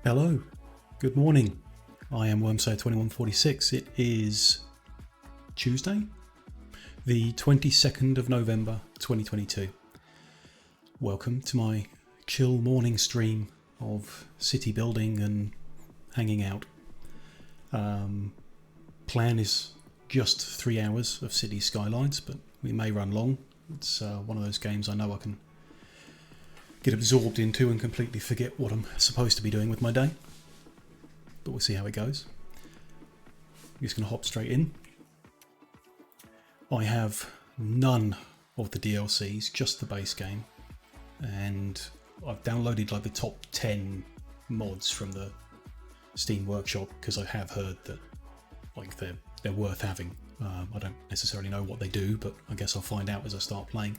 Hello, good morning. I am Wormsayer2146. It is Tuesday, the 22nd of November 2022. Welcome to my chill morning stream of city building and hanging out. Plan is just 3 hours of City Skylines, but we may run long. It's one of those games I know I can get absorbed into and completely forget what I'm supposed to be doing with my day. But we'll see how it goes. I'm just going to hop straight in. I have none of the DLCs, just the base game. And I've downloaded like the top 10 mods from the Steam Workshop because I have heard that like they're worth having. I don't necessarily know what they do, but I guess I'll find out as I start playing.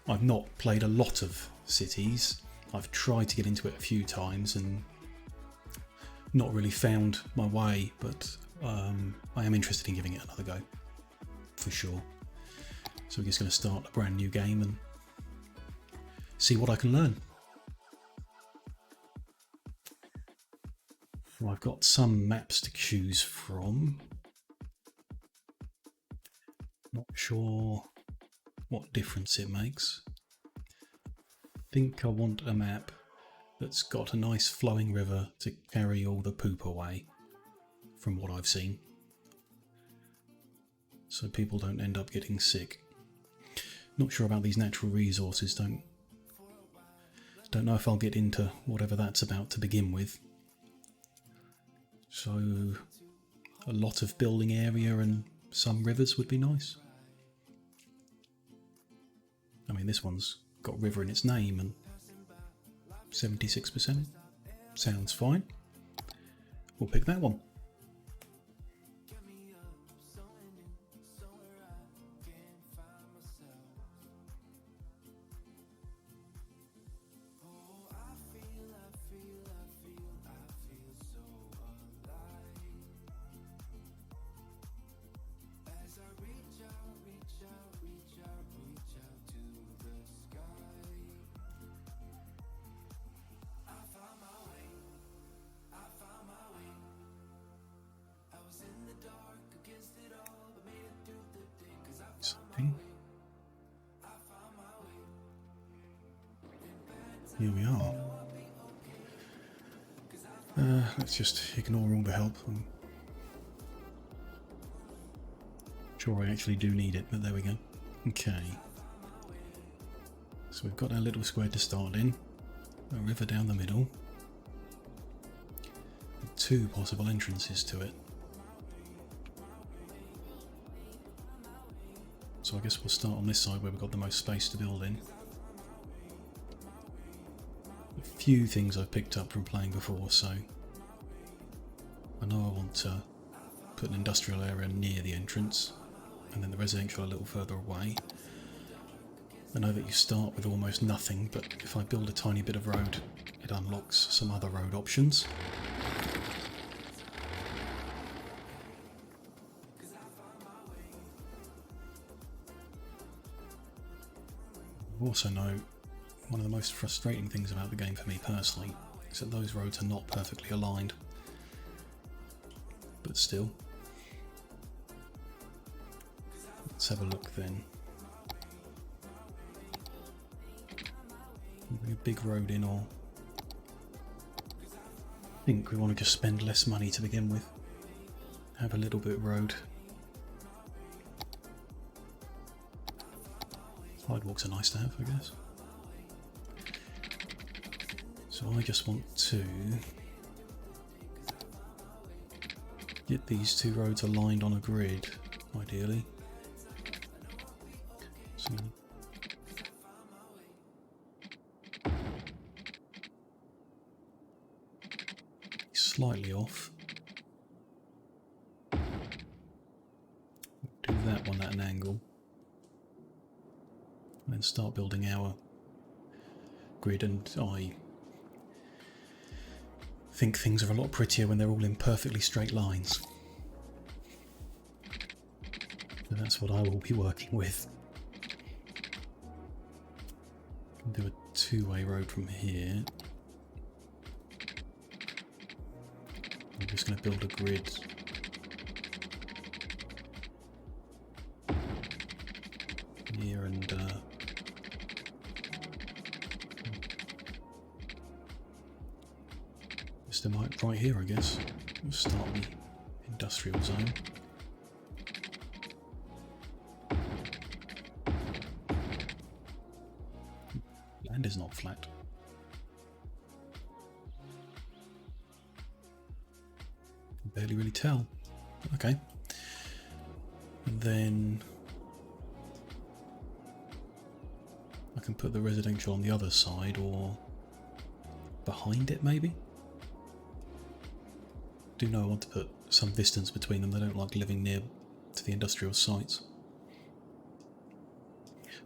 I've not played a lot of Cities. I've tried to get into it a few times and not really found my way, but I am interested in giving it another go, for sure. So we're just going to start a brand new game and see what I can learn. Well, I've got some maps to choose from. Not sure what difference it makes. I think I want a map that's got a nice flowing river to carry all the poop away, from what I've seen, so people don't end up getting sick. Not sure about these natural resources, don't know if I'll get into whatever that's about to begin with. So a lot of building area and some rivers would be nice. I mean, this one's got river in its name and 76%. Sounds fine. We'll pick that one. Here we are. Let's just ignore all the help. I'm sure I actually do need it, but there we go. Okay. So we've got our little square to start in. A river down the middle. And 2 possible entrances to it. So I guess we'll start on this side where we've got the most space to build in. A few things I've picked up from playing before, so I know I want to put an industrial area near the entrance and then the residential a little further away. I know that you start with almost nothing, but if I build a tiny bit of road, it unlocks some other road options. I also know one of the most frustrating things about the game for me personally is that those roads are not perfectly aligned. But still. Let's have a look then. Bring a big road in, or I think we want to just spend less money to begin with. Have a little bit of road. Sidewalks are nice to have, I guess. So I just want to get these 2 roads aligned on a grid, ideally. So slightly off. Do that one at an angle. And then start building our grid, and I think things are a lot prettier when they're all in perfectly straight lines. So that's what I will be working with. Do a two-way road from here. just going to build a grid here and just right here, I guess. We'll start the industrial zone. Land is not flat. Can barely really tell. Okay. And then I can put the residential on the other side or behind it maybe. Do know I want to put some distance between them. They don't like living near to the industrial sites.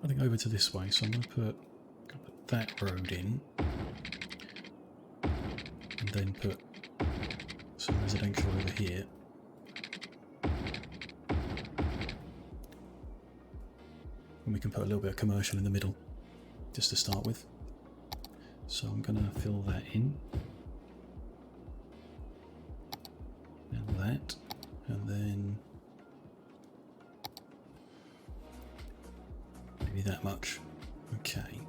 I think over to this way, so I'm going to put that road in and then put some residential over here. And we can put a little bit of commercial in the middle just to start with. So I'm going to fill that in. And that. And then maybe that much. Okay.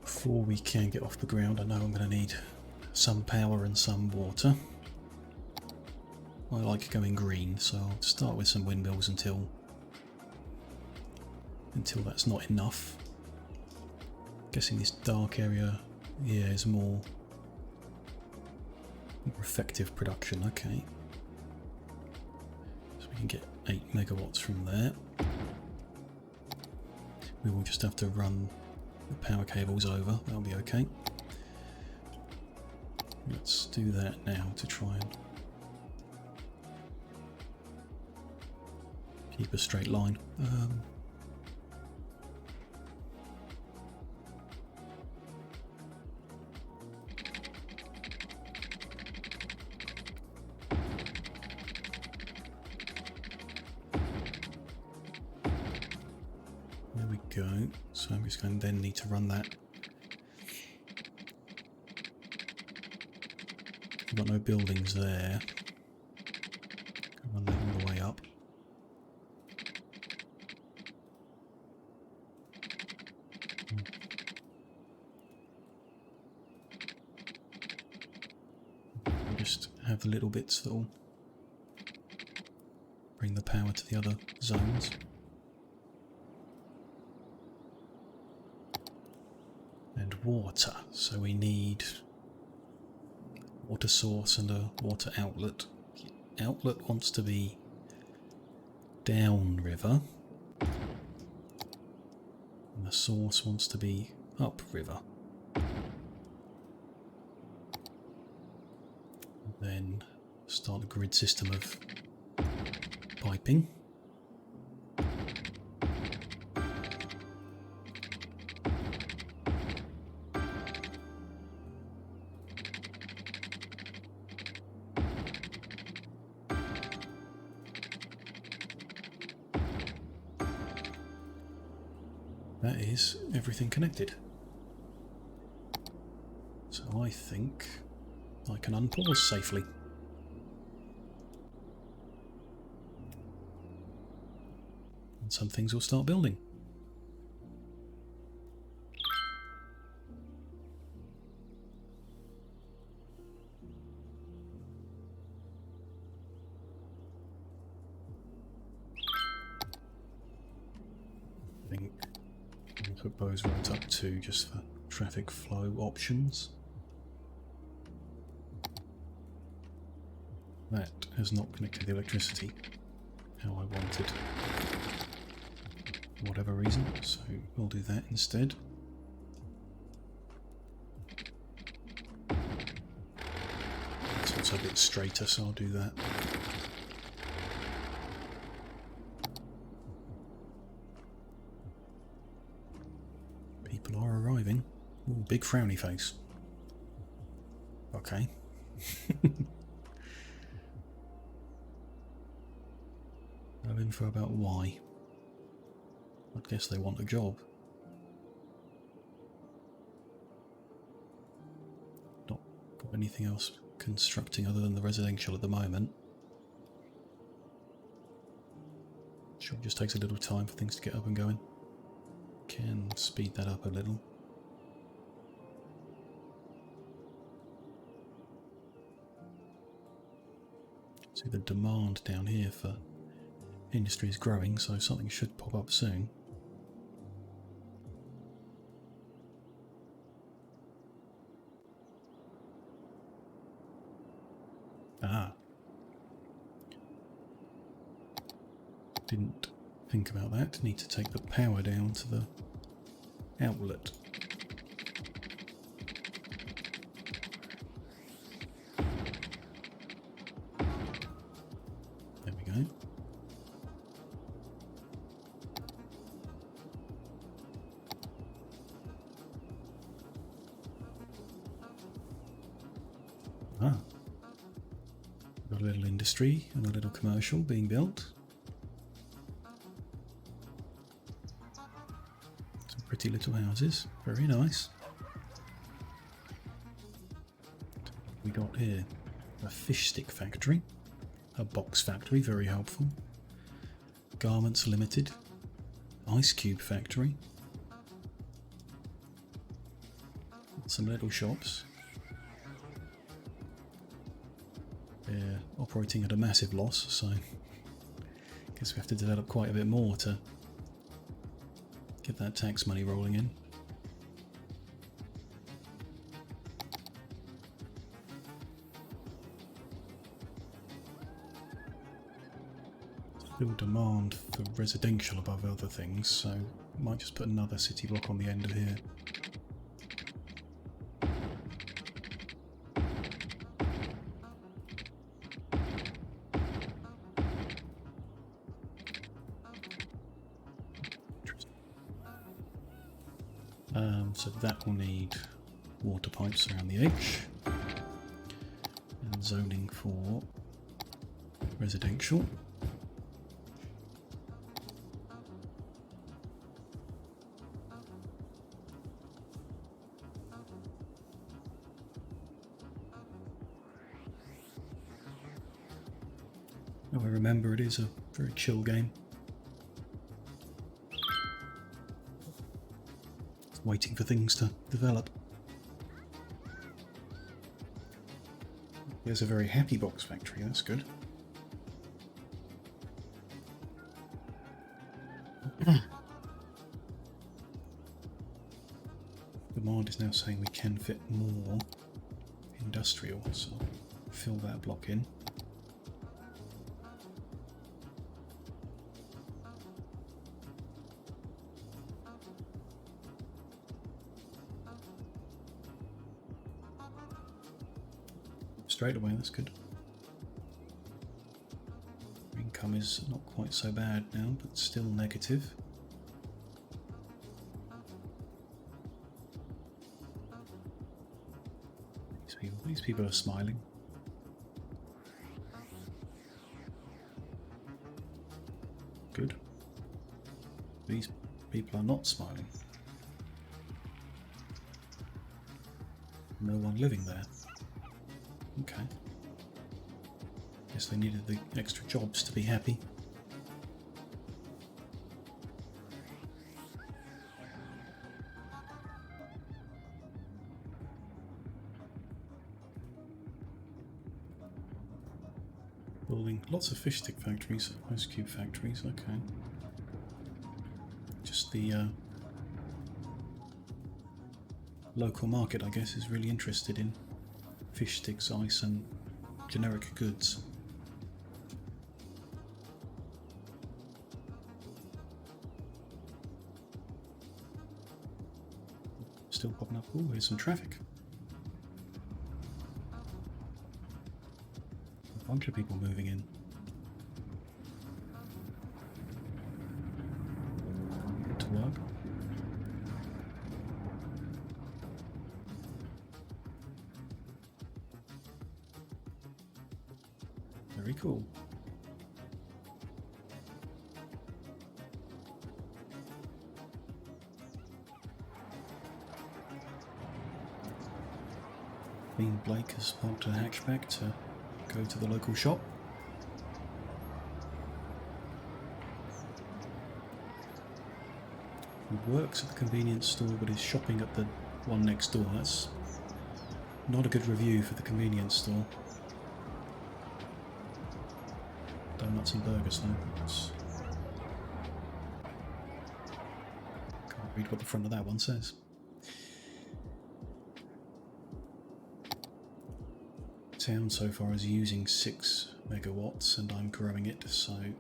Before we can get off the ground, I know I'm going to need some power and some water. I like going green, so I'll start with some windmills until that's not enough. Guessing this dark area, yeah, is more effective production. Okay, so we can get 8 megawatts from there. We will just have to run the power cables over, that'll be okay. Let's do that now to try and keep a straight line. There we go. So I'm just going to then need to run that. I've got no buildings there. Run that all the way up. We'll just have the little bits that'll bring the power to the other zones. And water, so we need water source and a water outlet. The outlet wants to be downriver, and the source wants to be upriver. Then start a grid system of piping. That is everything connected. So I think I can unpause safely. And some things will start building. I think I'll put those roads up to just for traffic flow options. That has not connected the electricity how I wanted, for whatever reason, so we'll do that instead. It's also a bit straighter, so I'll do that. People are arriving. Ooh, big frowny face. Okay. I'm in for about why. I guess they want a job. Not got anything else constructing other than the residential at the moment. Sure, it just takes a little time for things to get up and going. Can speed that up a little. See, the demand down here for industry is growing, so something should pop up soon. Ah. Didn't think about that. Need to take the power down to the outlet. There we go. Ah. Got a little industry and a little commercial being built. Some pretty little houses. Very nice. What we got here? A fish stick factory. A box factory, very helpful. Garments Limited. Ice cube factory. Some little shops. They're operating at a massive loss, so I guess we have to develop quite a bit more to get that tax money rolling in. Still demand for residential above other things, so I might just put another city block on the end of here. So that will need water pipes around the edge and zoning for residential. Now I remember it is a very chill game. Waiting for things to develop. There's a very happy box factory, that's good. Demand is now saying we can fit more industrial, so fill that block in. Straight away, that's good. Income is not quite so bad now, but still negative. These people are smiling. Good. These people are not smiling. No one living there. Okay. Guess they needed the extra jobs to be happy. Building lots of fish stick factories, ice cube factories, okay. Just the local market, I guess, is really interested in fish sticks, ice and generic goods. Still popping up. Oh, here's some traffic. A bunch of people moving in. To work. Very cool. mean Blake has parked a hatchback to go to the local shop. He works at the convenience store but is shopping at the one next door. That's not a good review for the convenience store. Donuts and burgers though. Can't read what the front of that one says. Town so far is using 6 megawatts and I'm growing it, so I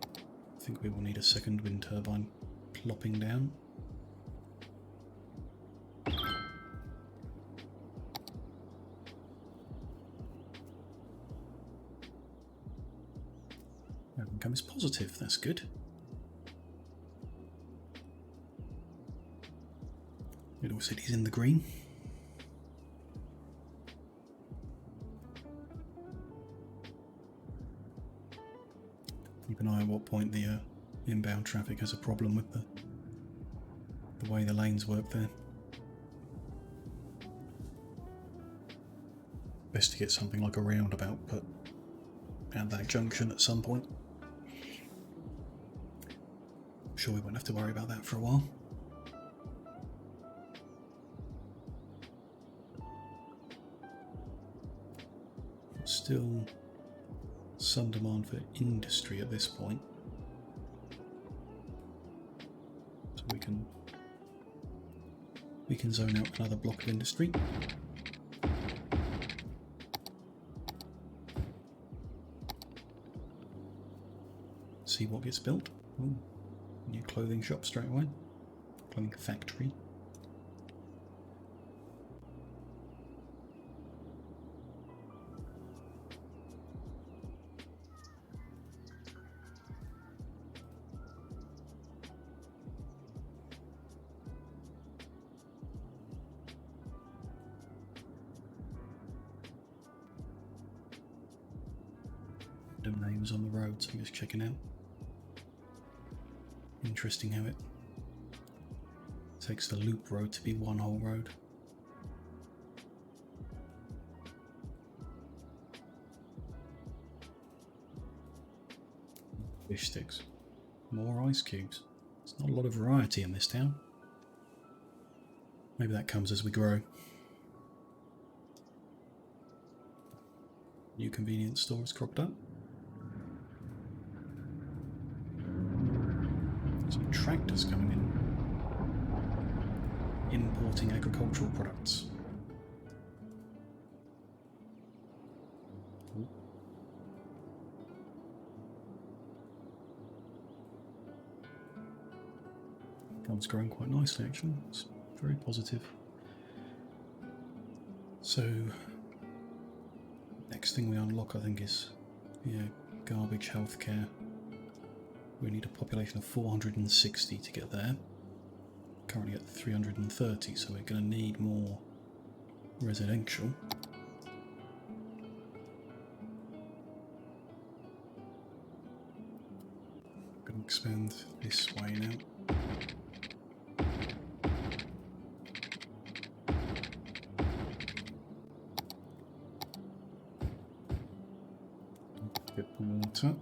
think we will need a second wind turbine plopping down. Income is positive, that's good. Middle City's in the green. Keep an eye on what point the inbound traffic has a problem with the way the lanes work there. Best to get something like a roundabout put at that junction at some point. I'm sure we won't have to worry about that for a while. Still some demand for industry at this point, so we can zone out another block of industry. See what gets built. Ooh, new clothing shop straight away. Clothing factory. Names on the roads, I'm just checking out. Interesting how it takes the loop road to be one whole road. Fish sticks. More ice cubes. There's not a lot of variety in this town. Maybe that comes as we grow. New convenience store has cropped up. Some tractors coming in, importing agricultural products. Income's growing quite nicely actually, it's very positive. So, next thing we unlock I think is, garbage healthcare. We need a population of 460 to get there. Currently at 330, so we're going to need more residential. I'm going to expand this way now. Get water.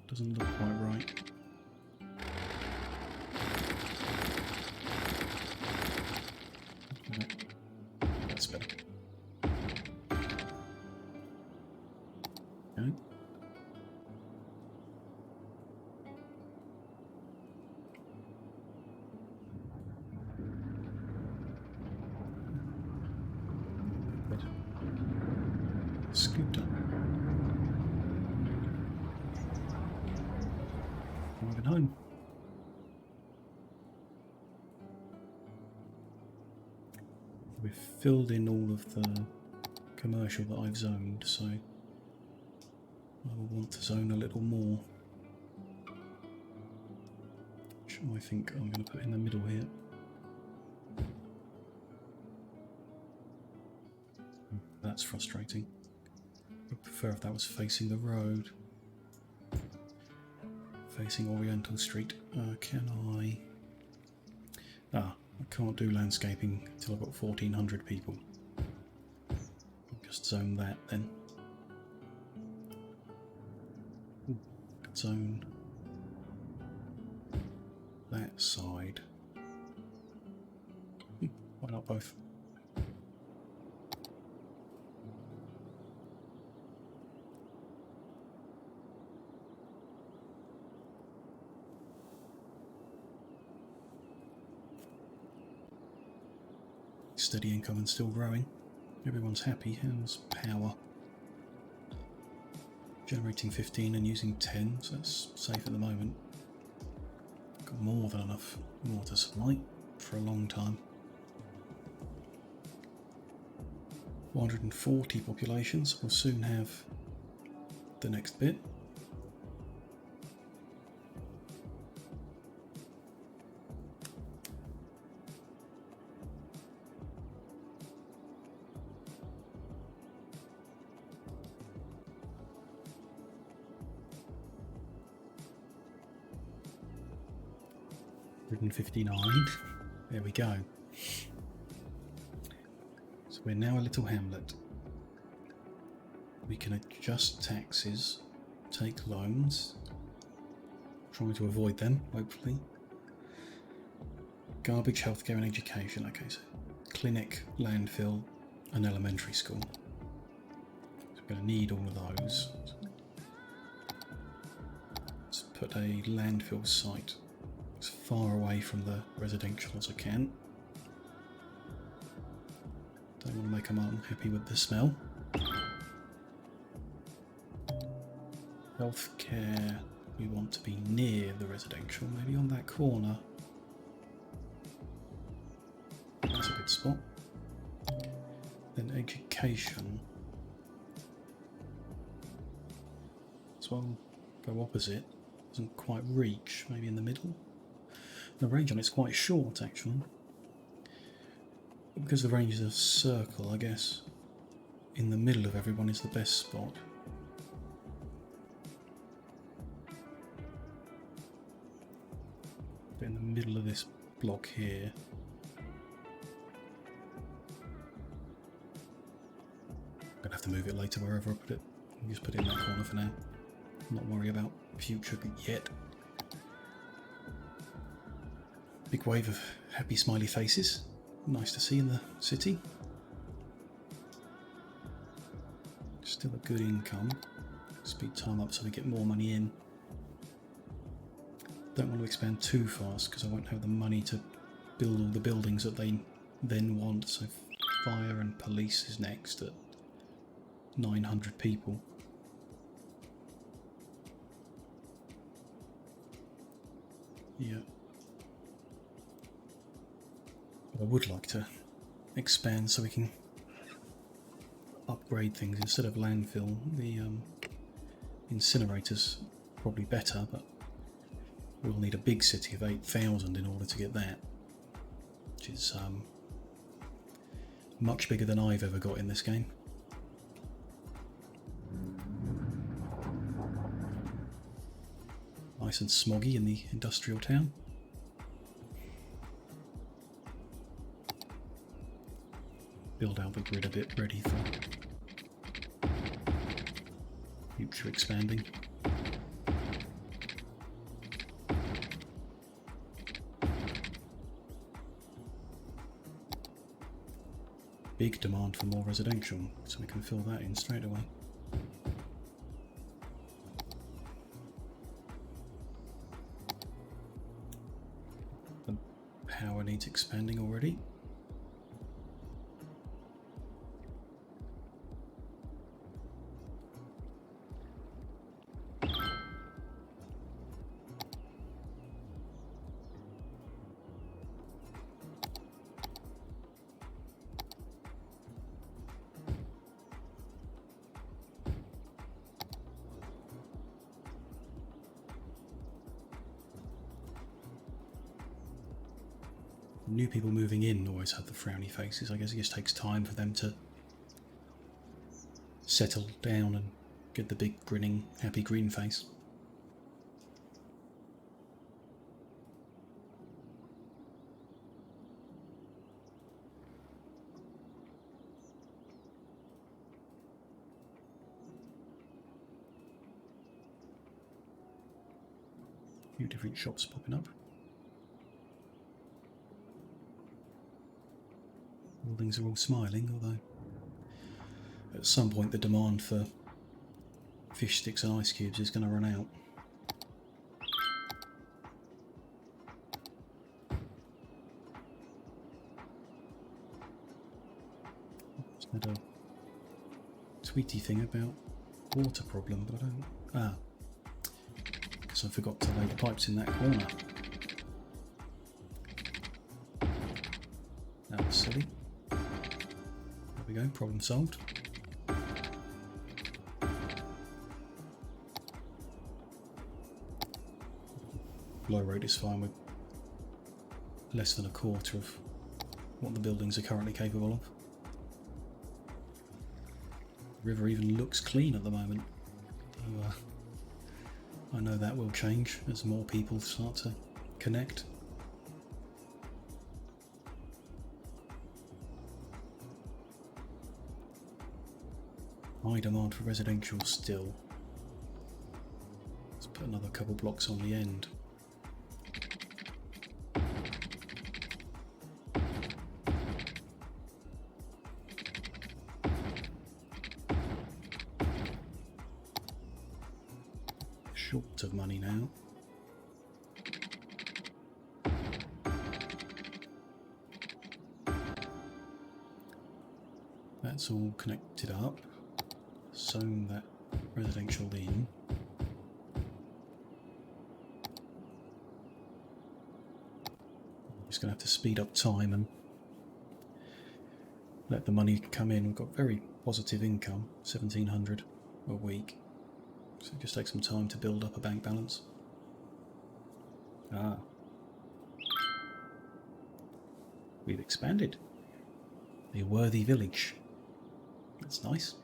Doesn't look quite right. That's better. Okay. Good. Scooped up. Moving home. We've filled in all of the commercial that I've zoned, so I will want to zone a little more, which I think I'm going to put in the middle here. That's frustrating. I prefer if that was facing the road. Facing Oriental Street. Can I Ah, I can't do landscaping until I've got 1400 people. I'll just zone that then. Zone that side. Why not both? Steady income and still growing. Everyone's happy. How's power? Generating 15 and using 10, so that's safe at the moment. Got more than enough water supply for a long time. 440 populations. We'll soon have the next bit. $159. There we go. So we're now a little hamlet. We can adjust taxes, take loans, trying to avoid them, hopefully. Garbage, healthcare and education. Okay, so clinic, landfill and elementary school. So we're going to need all of those. Let's put a landfill site as far away from the residential as I can. Don't want to make them unhappy with the smell. Healthcare, we want to be near the residential, maybe on that corner. That's a good spot. Then education. As well, go opposite. Doesn't quite reach, maybe in the middle. The range on it's quite short actually. Because the range is a circle, I guess in the middle of everyone is the best spot. But in the middle of this block here. I'm gonna have to move it later wherever I put it. I'll just put it in that corner for now. Not worry about future yet. Big wave of happy smiley faces. Nice to see in the city. Still a good income. Speed time up so we get more money in. Don't want to expand too fast because I won't have the money to build all the buildings that they then want. So fire and police is next at 900 people. Yeah. But I would like to expand so we can upgrade things instead of landfill. The incinerators probably better, but we'll need a big city of 8,000 in order to get that, which is much bigger than I've ever got in this game. Nice and smoggy in the industrial town. Build out the grid a bit, ready for future expanding. Big demand for more residential, so we can fill that in straight away. The power needs expanding already. New people moving in always have the frowny faces. I guess it just takes time for them to settle down and get the big grinning happy green face. few different shops popping up. Buildings are all smiling, although at some point the demand for fish sticks and ice cubes is going to run out. Had a tweety thing about water problem, but I don't... Ah, because I forgot to lay the pipes in that corner. That was silly. There we go, problem solved. Flow rate is fine with less than a quarter of what the buildings are currently capable of. The river even looks clean at the moment. So, I know that will change as more people start to connect. High demand for residential still. Let's put another couple blocks on the end. Short of money now. That's all connected up. Sewn that residential in. I'm just going to have to speed up time and let the money come in. We've got very positive income, 1,700 a week. So it just takes some time to build up a bank balance. Ah. We've expanded. A worthy village. That's nice.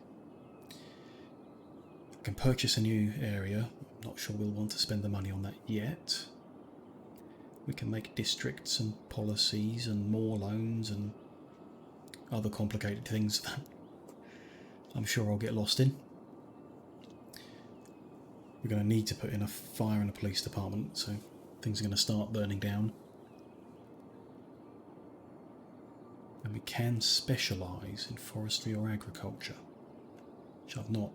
I can purchase a new area. I'm not sure we'll want to spend the money on that yet. We can make districts and policies and more loans and other complicated things that I'm sure I'll get lost in. We're going to need to put in a fire and a police department, so things are going to start burning down. And we can specialise in forestry or agriculture, which I've not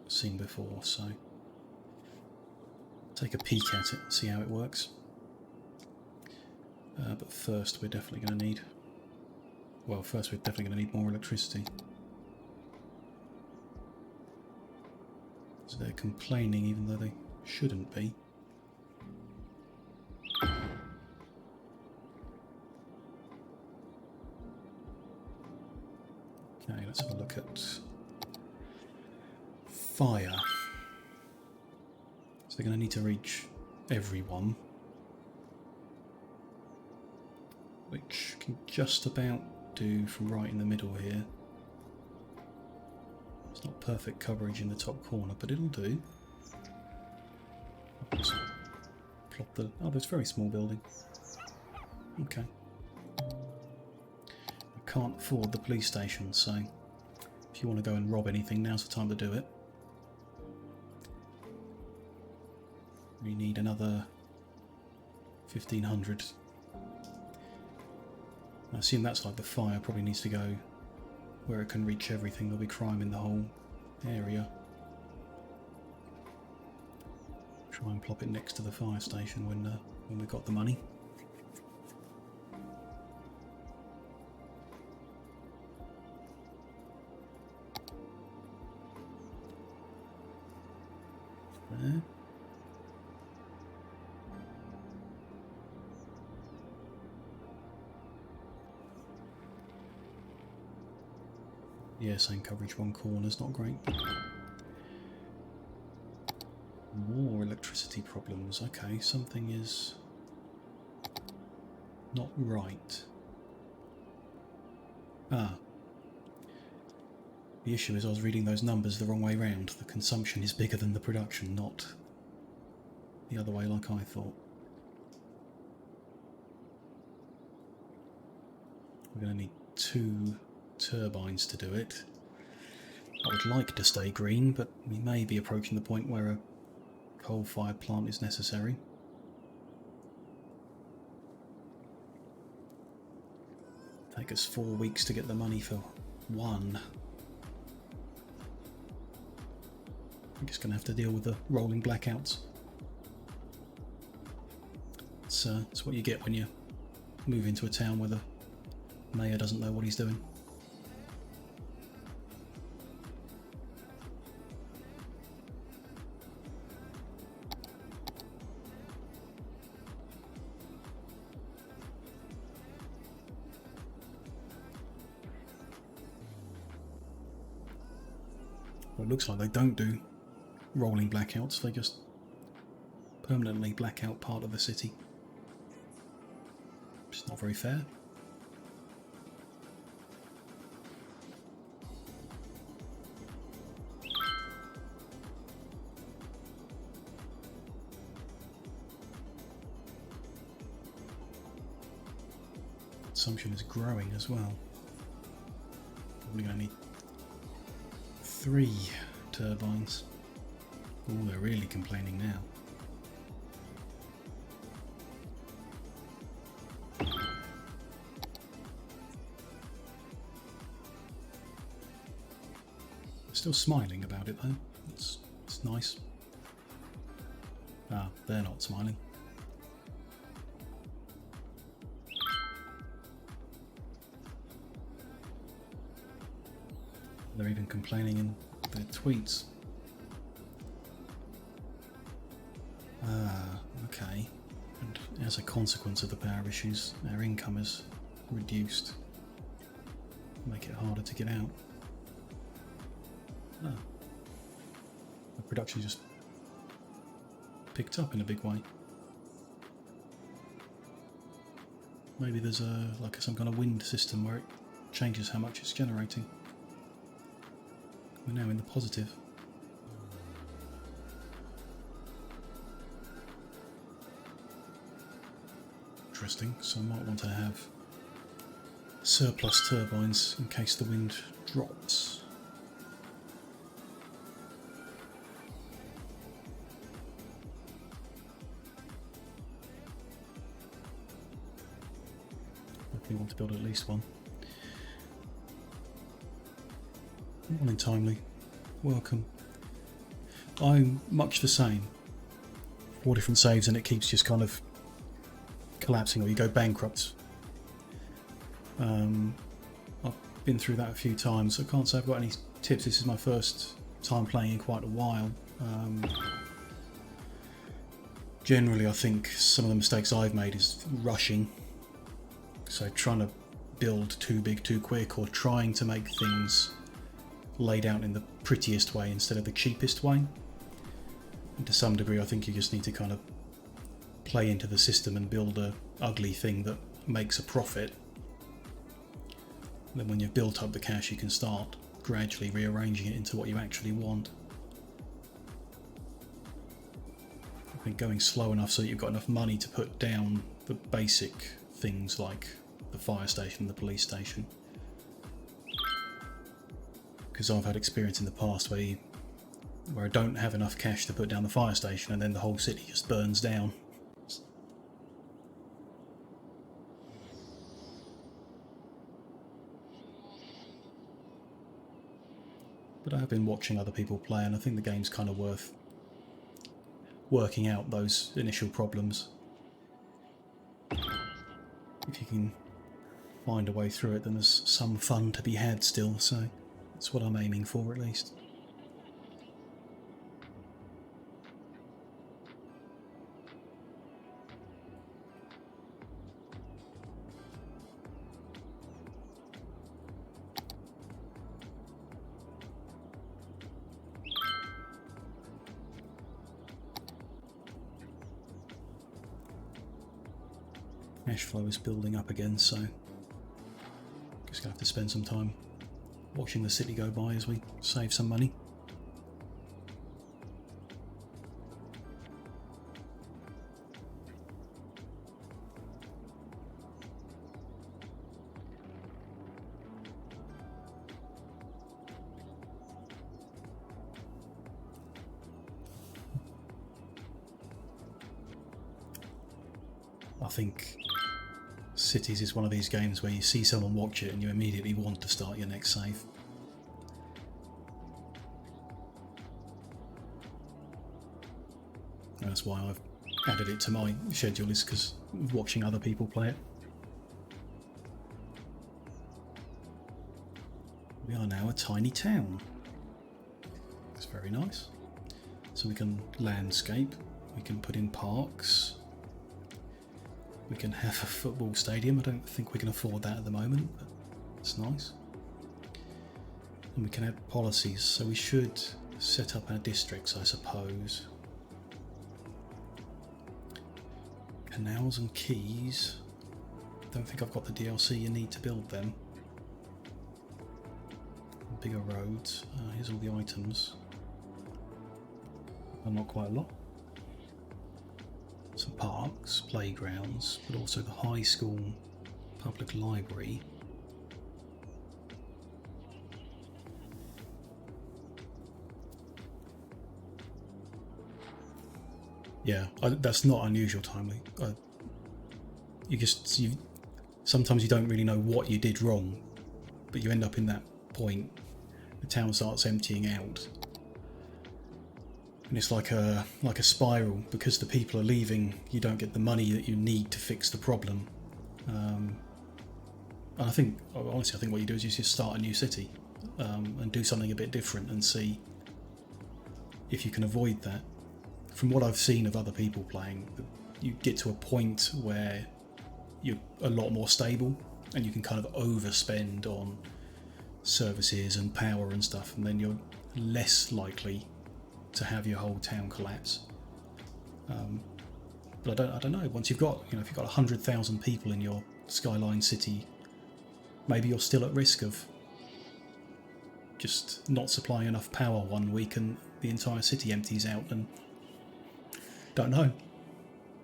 seen before, so take a peek at it and see how it works. But first we're definitely going to need... Well, first we're definitely going to need more electricity. So they're complaining even though they shouldn't be. Okay, let's have a look at fire. So they're going to need to reach everyone, which can just about do from right in the middle here. It's not perfect coverage in the top corner, but it'll do. I'll just plot the... Oh, there's a very small building. Okay. I can't afford the police station, so if you want to go and rob anything, now's the time to do it. We need another 1,500. I assume that's like the fire probably needs to go where it can reach everything. There'll be crime in the whole area. Try and plop it next to the fire station when we've got the money. There. Yeah, same coverage, one corner's not great. More electricity problems. Okay, something is not right. Ah. The issue is I was reading those numbers the wrong way round. The consumption is bigger than the production, not the other way like I thought. We're going to need 2 turbines to do it. I would like to stay green, but we may be approaching the point where a coal-fired plant is necessary. Take us 4 weeks to get the money for one. I'm just going to have to deal with the rolling blackouts. It's what you get when you move into a town where the mayor doesn't know what he's doing. Well, it looks like they don't do rolling blackouts, they just permanently black out part of the city. It's not very fair. Consumption is growing as well. Probably going to need 3 turbines. Oh, they're really complaining now. Still smiling about it though. It's nice. Ah, they're not smiling. They're even complaining in their tweets. Ah, okay. And as a consequence of the power issues, our income is reduced. Make it harder to get out. Ah. The production just picked up in a big way. Maybe there's some kind of wind system where it changes how much it's generating. We're now in the positive. Interesting, so I might want to have surplus turbines in case the wind drops. We want to build at least one. Morning, Timely. Welcome. I'm much the same. 4 different saves and it keeps just kind of collapsing, or you go bankrupt. I've been through that a few times. I can't say I've got any tips. This is my first time playing in quite a while. Generally, I think some of the mistakes I've made is rushing. So trying to build too big too quick, or trying to make things laid out in the prettiest way instead of the cheapest way. And to some degree I think you just need to kind of play into the system and build a ugly thing that makes a profit. Then when you've built up the cash you can start gradually rearranging it into what you actually want. I think going slow enough so that you've got enough money to put down the basic things like the fire station and the police station. Because I've had experience in the past where I don't have enough cash to put down the fire station and then the whole city just burns down. But I have been watching other people play and I think the game's kind of worth working out those initial problems. If you can find a way through it, then there's some fun to be had still, so that's what I'm aiming for at least. Cash flow is building up again, so just gonna have to spend some time watching the city go by as we save some money. I think Cities is one of these games where you see someone watch it and you immediately want to start your next save. And that's why I've added it to my schedule, is because of watching other people play it. We are now a tiny town. It's very nice. So we can landscape, we can put in parks, we can have a football stadium. I don't think we can afford that at the moment, but it's nice. And we can add policies, so we should set up our districts, I suppose. Canals and quays. Don't think I've got the DLC you need to build them. Bigger roads. Here's all the items. Well, not quite a lot. Some parks, playgrounds, but also the high school public library. Yeah, that's not unusual, Timely. Sometimes you don't really know what you did wrong, but you end up in that point. The town starts emptying out, and it's like a spiral. Because the people are leaving, you don't get the money that you need to fix the problem. And I think, honestly, I think what you do is you just start a new city and do something a bit different and see if you can avoid that. From what I've seen of other people playing, you get to a point where you're a lot more stable and you can kind of overspend on services and power and stuff, and then you're less likely to have your whole town collapse. But I don't know. Once you've got, if you've got 100,000 people in your Skyline city, maybe you're still at risk of just not supplying enough power one week and the entire city empties out. And don't know.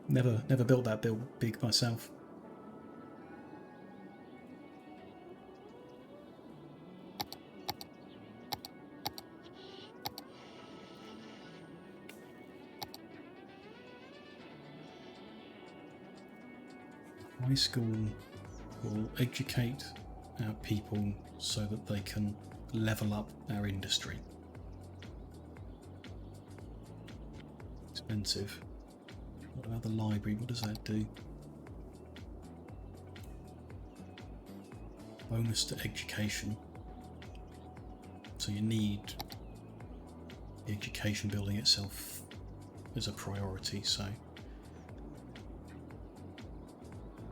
Never built that big myself. High school will educate our people so that they can level up our industry. Expensive. What about the library? What does that do? Bonus to education. So you need the education building itself as a priority, so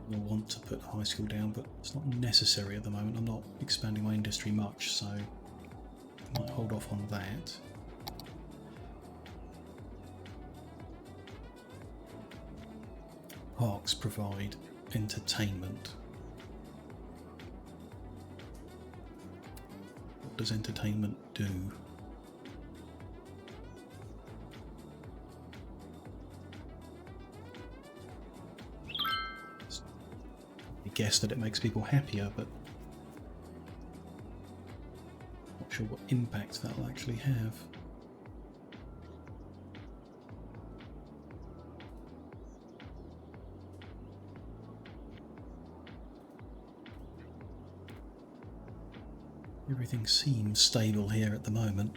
we'll want to put high school down, but it's not necessary at the moment. I'm not expanding my industry much, so I might hold off on that. Parks provide entertainment. What does entertainment do? I guess that it makes people happier, but not sure what impact that'll actually have. Everything seems stable here at the moment.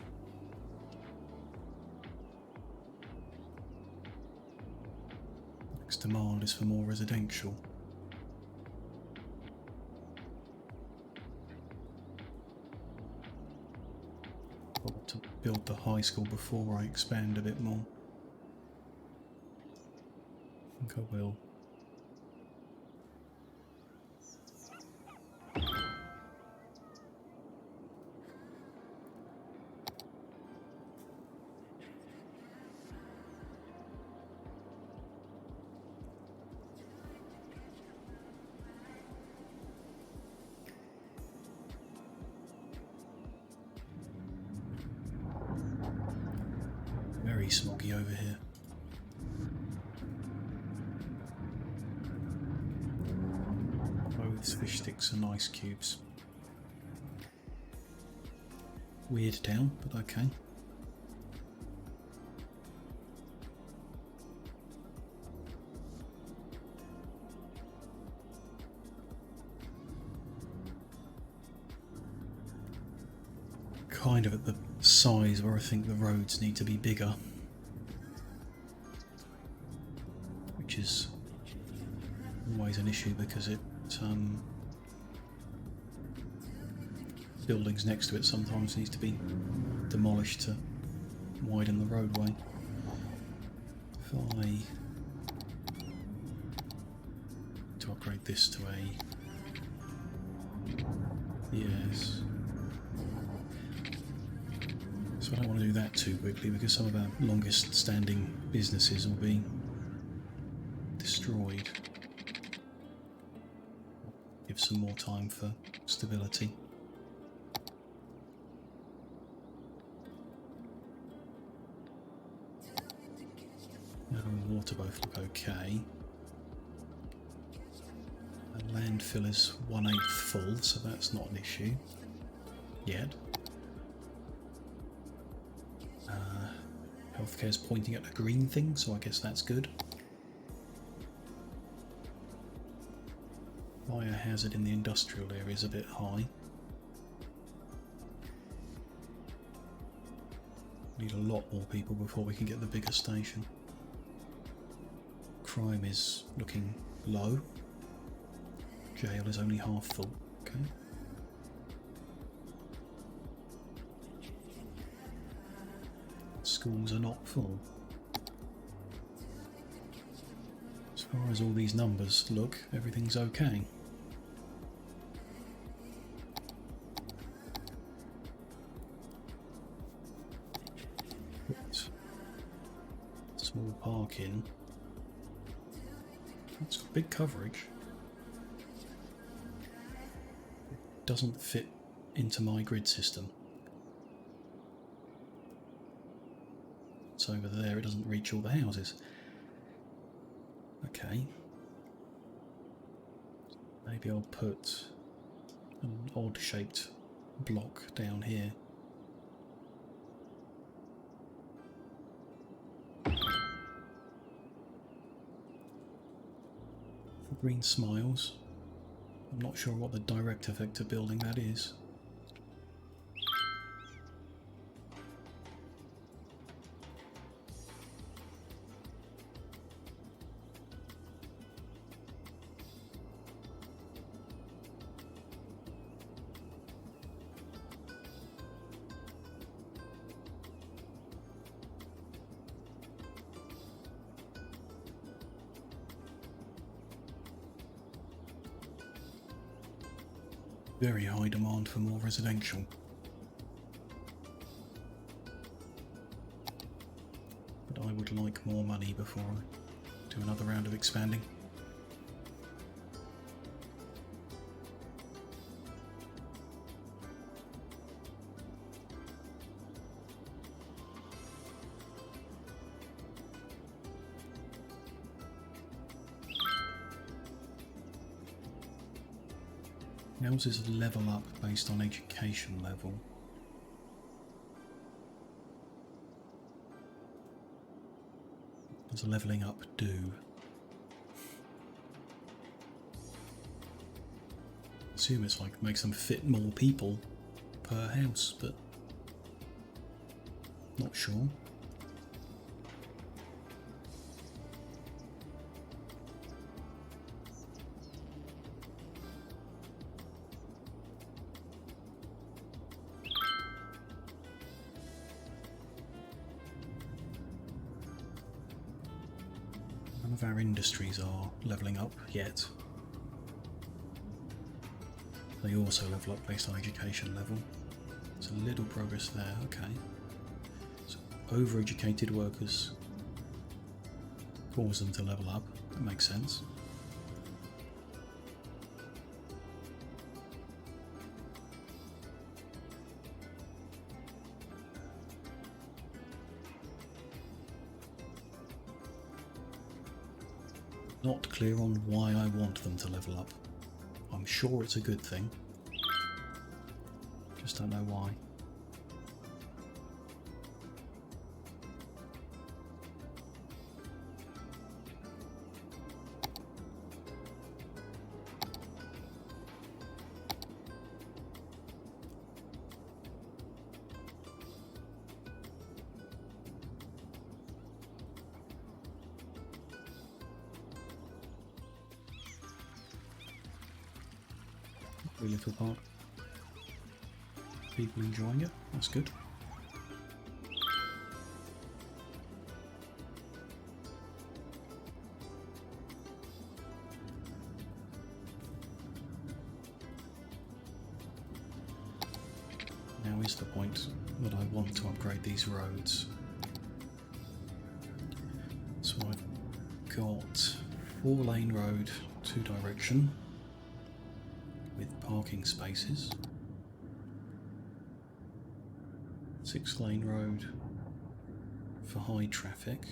Next demand is for more residential. I've got to build the high school before I expand a bit more. I think I will. Very smoggy over here. Both fish sticks and ice cubes. Weird town, but okay. kind of at the size where I think the roads need to be bigger, which is always an issue because it buildings next to it sometimes needs to be demolished to widen the roadway. If I to upgrade this to a yes. So I don't want to do that too quickly because some of our longest standing businesses will be destroyed. Give some more time for stability. Air and water both look okay. The landfill is 1/8 full, so that's not an issue yet. Healthcare is pointing at a green thing, so I guess that's good. Fire hazard in the industrial area is a bit high. Need a lot more people before we can get the bigger station. Crime is looking low. Jail is only half full. Okay. Schools are not full. As far as all these numbers look, everything's okay. Put small park in. It's got big coverage. It doesn't fit into my grid system. It's over there, it doesn't reach all the houses. Okay. Maybe I'll put an odd shaped block down here. Green smiles. I'm not sure what the direct effect of building that is. Very high demand for more residential. But I would like more money before I do another round of expanding. Houses level up based on education level. Does levelling up do? I assume it's like makes them fit more people per house, but not sure. None of our industries are levelling up yet. They also level up based on education level. There's a little progress there, okay. So overeducated workers cause them to level up, that makes sense. Not clear on why I want them to level up. I'm sure it's a good thing. Just don't know why. Very little park. People enjoying it, that's good. Now is the point that I want to upgrade these roads. So I've got 4-lane road, 2-direction, with parking spaces. 6-lane road for high traffic.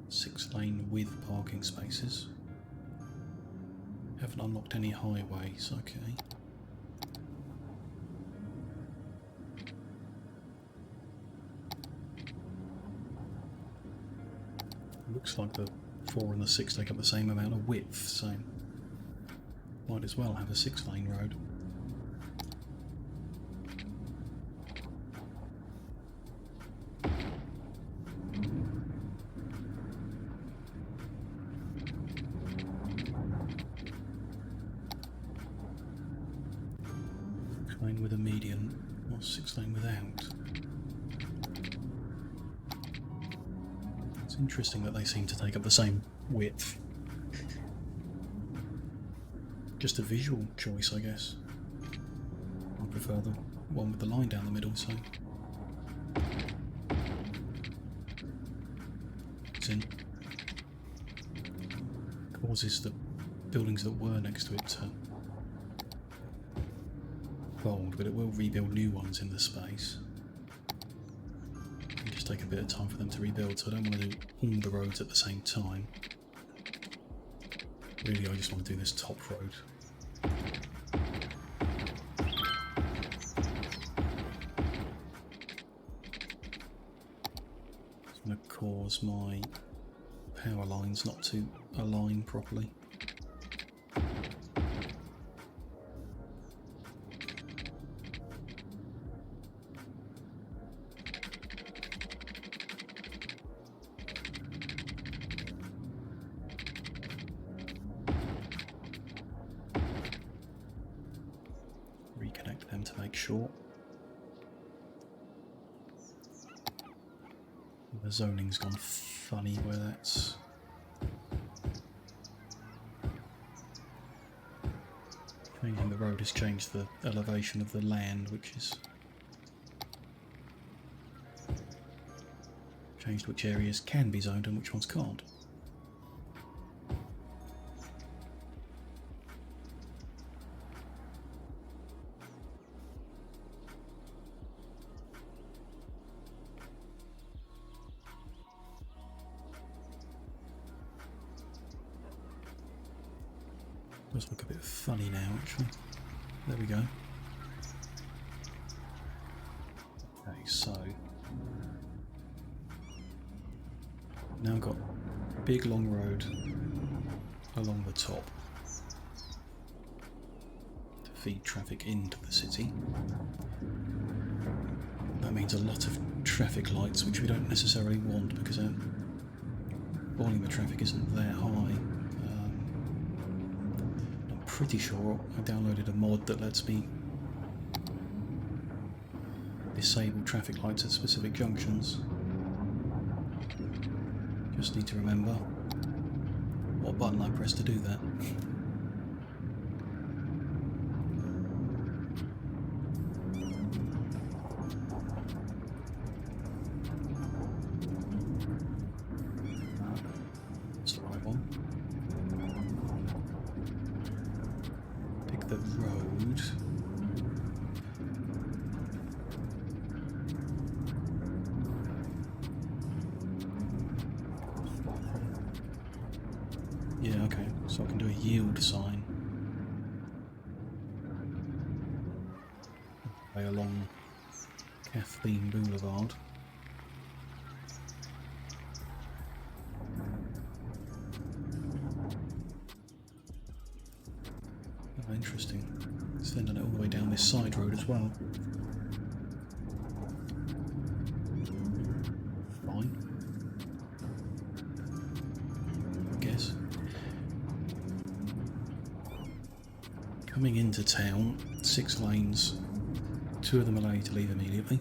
6-lane with parking spaces. Haven't unlocked any highways, okay. Looks like the 4 and the 6 take up the same amount of width, so might as well have a 6-lane road. Lane with a median, or 6-lane without. It's interesting that they seem to take up the same width. Just a visual choice, I guess. I prefer the one with the line down the middle, so it's in. Causes the buildings that were next to it to fold, but it will rebuild new ones in the space. It'll just take a bit of time for them to rebuild, so I don't want to do all the roads at the same time. Really, I just want to do this top road. It's going to cause my power lines not to align properly. Reconnect them to make sure. The zoning's gone funny where that's changing the road has changed the elevation of the land, which is changed which areas can be zoned and which ones can't. Does look a bit funny now, actually. There we go. Okay, so now I've got a big long road along the top to feed traffic into the city. That means a lot of traffic lights, which we don't necessarily want because our volume of traffic isn't that high. Pretty sure I downloaded a mod that lets me disable traffic lights at specific junctions. Just need to remember what button I press to do that. That's the right one. The road. Yeah, okay, so I can do a yield sign. Way along Kathleen Boulevard. Interesting. Sending it all the way down this side road as well. Fine. I guess. Coming into town, 6 lanes, 2 of them allow you to leave immediately.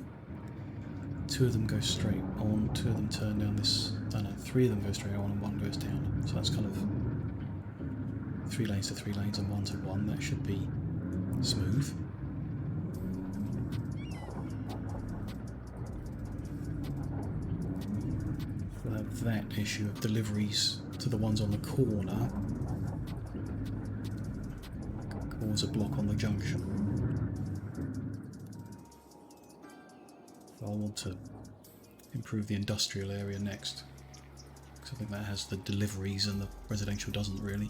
2 of them go straight on, 2 of them turn down this, no, 3 of them go straight on and 1 goes down. So that's kind of 3 lanes to 3 lanes and 1 to 1. That should be smooth. We'll have that issue of deliveries to the ones on the corner. Cause a block on the junction. I want to improve the industrial area next, because I think that has the deliveries and the residential doesn't really.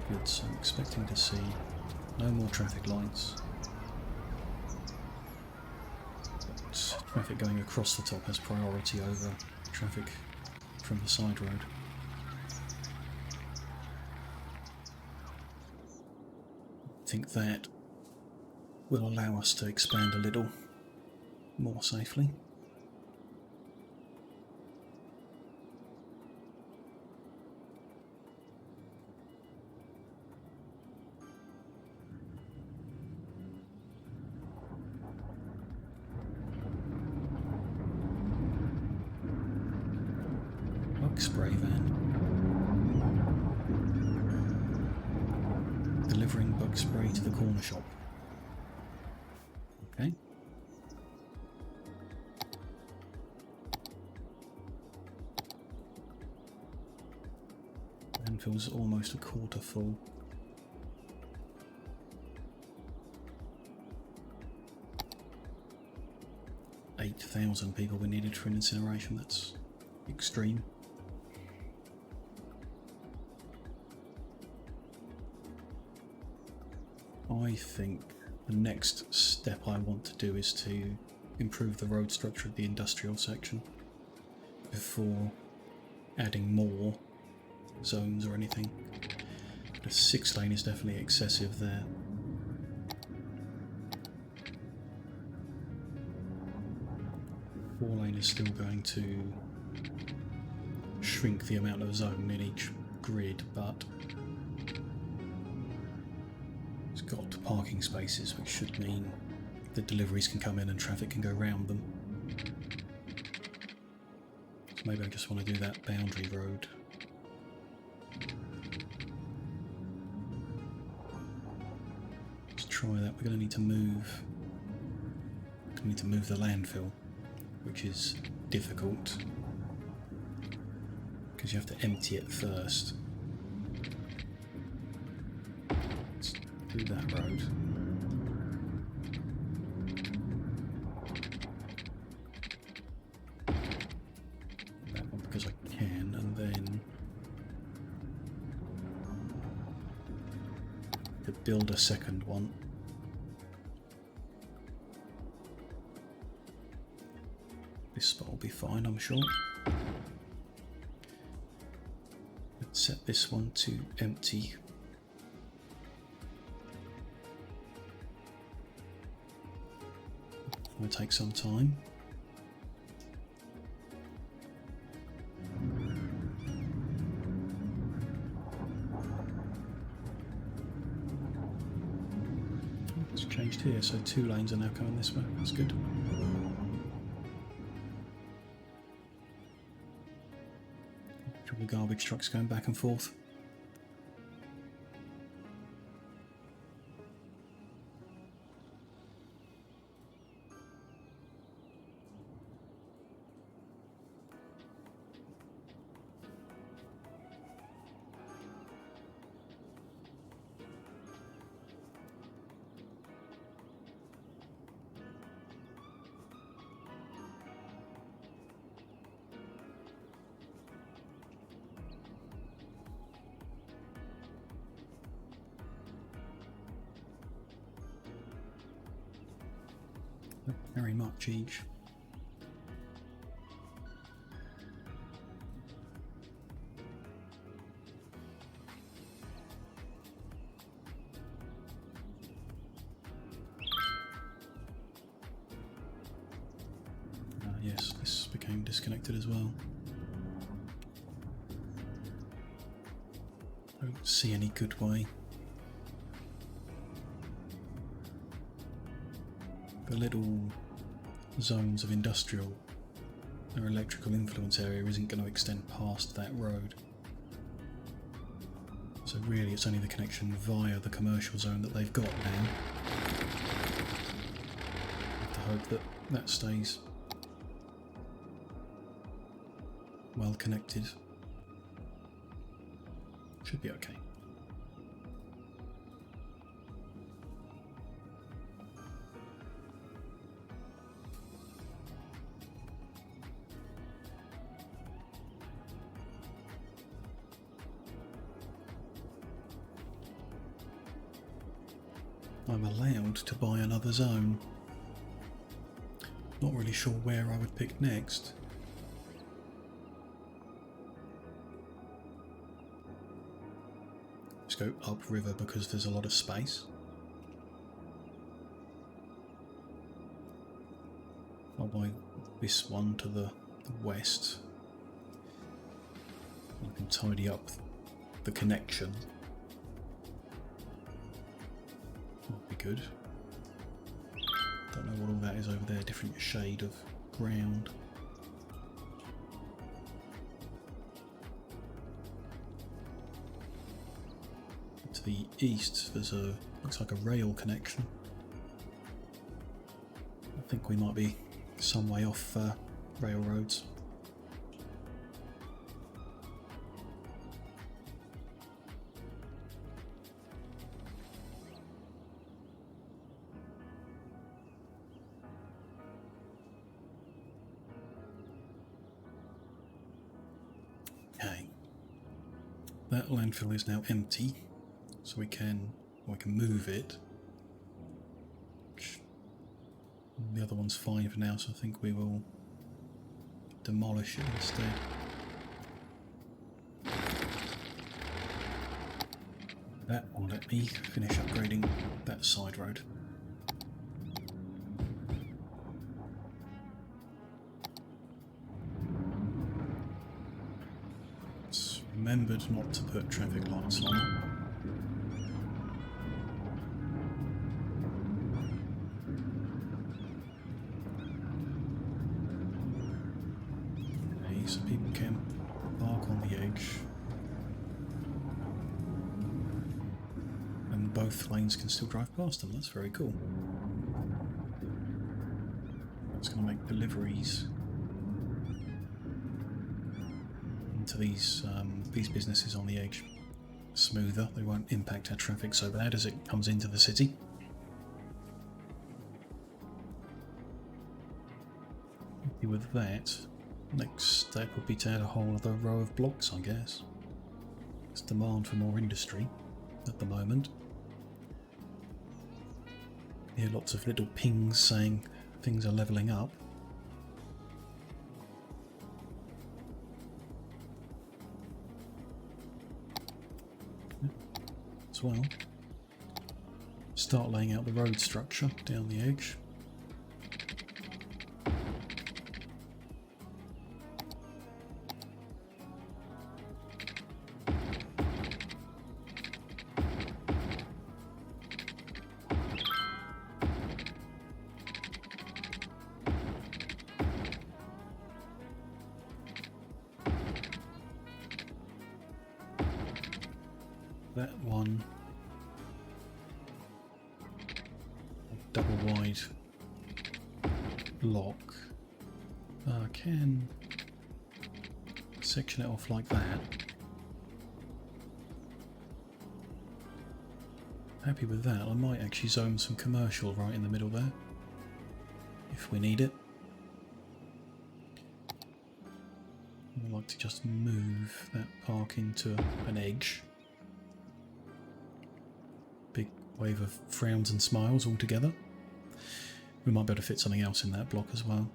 Good, so I'm expecting to see no more traffic lights. But traffic going across the top has priority over traffic from the side road. I think that will allow us to expand a little more safely. Bug spray van. Delivering bug spray to the corner shop. Okay. Landfill's almost a quarter full. $8,000 people were needed for an incineration. That's extreme. I think the next step I want to do is to improve the road structure of the industrial section before adding more zones or anything. The 6 lane is definitely excessive there. Four lane is still going to shrink the amount of zone in each grid, but it's got parking spaces, which should mean the deliveries can come in and traffic can go round them. So maybe I just want to do that boundary road. Let's try that. We're going to need to move. The landfill, which is difficult because you have to empty it first. Let's do that road. That one because I can, and then to build a second one. This spot will be fine, I'm sure. Let's set this one to empty. It will take some time. It's changed here, so 2 lanes are now coming this way. That's good. The garbage trucks going back and forth. Very much each. Yes, this became disconnected as well. Don't see any good way. The little zones of industrial or electrical influence area isn't going to extend past that road. So really it's only the connection via the commercial zone that they've got now. I have to hope that that stays well connected. Should be okay. I'm allowed to buy another zone. Not really sure where I would pick next. Let's go upriver because there's a lot of space. I'll buy this one to the west. I can tidy up the connection. That'll be good. Don't know what all that is over there, different shade of ground. To the east there's a, looks like a rail connection. I think we might be some way off railroads. Okay, that landfill is now empty, so we can move it. The other one's fine for now, so I think we will demolish it instead. That will let me finish upgrading that side road. It's remembered not to put traffic lights on. So people can park on the edge and both lanes can still drive past them. That's very cool. That's going to make deliveries into these businesses on the edge smoother. They won't impact our traffic so bad as it comes into the city. Happy with that. Next step would be to add a whole other row of blocks, I guess. There's demand for more industry at the moment. You hear lots of little pings saying things are levelling up. As well, start laying out the road structure down the edge. That one, a double wide block. I can section it off like that. Happy with that. I might actually zone some commercial right in the middle there, if we need it. I'd like to just move that park into an edge. Big wave of frowns and smiles all together. We might be able to fit something else in that block as well.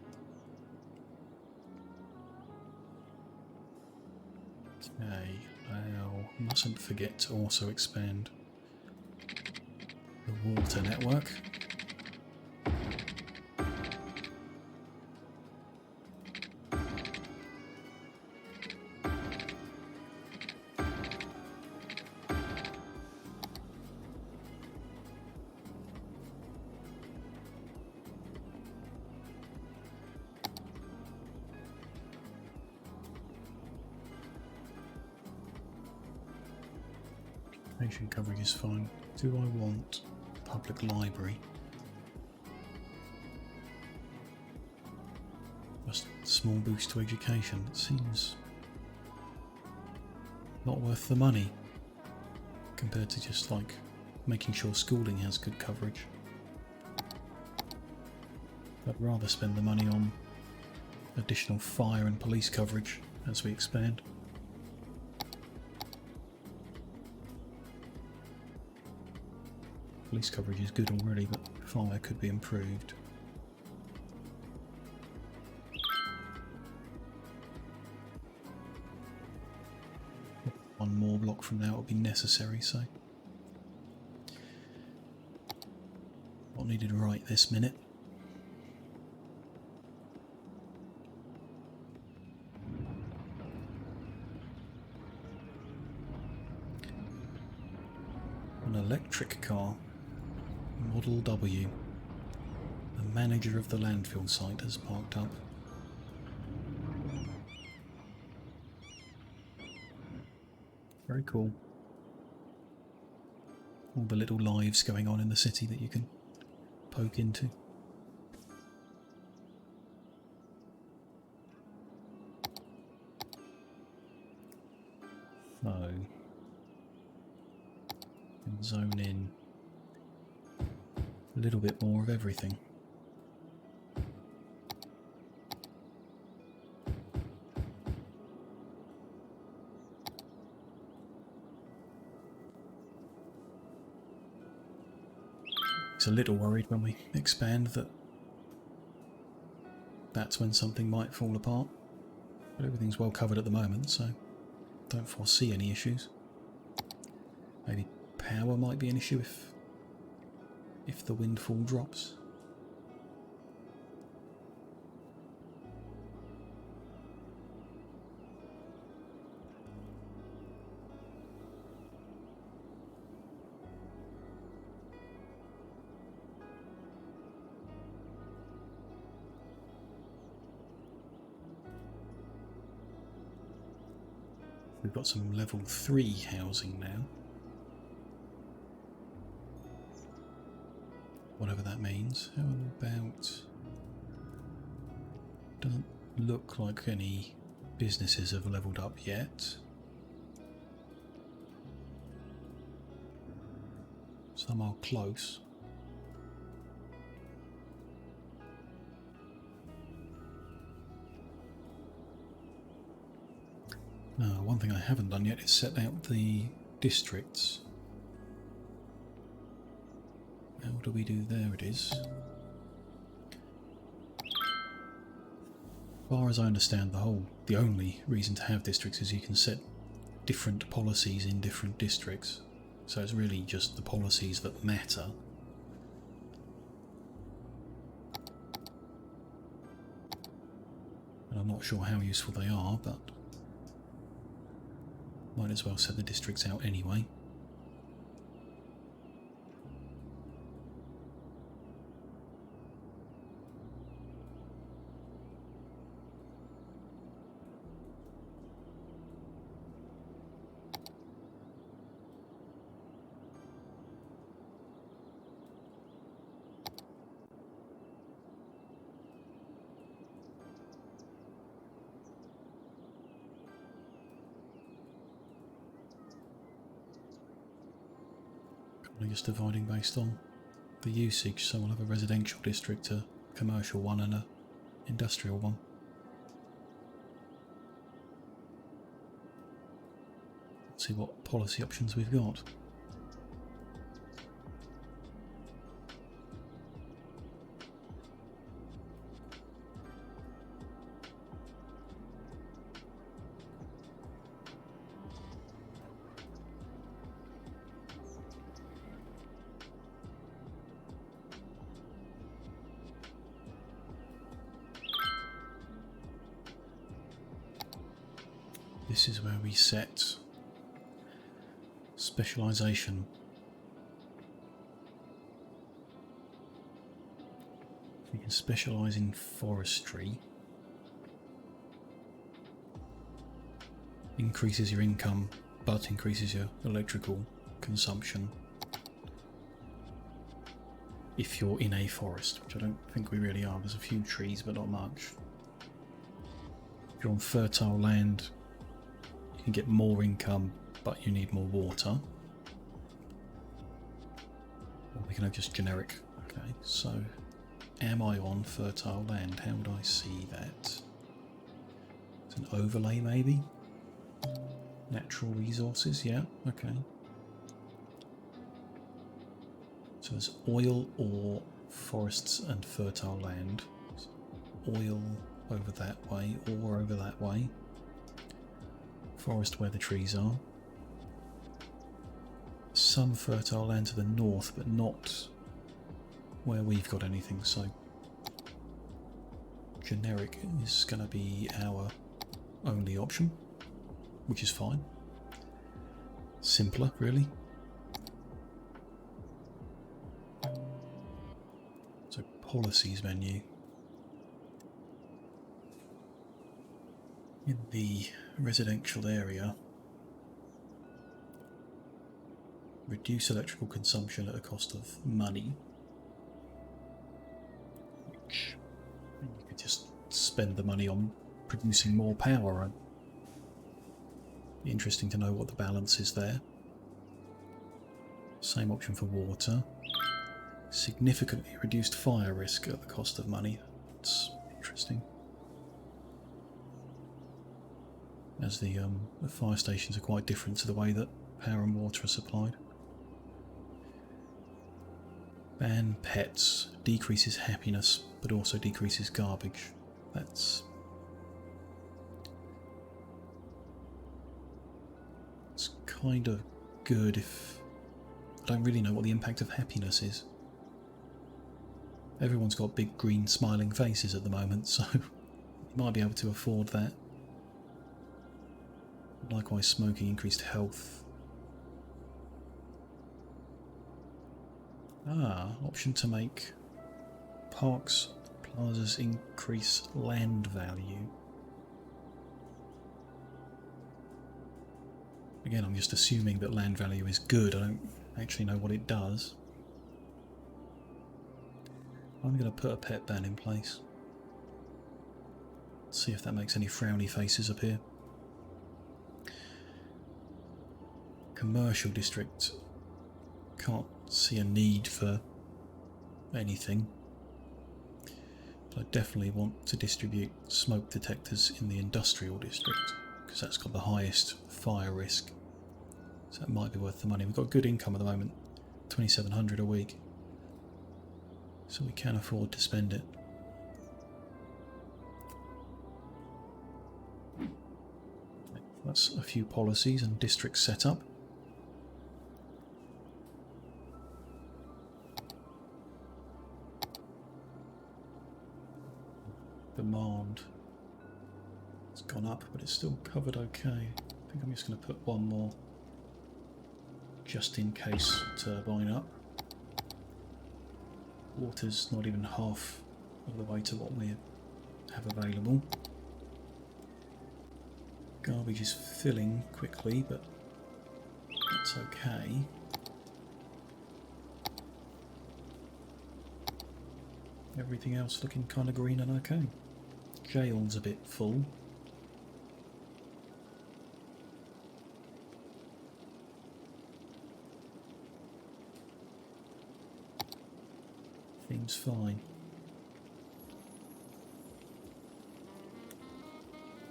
Okay, now mustn't forget to also expand the water network. Patient coverage is fine. Do I want public library? Just a small boost to education. It seems not worth the money compared to just like making sure schooling has good coverage. I'd rather spend the money on additional fire and police coverage as we expand. Police coverage is good already, but fire could be improved. One more block from now will be necessary, so not needed right this minute. An electric car. Model W. The manager of the landfill site has parked up. Very cool. All the little lives going on in the city that you can poke into. So, and zone in a little bit more of everything. It's a little worried when we expand that that's when something might fall apart, but everything's well covered at the moment, so don't foresee any issues. Maybe power might be an issue if the windfall drops. We've got some level 3 housing now. Whatever that means. How about... Doesn't look like any businesses have leveled up yet. Some are close. One thing I haven't done yet is set out the districts. How do we do? There it is. As far as I understand, the only reason to have districts is you can set different policies in different districts. So it's really just the policies that matter. And I'm not sure how useful they are, but might as well set the districts out anyway. Just dividing based on the usage, so we'll have a residential district, a commercial one and a industrial one. Let's see what policy options we've got. This is where we set specialisation. You can specialise in forestry. Increases your income, but increases your electrical consumption if you're in a forest, which I don't think we really are. There's a few trees, but not much. If you're on fertile land, you can get more income, but you need more water. Or we can have just generic. Okay, so am I on fertile land? How would I see that? It's an overlay, maybe? Natural resources, yeah, okay. So there's oil or forests and fertile land. So oil over that way or over that way. Forest where the trees are. Some fertile land to the north, but not where we've got anything, so generic is going to be our only option, which is fine. Simpler, really. So policies menu. In the residential area, reduce electrical consumption at a cost of money. Which you could just spend the money on producing more power. Interesting to know what the balance is there. Same option for water. Significantly reduced fire risk at the cost of money. That's interesting. As the fire stations are quite different to the way that power and water are supplied. Ban pets. Decreases happiness, but also decreases garbage. That's kind of good if I don't really know what the impact of happiness is. Everyone's got big green smiling faces at the moment, so you might be able to afford that. Likewise, smoking increased health. Option to make parks, plazas increase land value. Again, I'm just assuming that land value is good. I don't actually know what it does. I'm going to put a pet ban in place. See if that makes any frowny faces appear. Commercial district. Can't see a need for anything. But I definitely want to distribute smoke detectors in the industrial district, because that's got the highest fire risk. So that might be worth the money. We've got good income at the moment, 2,700 a week. So we can afford to spend it. That's a few policies and districts set up. Demand. It's gone up, but it's still covered okay. I think I'm just going to put one more just in case turbine up. Water's not even half of the way to what we have available. Garbage is filling quickly, but that's okay. Everything else looking kind of green and okay. Jail's a bit full. Seems fine.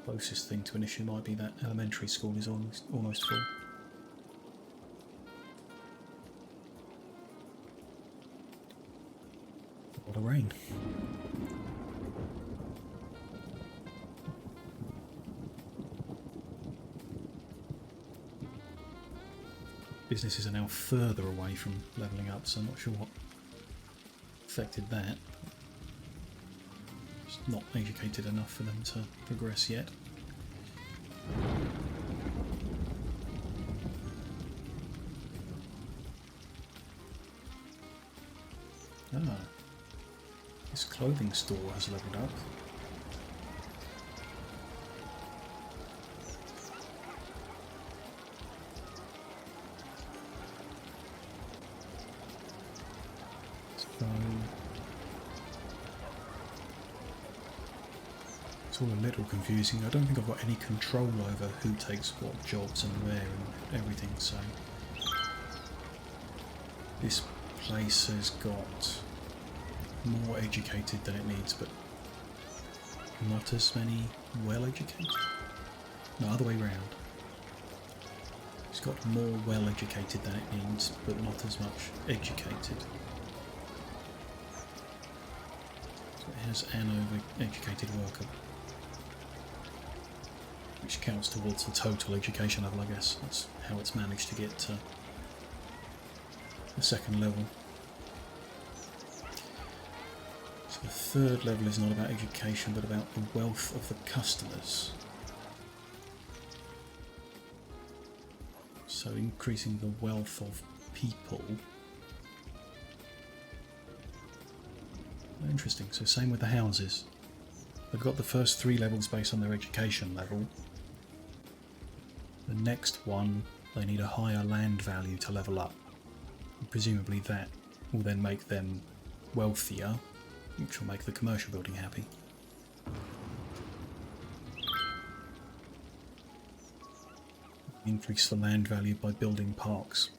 Closest thing to an issue might be that elementary school is almost full. What a rain. Businesses are now further away from levelling up, so I'm not sure what affected that. Just not educated enough for them to progress yet. This clothing store has leveled up. It's all a little confusing. I don't think I've got any control over who takes what jobs and where and everything, so... This place has got more educated than it needs, but not as many well-educated. No, other way round. It's got more well-educated than it needs, but not as much educated. So it has an over-educated worker, which counts towards the total education level, I guess. That's how it's managed to get to the second level. So the third level is not about education, but about the wealth of the customers. So increasing the wealth of people. Interesting. So same with the houses. They've got the first 3 levels based on their education level. The next one, they need a higher land value to level up. And presumably that will then make them wealthier, which will make the commercial building happy. Increase the land value by building parks.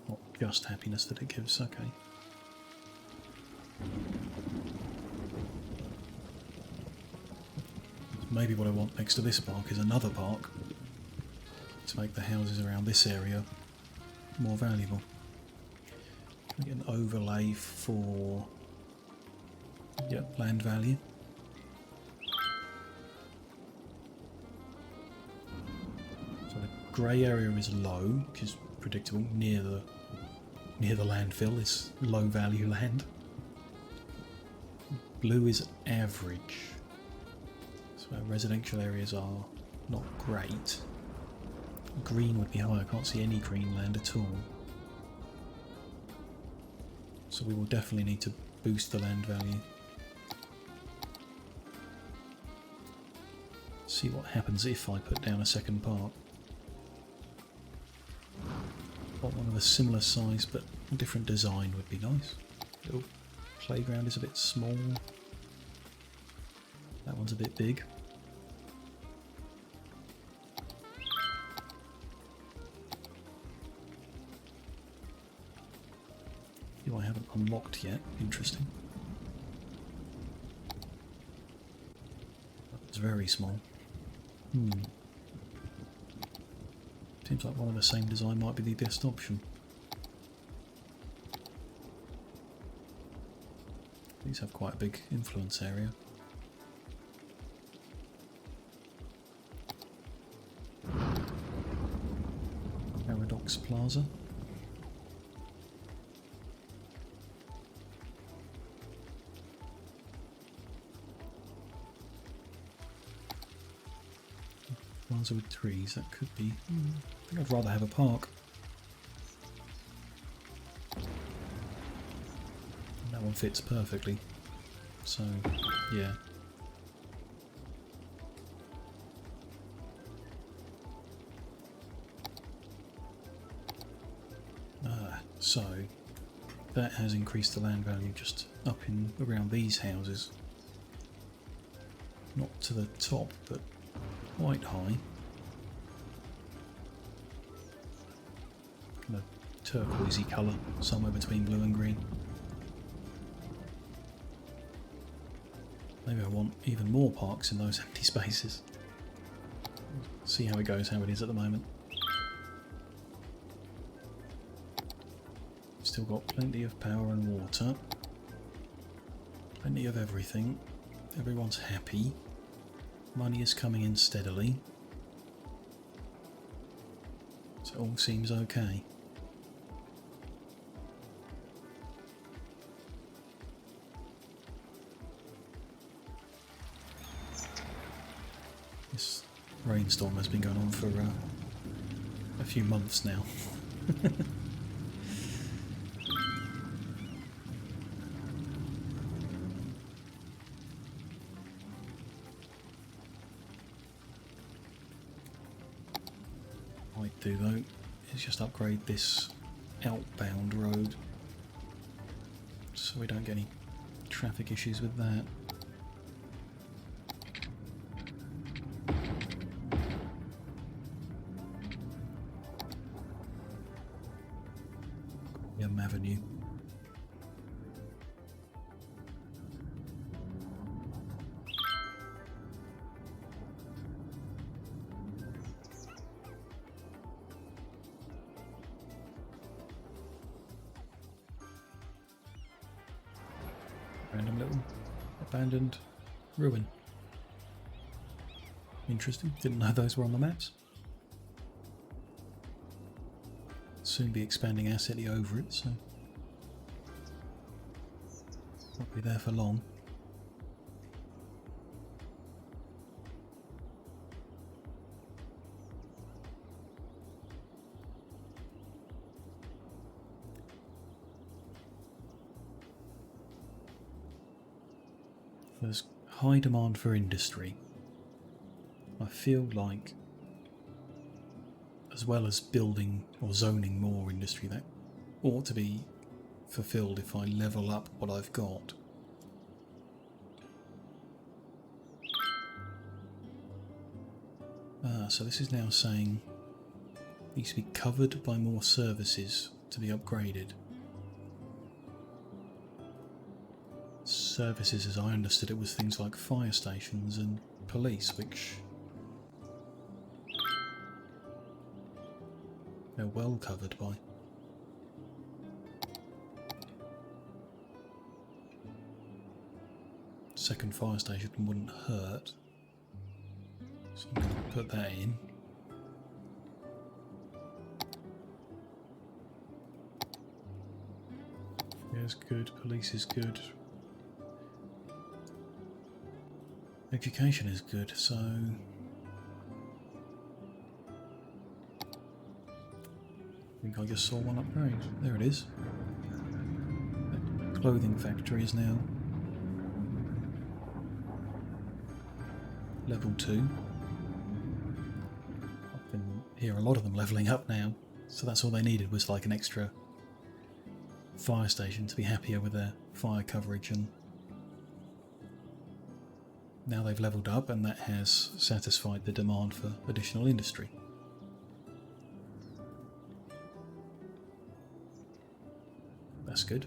Not just happiness that it gives, okay. Maybe what I want next to this park is another park to make the houses around this area more valuable. Can I get an overlay for land value? So the grey area is low, which is predictable. Near the landfill is low value land. Blue is average. So our residential areas are not great. Green would be high. I can't see any green land at all. So we will definitely need to boost the land value. See what happens if I put down a second park. Want one of a similar size but a different design would be nice. Little playground is a bit small. That one's a bit big. I haven't unlocked yet. Interesting. It's very small. Seems like one of the same design might be the best option. These have quite a big influence area. Paradox Plaza. Plaza with trees, that could be... I think I'd rather have a park. That one fits perfectly. So, yeah. So that has increased the land value just up in around these houses. Not to the top, but quite high. Kind of turquoisey colour, somewhere between blue and green. Maybe I want even more parks in those empty spaces. See how it goes, how it is at the moment. Still got plenty of power and water. Plenty of everything. Everyone's happy. Money is coming in steadily. So it all seems okay. This rainstorm has been going on for a few months now. Do though is just upgrade this outbound road so we don't get any traffic issues with that. Random little abandoned ruin. Interesting, didn't know those were on the maps. Soon be expanding our city over it, so won't be there for long. There's high demand for industry. I feel like, as well as building or zoning more industry, that ought to be fulfilled if I level up what I've got. So this is now saying it needs to be covered by more services to be upgraded. Services, as I understood it, was things like fire stations and police, which they're well covered by. Second fire station wouldn't hurt, so I'm going to put that in. Fire's good, police is good. Education is good, so I think I just saw one upgrade. There it is. That clothing factory is now level 2. I can hear a lot of them levelling up now, so that's all they needed was like an extra fire station to be happier with their fire coverage, and now they've levelled up and that has satisfied the demand for additional industry. That's good.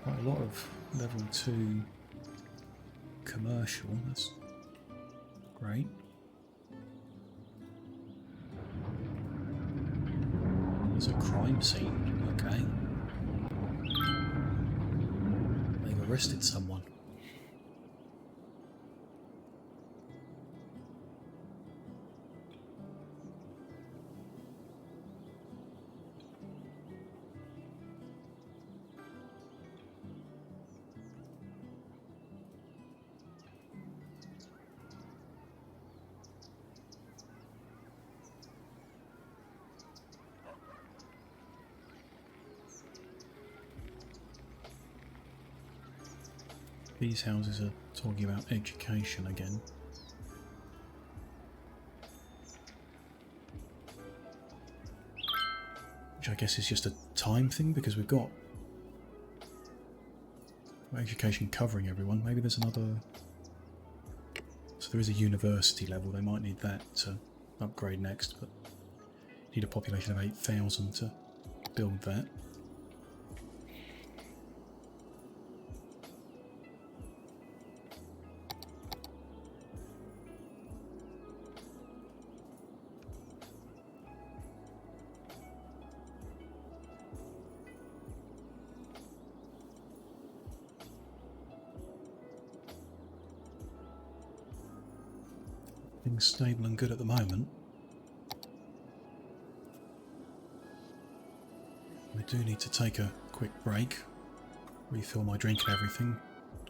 Quite a lot of level 2 commercial, that's great. There's a crime scene, okay. They've arrested someone. These houses are talking about education again. Which I guess is just a time thing, because we've got education covering everyone. Maybe there's another... So there is a university level, they might need that to upgrade next, but need a population of 8,000 to build that. Things stable and good at the moment. I do need to take a quick break, refill my drink and everything.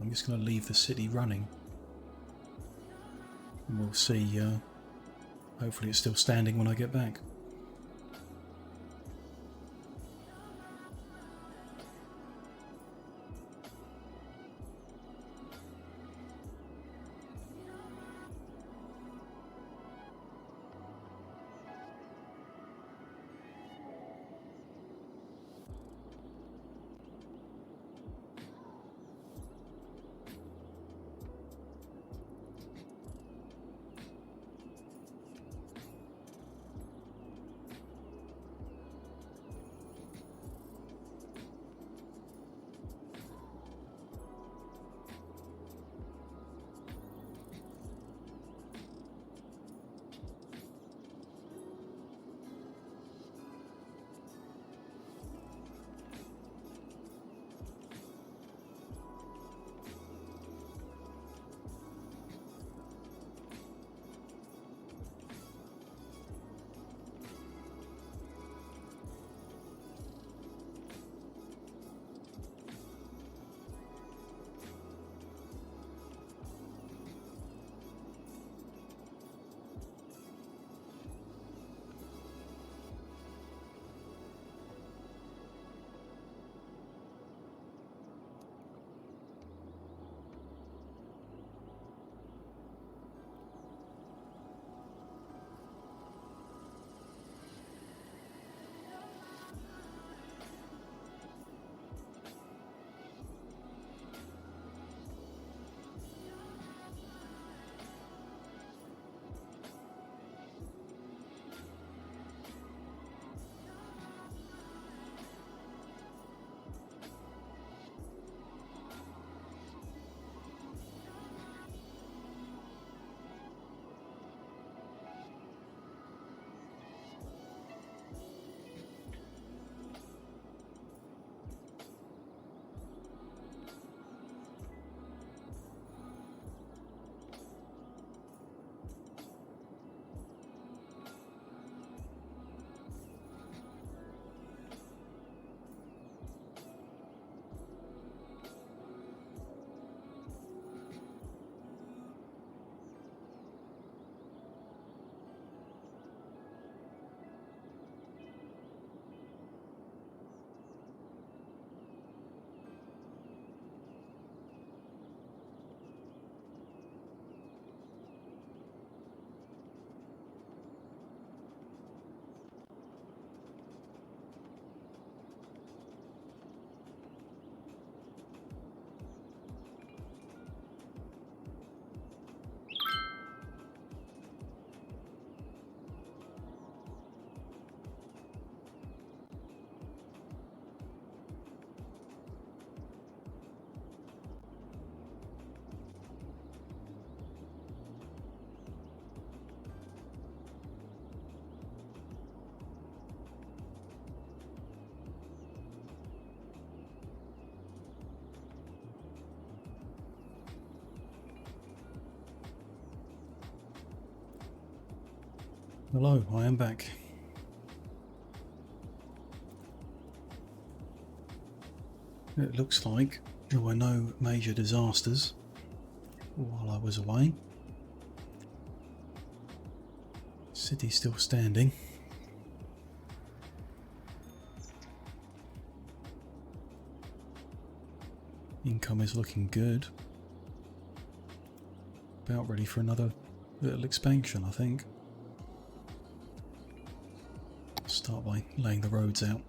I'm just going to leave the city running. And we'll see, hopefully it's still standing when I get back. Hello, I am back. It looks like there were no major disasters while I was away. City's still standing. Income is looking good. About ready for another little expansion, I think. Start by laying the roads out.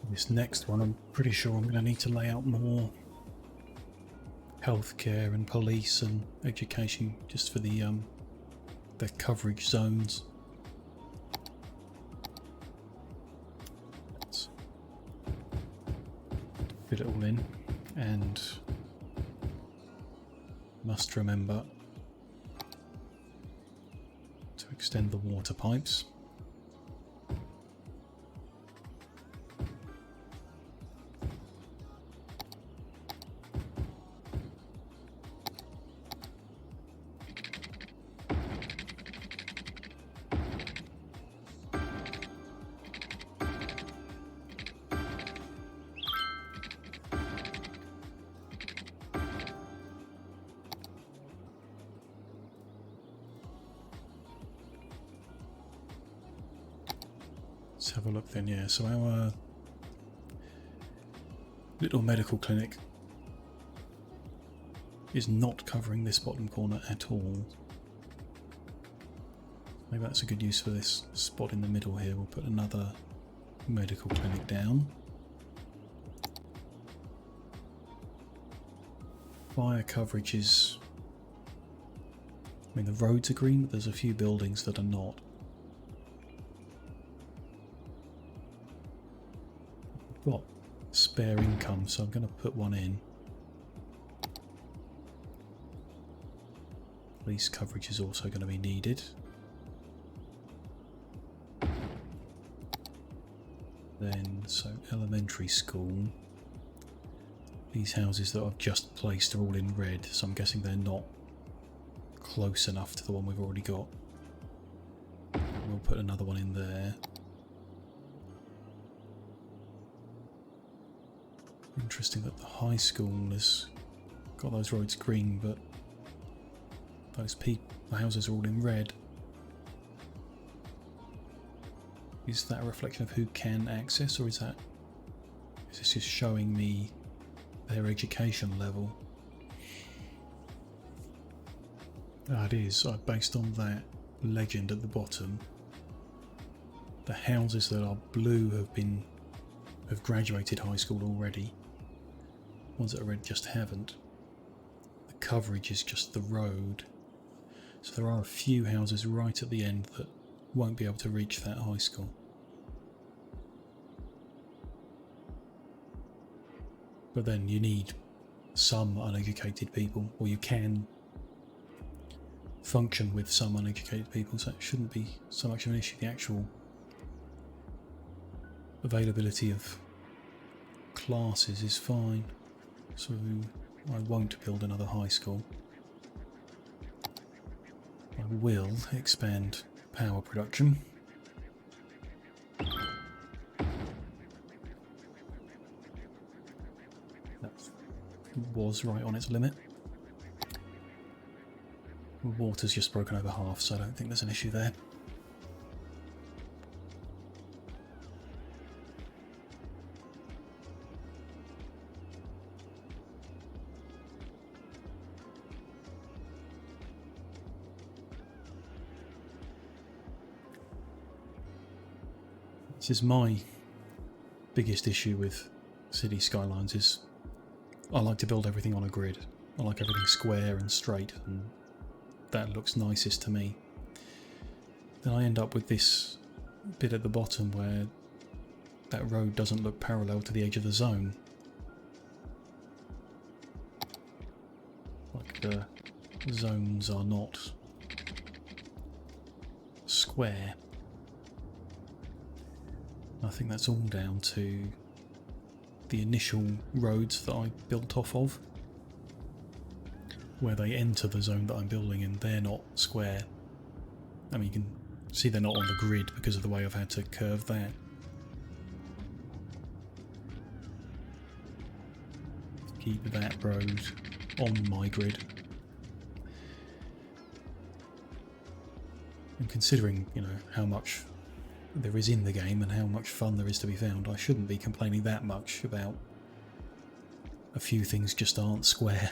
This next one, I'm pretty sure I'm going to need to lay out more healthcare and police and education just for the coverage zones. Let's fit it all in, and must remember to extend the water pipes. Let's have a look then, yeah. So our little medical clinic is not covering this bottom corner at all. Maybe that's a good use for this spot in the middle here. We'll put another medical clinic down. Fire coverage is... I mean, the roads are green, but there's a few buildings that are not. I've got spare income, so I'm going to put one in. Police coverage is also going to be needed. Then, so elementary school. These houses that I've just placed are all in red, so I'm guessing they're not close enough to the one we've already got. We'll put another one in there. Interesting that the high school has got those roads green, but those the houses are all in red. Is that a reflection of who can access, or is this just showing me their education level? It is. Based on that legend at the bottom, the houses that are blue have graduated high school already. Ones that are red just haven't. The coverage is just the road. So there are a few houses right at the end that won't be able to reach that high school. But then you need some uneducated people, or you can function with some uneducated people, so it shouldn't be so much of an issue. The actual availability of classes is fine, so I won't build another high school. I will expand power production. That was right on its limit. Water's just broken over half, so I don't think there's an issue there. This is my biggest issue with City Skylines is I like to build everything on a grid. I like everything square and straight, and that looks nicest to me. Then I end up with this bit at the bottom where that road doesn't look parallel to the edge of the zone. Like the zones are not square. I think that's all down to the initial roads that I built off of, where they enter the zone that I'm building and they're not square. I mean, you can see they're not on the grid because of the way I've had to curve that. Keep that road on my grid. And considering, you know, how much there is in the game and how much fun there is to be found, I shouldn't be complaining that much about a few things just aren't square.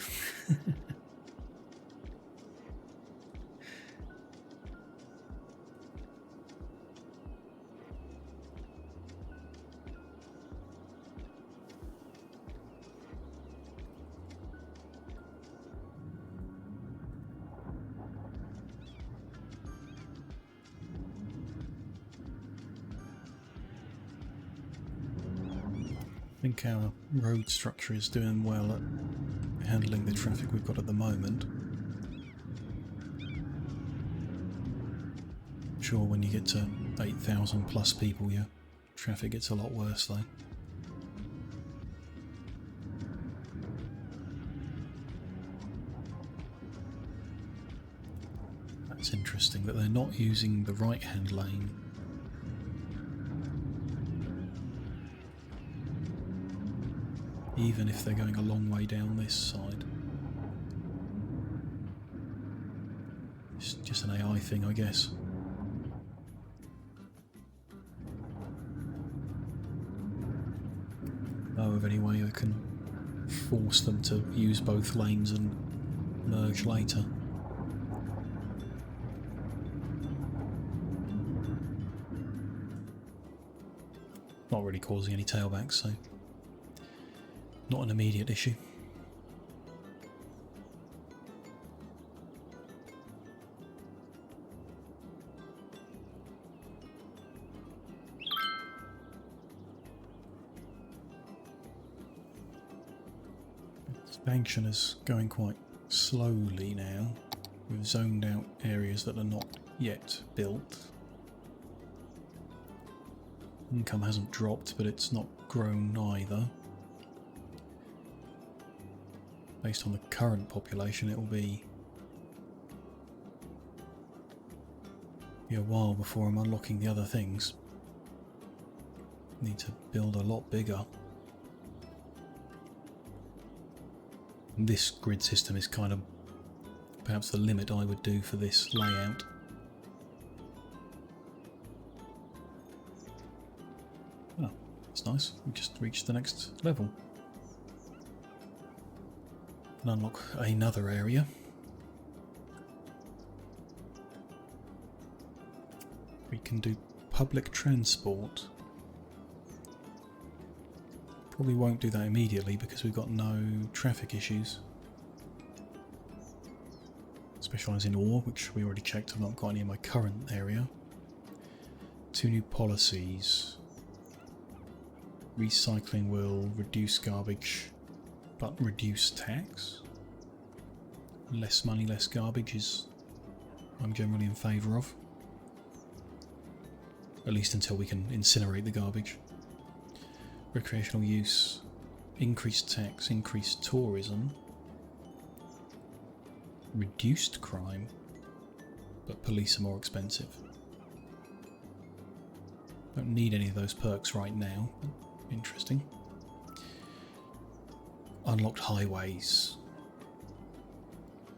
I think our road structure is doing well at handling the traffic we've got at the moment. I'm sure when you get to 8,000 plus people, your traffic gets a lot worse though. That's interesting that they're not using the right-hand lane. Even if they're going a long way down this side. It's just an AI thing, I guess. Know of any way I can force them to use both lanes and merge later. Not really causing any tailbacks, so not an immediate issue. Expansion is going quite slowly now. We've zoned out areas that are not yet built. Income hasn't dropped, but it's not grown either. Based on the current population, it will be a while before I'm unlocking the other things. Need to build a lot bigger. And this grid system is kind of perhaps the limit I would do for this layout. Oh, that's nice. We just reached the next level. And unlock another area. We can do public transport. Probably won't do that immediately because we've got no traffic issues. Specialise in ore, which we already checked. I've not got any in my current area. 2 new policies. Recycling will reduce garbage, but reduce tax. Less money, less garbage is I'm generally in favour of. At least until we can incinerate the garbage. Recreational use, increased tax, increased tourism, reduced crime, but police are more expensive. Don't need any of those perks right now. Interesting. Unlocked highways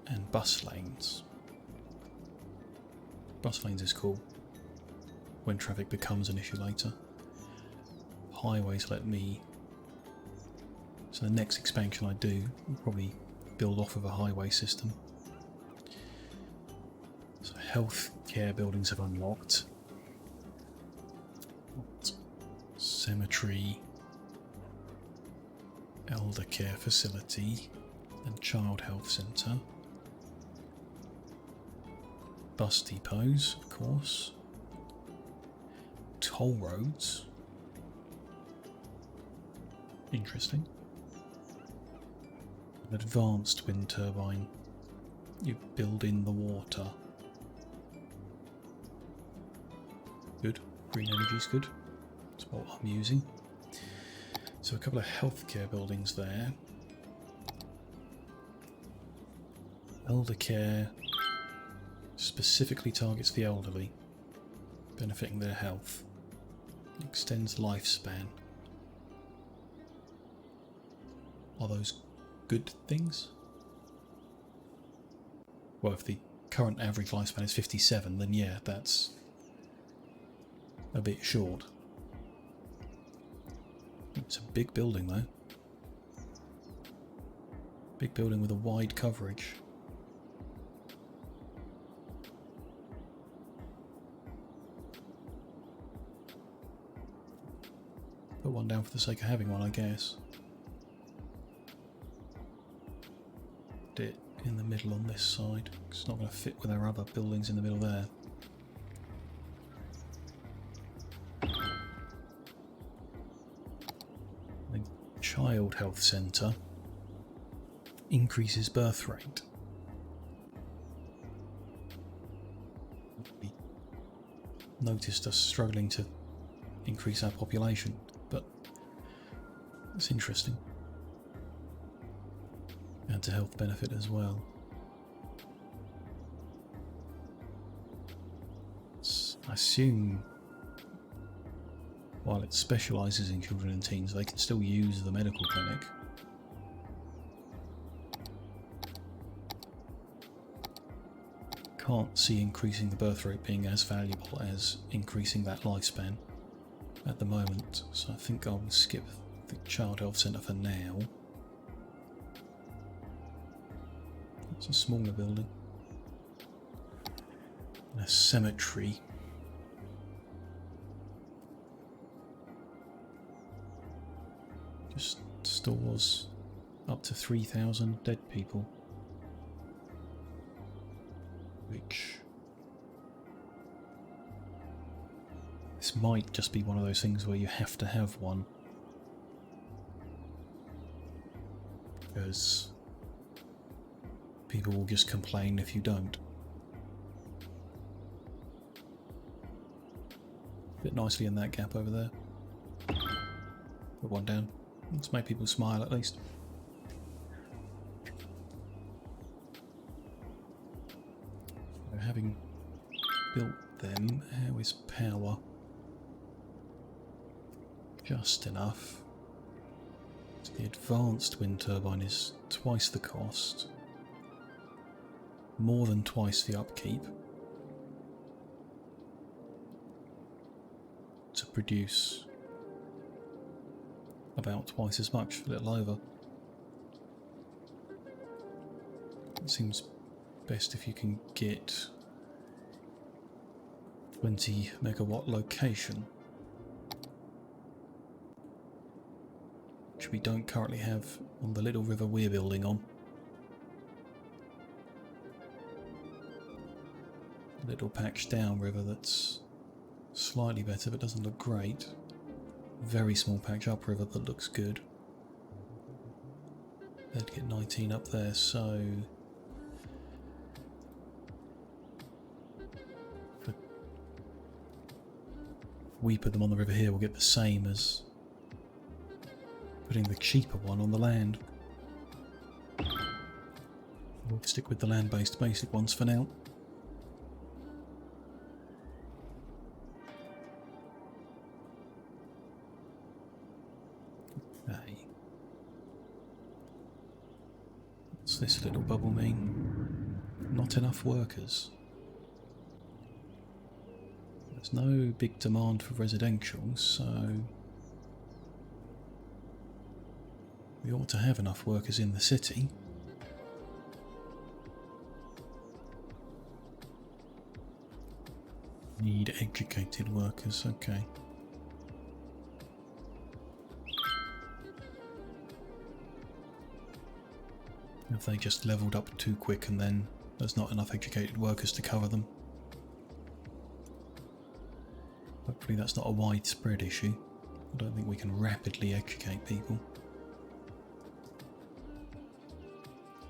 and bus lanes. Bus lanes is cool when traffic becomes an issue later. Highways let me, so the next expansion I do will probably build off of a highway system. So healthcare buildings have unlocked. cemetery, elder care facility, and child health centre. Bus depots, of course. Toll roads. Interesting. An advanced wind turbine. You build in the water. Good. Green energy's good. That's what I'm using. So a couple of healthcare buildings there. Elder care specifically targets the elderly, benefiting their health. Extends lifespan. Are those good things? Well, if the current average lifespan is 57, then yeah, that's a bit short. It's a big building though. Big building with a wide coverage. Put one down for the sake of having one, I guess. Put it in the middle on this side. It's not going to fit with our other buildings in the middle there. The Child Health Centre increases birth rate. We noticed us struggling to increase our population, but it's interesting. And a health benefit as well. I assume while it specialises in children and teens, they can still use the medical clinic. Can't see increasing the birth rate being as valuable as increasing that lifespan at the moment, so I think I'll skip the Child Health Centre for now. It's a smaller building. And a cemetery. Just stores up to 3,000 dead people. Which... this might just be one of those things where you have to have one. Because people will just complain if you don't. Fit nicely in that gap over there. Put one down. Let's make people smile at least. So having built them, how is power? Just enough. So the advanced wind turbine is twice the cost. More than twice the upkeep. To produce about twice as much, a little over. It seems best if you can get 20 megawatt location, which we don't currently have on the little river we're building on. Little patched down river that's slightly better but doesn't look great. Very small patch upriver that looks good. They'd get 19 up there, so if we put them on the river here, we'll get the same as putting the cheaper one on the land. We'll stick with the land-based basic ones for now. What's this little bubble mean? Not enough workers. There's no big demand for residential, so we ought to have enough workers in the city. Need educated workers, okay. Have they just levelled up too quick and then there's not enough educated workers to cover them? Hopefully that's not a widespread issue. I don't think we can rapidly educate people.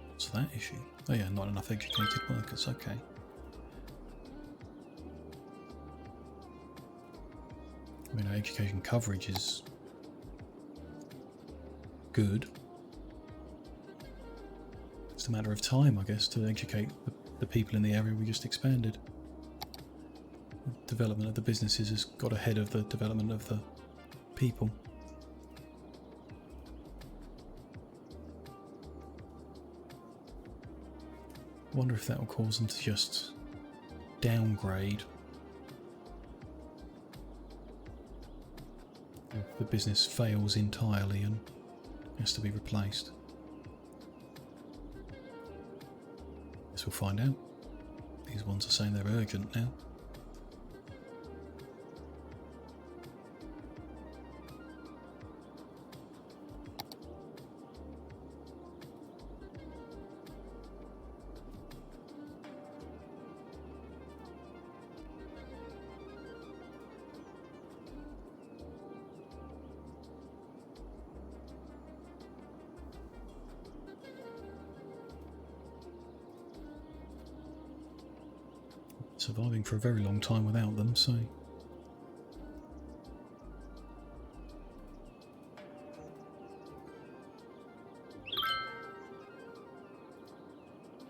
What's that issue? Oh yeah, not enough educated workers, okay. I mean, our education coverage is good. It's a matter of time, I guess, to educate the people in the area we just expanded. The development of the businesses has got ahead of the development of the people. I wonder if that will cause them to just downgrade. If the business fails entirely and has to be replaced. Guess we'll find out. These ones are saying they're urgent now. Surviving for a very long time without them, so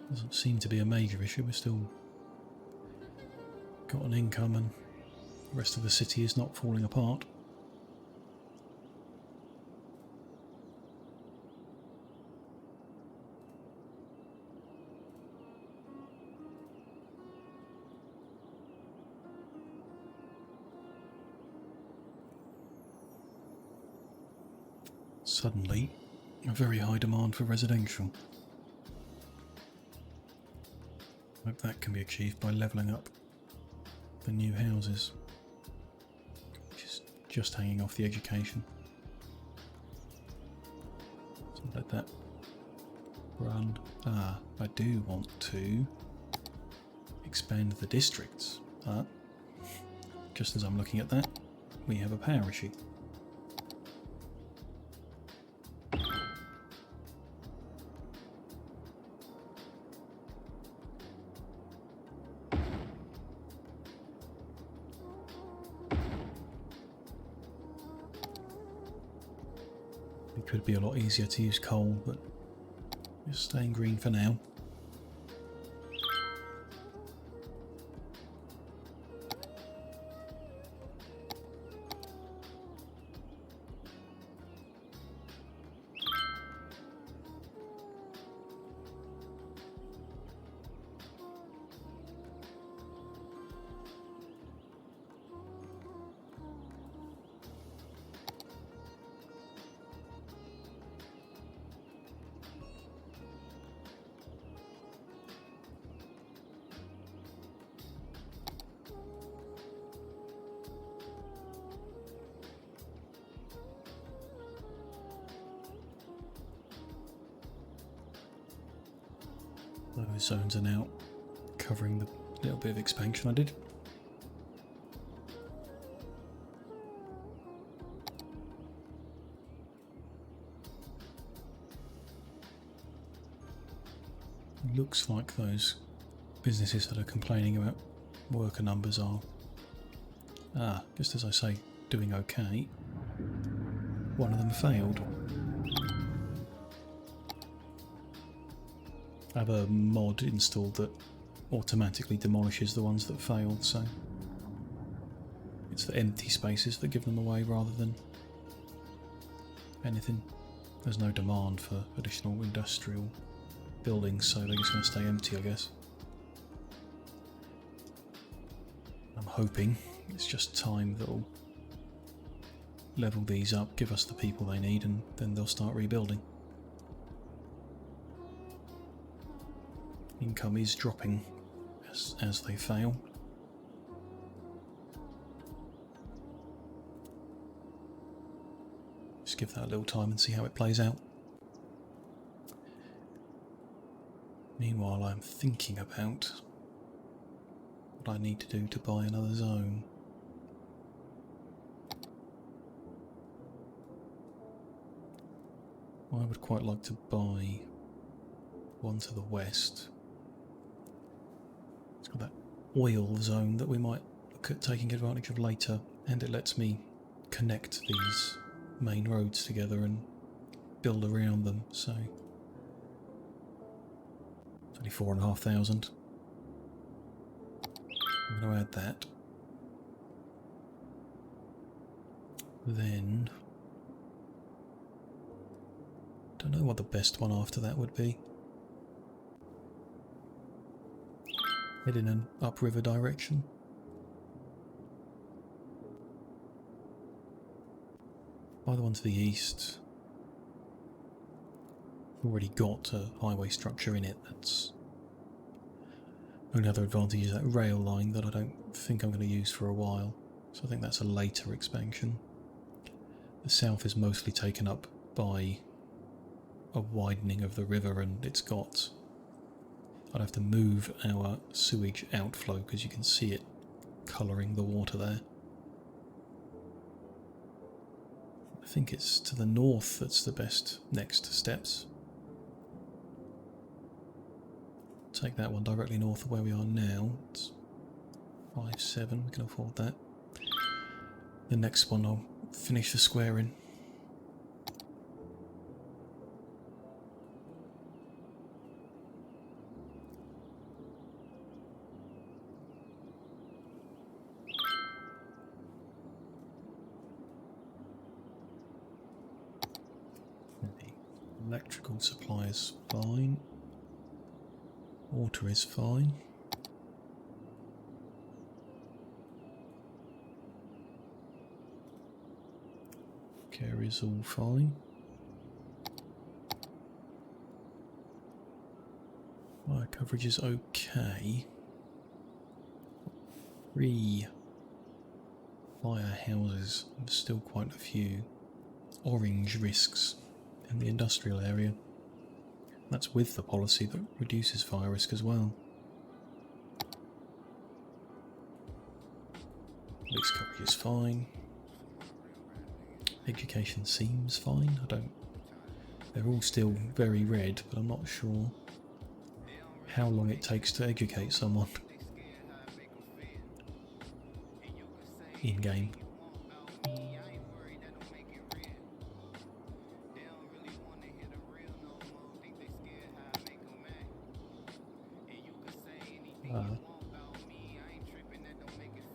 doesn't seem to be a major issue. We're still got an income and the rest of the city is not falling apart. Suddenly, a very high demand for residential. Hope that can be achieved by levelling up the new houses, which is just hanging off the education. So let that run. I do want to expand the districts. Just as I'm looking at that, we have a power issue. It could be a lot easier to use coal, but just staying green for now. Those zones are now covering the little bit of expansion I did. Looks like those businesses that are complaining about worker numbers are, just as I say, doing okay. One of them failed. I have a mod installed that automatically demolishes the ones that failed, so it's the empty spaces that give them away rather than anything. There's no demand for additional industrial buildings, so they're just going to stay empty, I guess. I'm hoping it's just time that'll level these up, give us the people they need, and then they'll start rebuilding. Income is dropping as they fail. Just give that a little time and see how it plays out. Meanwhile, I'm thinking about what I need to do to buy another zone. I would quite like to buy one to the west. It's got that oil zone that we might look at taking advantage of later, and it lets me connect these main roads together and build around them, so it's only 4,500. I'm going to add that. Then don't know what the best one after that would be. Head in an upriver direction. Buy the one to the east. Already got a highway structure in it. That's only other advantage is that rail line that I don't think I'm going to use for a while. So I think that's a later expansion. The south is mostly taken up by a widening of the river, and it's got... I'd have to move our sewage outflow because you can see it colouring the water there. I think it's to the north that's the best next steps. Take that one directly north of where we are now. It's 5-7, we can afford that. The next one I'll finish the square in. The electrical supply is fine. Water is fine. Care is all fine. Fire coverage is okay. 3 fire houses, there's still quite a few orange risks in the industrial area. That's with the policy that reduces fire risk as well. Police coverage is fine. Education seems fine. They're all still very red, but I'm not sure how long it takes to educate someone in game.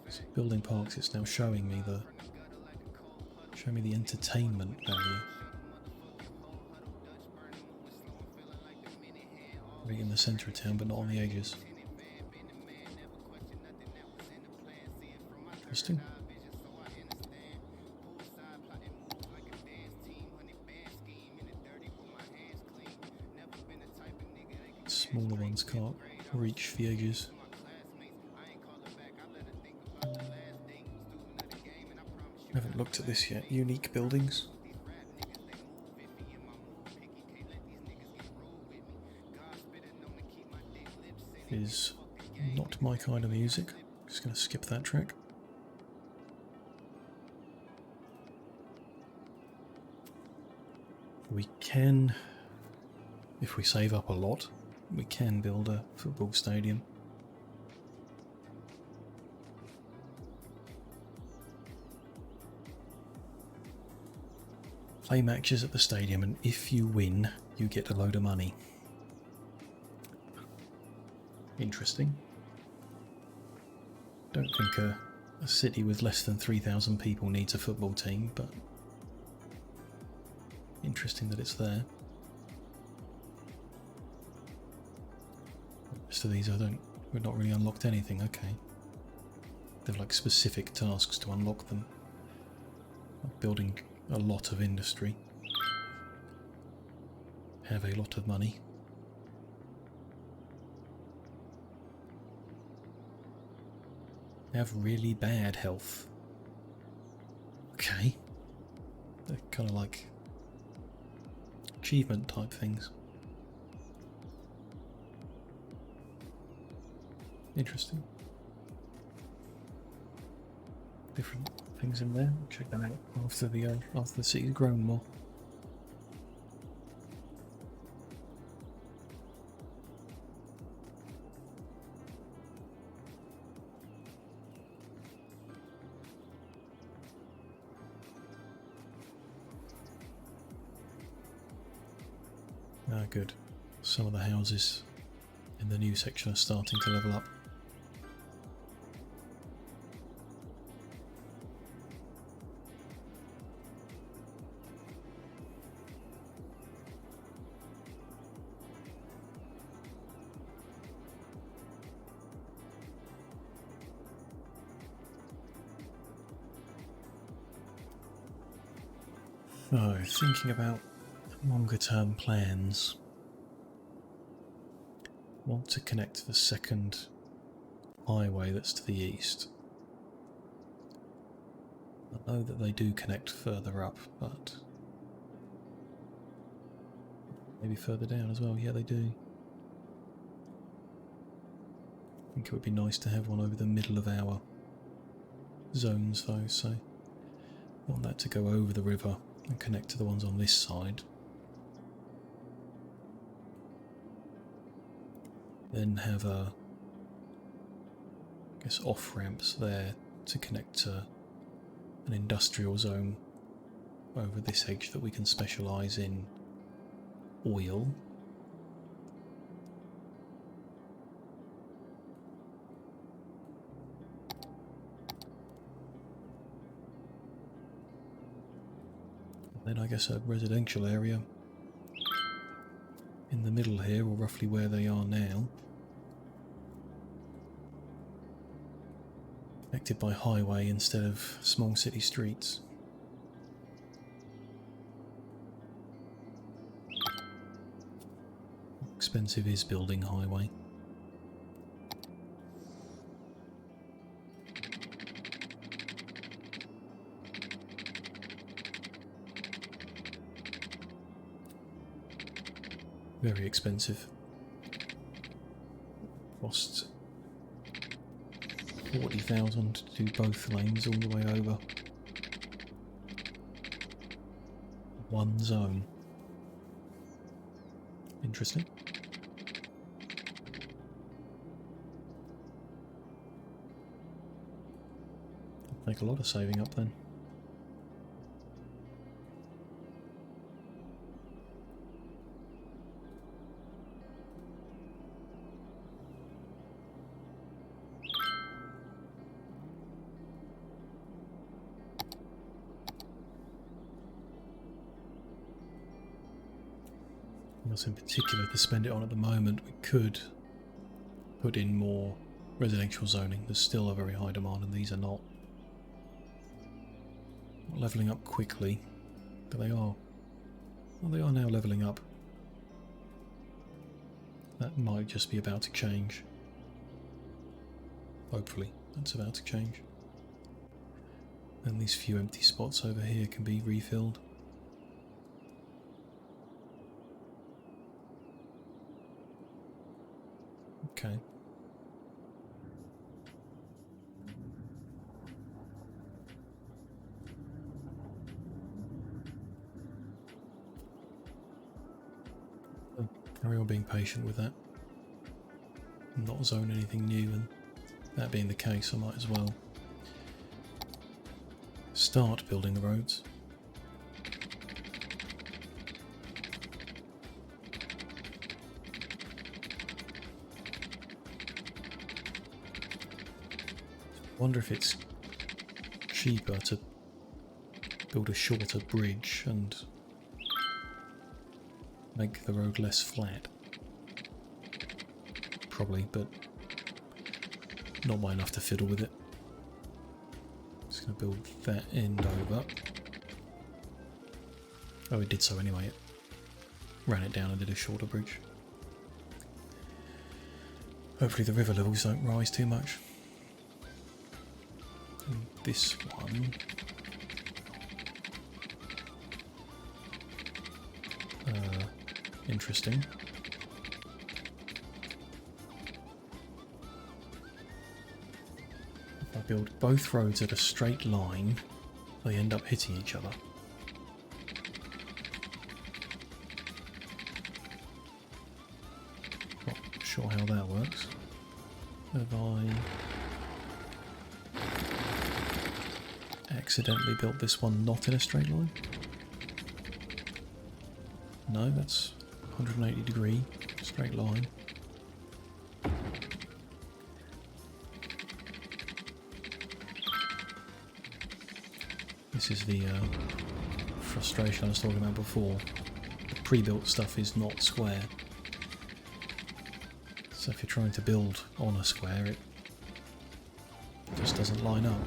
So building parks, it's now showing me the entertainment value. Right in the centre of town, but not on the edges. Interesting. Smaller ones can't reach the edges. I haven't looked at this yet. Unique buildings. Is not my kind of music. Just going to skip that track. We can, if we save up a lot, we can build a football stadium. Play matches at the stadium, and if you win, you get a load of money. Interesting. Don't think a city with less than 3,000 people needs a football team, but interesting that it's there. Rest of these we've not really unlocked anything, okay. They're like specific tasks to unlock them. Like building a lot of industry. Have a lot of money. Have really bad health. Okay. They're kind of like achievement type things. Interesting. Different things in there. Check that out after the city's grown more. Ah, good. Some of the houses in the new section are starting to level up. So, thinking about longer term plans. Want to connect to the second highway that's to the east. I know that they do connect further up, but maybe further down as well. Yeah, they do. I think it would be nice to have one over the middle of our zones though, so I want that to go over the river and connect to the ones on this side. Then have I guess off-ramps there to connect to an industrial zone over this edge that we can specialise in oil. Then I guess a residential area in the middle here, or roughly where they are now. Connected by highway instead of small city streets. Expensive is building highway. Very expensive. Costs 40,000 to do both lanes all the way over. One zone. Interesting. Make a lot of saving up then. In particular to spend it on at the moment, we could put in more residential zoning. There's still a very high demand and these are not levelling up quickly, but they are. Well, they are now levelling up. That might just be about to change. Hopefully that's about to change. And these few empty spots over here can be refilled. Okay. Carry on being patient with that. Not zone anything new, and that being the case, I might as well start building the roads. I wonder if it's cheaper to build a shorter bridge and make the road less flat. Probably, but not by enough to fiddle with it. Just going to build that end over. Oh, it did so anyway. It ran it down and did a shorter bridge. Hopefully the river levels don't rise too much. And this one... interesting. build both roads at a straight line, they end up hitting each other. Not sure how that works. Have I accidentally built this one not in a straight line? No, that's 180 degree straight line. This is the frustration I was talking about before. The pre-built stuff is not square. So if you're trying to build on a square, it just doesn't line up.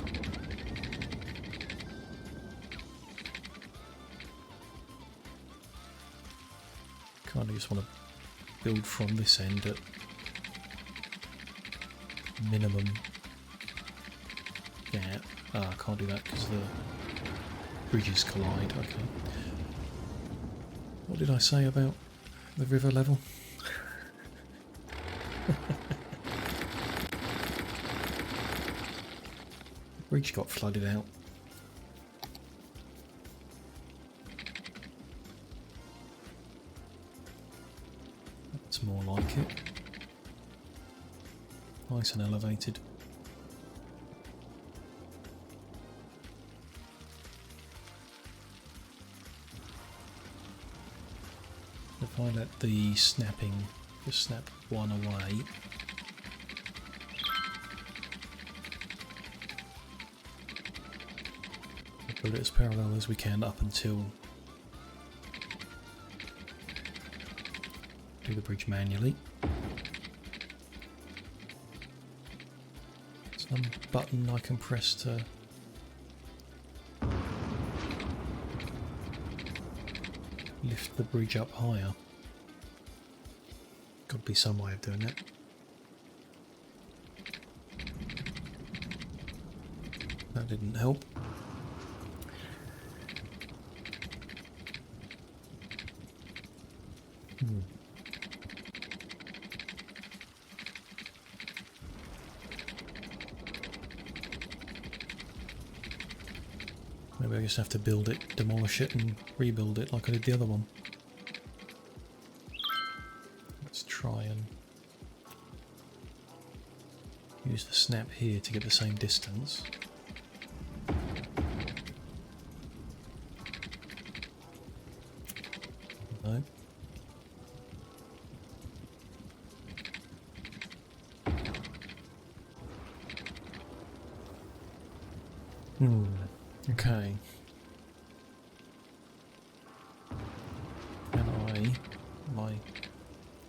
Kind of just want to build from this end at minimum gap. Ah, I can't do that because the bridges collide. Okay. What did I say about the river level? The bridge got flooded out. That's more like it. Nice and elevated. If I let the snapping just snap one away, we'll build it as parallel as we can up until do the bridge manually. Some button I can press to lift the bridge up higher. Could be some way of doing it. That didn't help. Maybe I just have to build it, demolish it and rebuild it like I did the other one. Let's try and use the snap here to get the same distance. No. Okay. Am I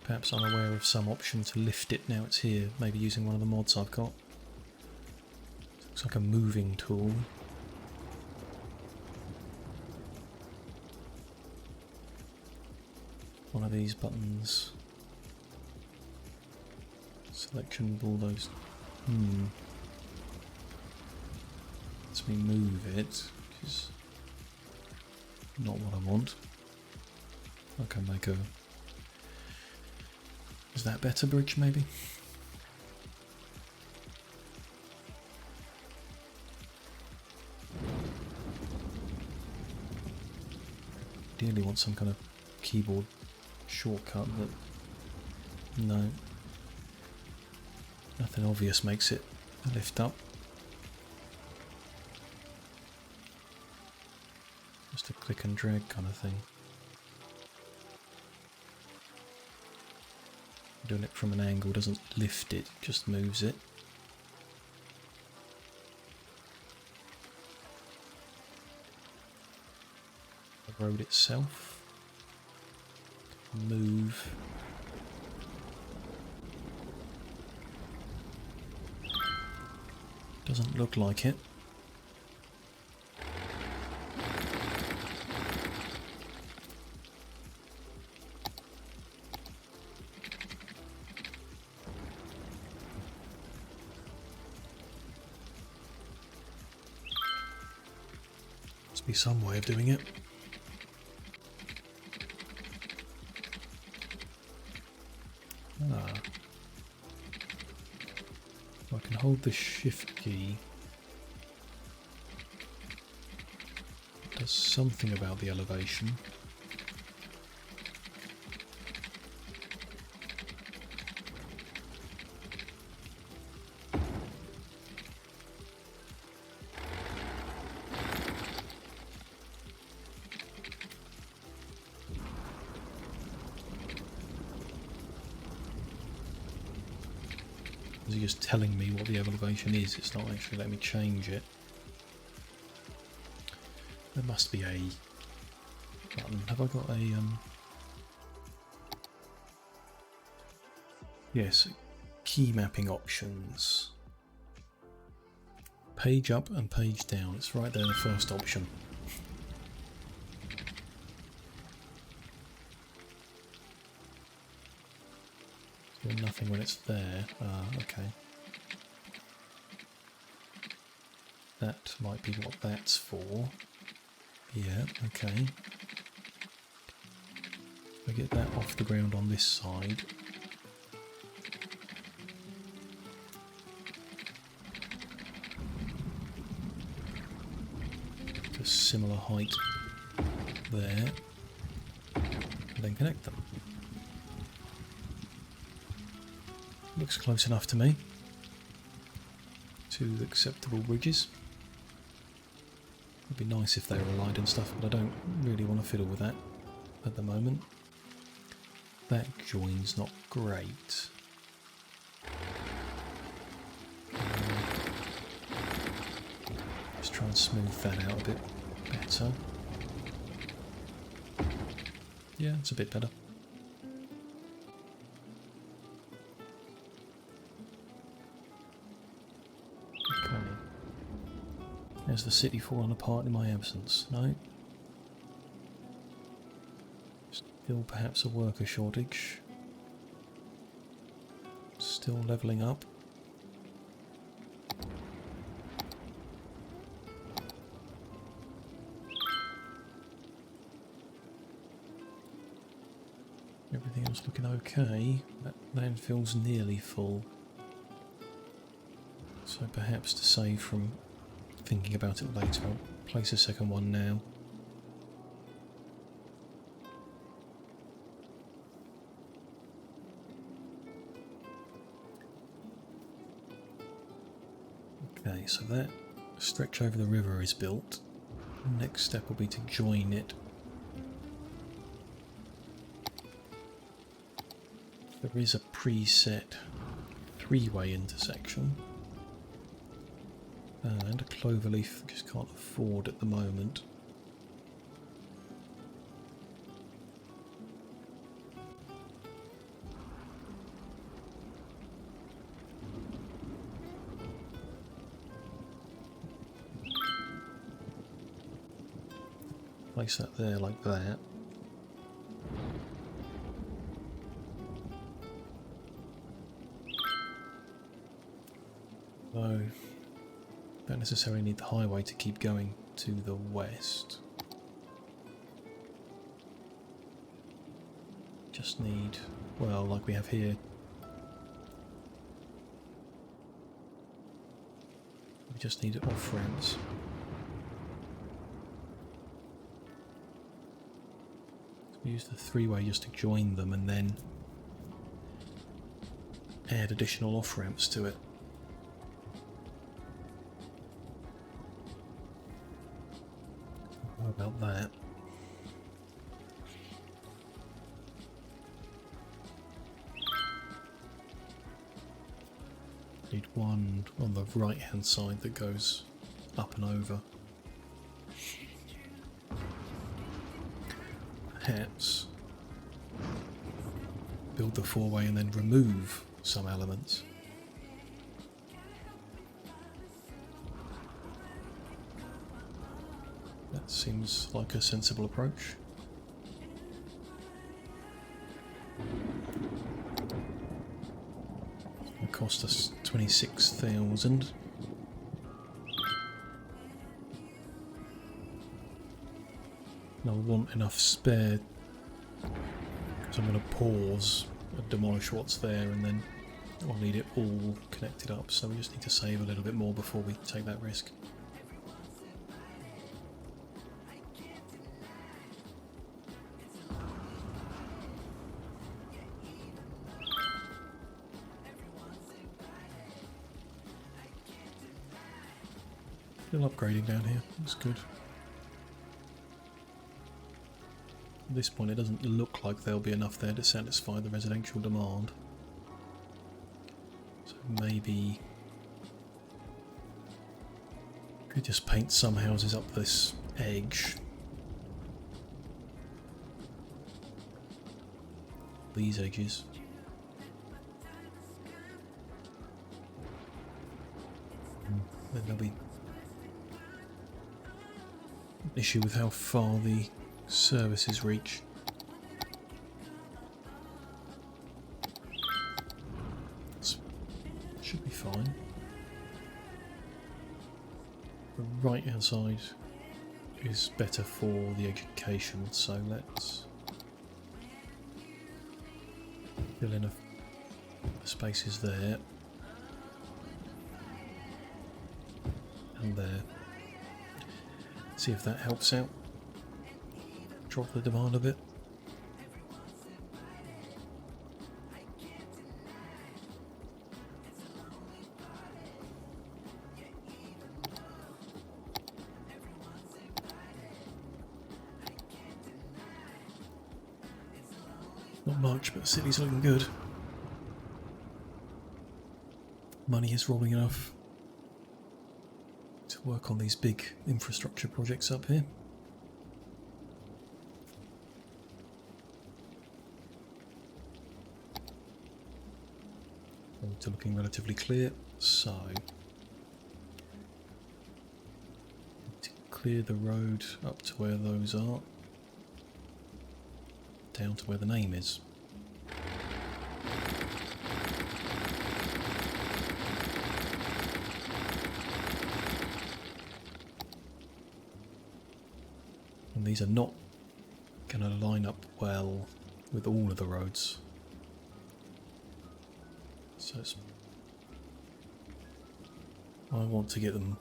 perhaps unaware of some option to lift it now it's here, maybe using one of the mods I've got? Looks like a moving tool. One of these buttons. Selection of all those. Lets me move it, which is not what I want. I can make a... Is that better bridge maybe? Ideally want some kind of keyboard shortcut, but no. Nothing obvious makes it lift up. Just a click and drag kind of thing. Doing it from an angle doesn't lift it, just moves it. The road itself. Move. Doesn't look like it. Must be some way of doing it. I can hold the shift key Does something about the elevation. It's just telling me what the elevation is, it's not actually letting me change it. There must be a button. Have I got a yes, key mapping options. Page up and page down. It's right there, the first option. Doing nothing when it's there. Ah, okay. That might be what that's for. Yeah, okay. I get that off the ground on this side. To similar height there. And then connect them. Looks close enough to me. Two acceptable bridges. It'd be nice if they were aligned and stuff, but I don't really want to fiddle with that at the moment. That join's not great. Let's try and smooth that out a bit better. Yeah, it's a bit better. Has the city fallen apart in my absence? No. Still perhaps a worker shortage. Still levelling up. Everything else looking okay. That landfill's nearly full. So perhaps to save from thinking about it later, I'll place a second one now. Okay, so that stretch over the river is built. Next step will be to join it. There is a preset three-way intersection. And a cloverleaf just can't afford at the moment. Place that there like that. So don't necessarily need the highway to keep going to the west. Just need, well, like we have here. We just need off ramps. So we use the three-way just to join them and then add additional off ramps to it. How about that? Need one on the right hand side that goes up and over. Perhaps build the four-way and then remove some elements. That seems like a sensible approach. It cost us 26,000. And I want enough spare because I'm going to pause and demolish what's there and then I'll need it all connected up, so we just need to save a little bit more before we take that risk. Still upgrading down here, that's good. At this point it doesn't look like there'll be enough there to satisfy the residential demand. So maybe could just paint some houses up this edge. These edges. Then there'll be an issue with how far the services reach. Should be fine. The right hand side is better for the education, so let's fill in the spaces there and there. See if that helps out. Drop the demand a bit. Not much, but the city's looking good. Money is rolling enough to work on these big infrastructure projects up here. Roads are looking relatively clear, so to clear the road up to where those are, down to where the name is. And these are not going to line up well with all of the roads. So I want to get them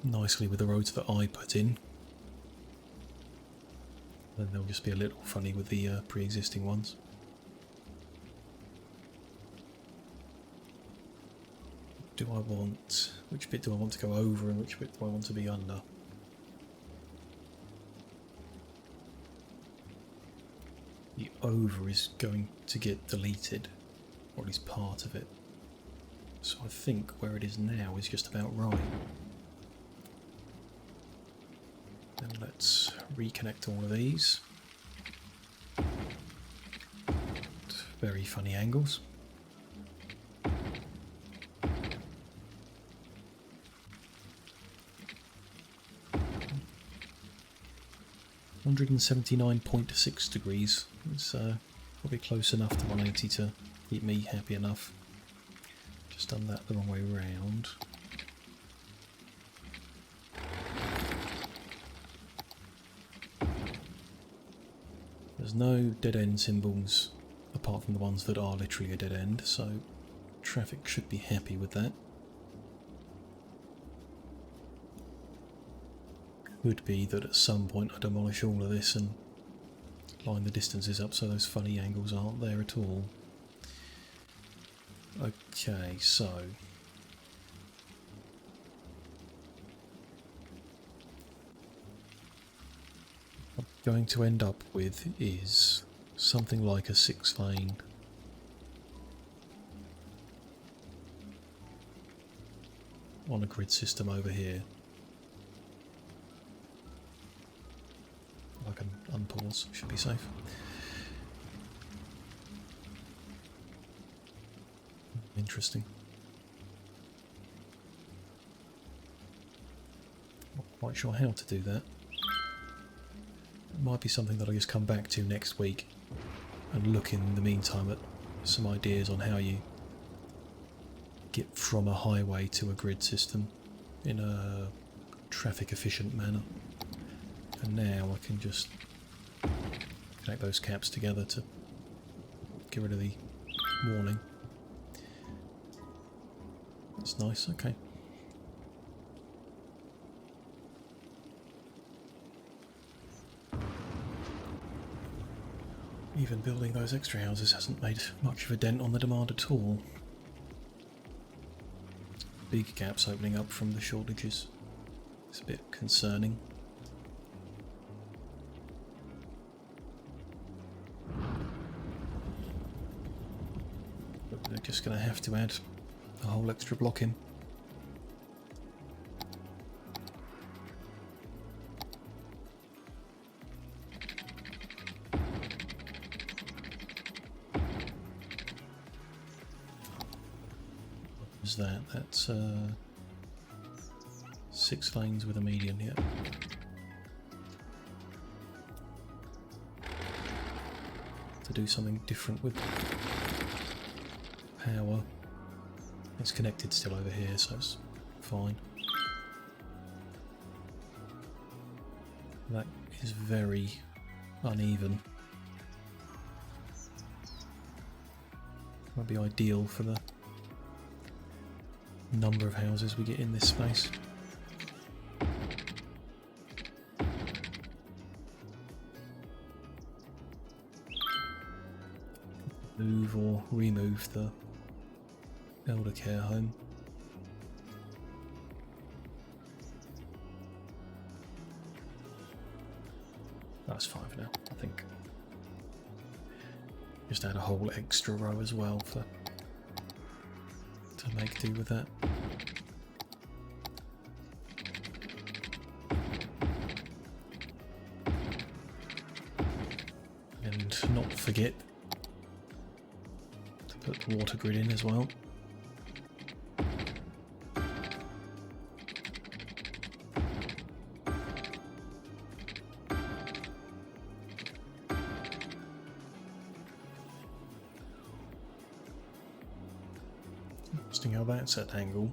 nicely with the roads that I put in. Then they'll just be a little funny with the pre-existing ones. Which bit do I want to go over and which bit do I want to be under? The over is going to get deleted, or at least part of it. So I think where it is now is just about right. Then let's reconnect all of these. Very funny angles. $179.6 degrees. It's probably close enough to 180 to keep me happy enough. Just done that the wrong way round. There's no dead end symbols apart from the ones that are literally a dead end, so traffic should be happy with that. Could be that at some point I demolish all of this and line the distances up so those funny angles aren't there at all. Okay, so what I'm going to end up with is something like a 6-lane on a grid system over here. I can unpause, should be safe. Interesting. Not quite sure how to do that. It might be something that I'll just come back to next week and look in the meantime at some ideas on how you get from a highway to a grid system in a traffic efficient manner. And now I can just connect those caps together to get rid of the warning. That's nice, okay. Even building those extra houses hasn't made much of a dent on the demand at all. Big gaps opening up from the shortages. It's a bit concerning. But we're just going to have to add a whole extra block in. What is that? That's 6 lanes with a median, yeah. To do something different with power. It's connected still over here, so it's fine. That is very uneven. Might be ideal for the number of houses we get in this space. Move or remove the elder care home. That's fine for now, I think. Just add a whole extra row as well to make do with that. And not forget to put the water grid in as well. Interesting how that's at angle.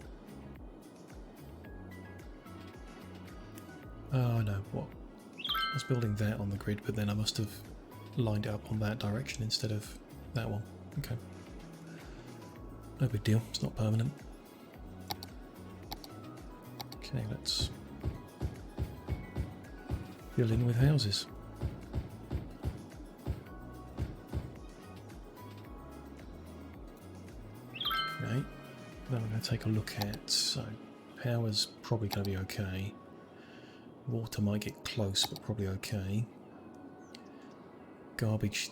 Oh no, what? I was building that on the grid, but then I must have lined it up on that direction instead of that one. Okay. No big deal, it's not permanent. Okay, let's fill in with houses. Okay, then I'm going to take a look at, so power's probably going to be okay. Water might get close, but probably okay. Garbage,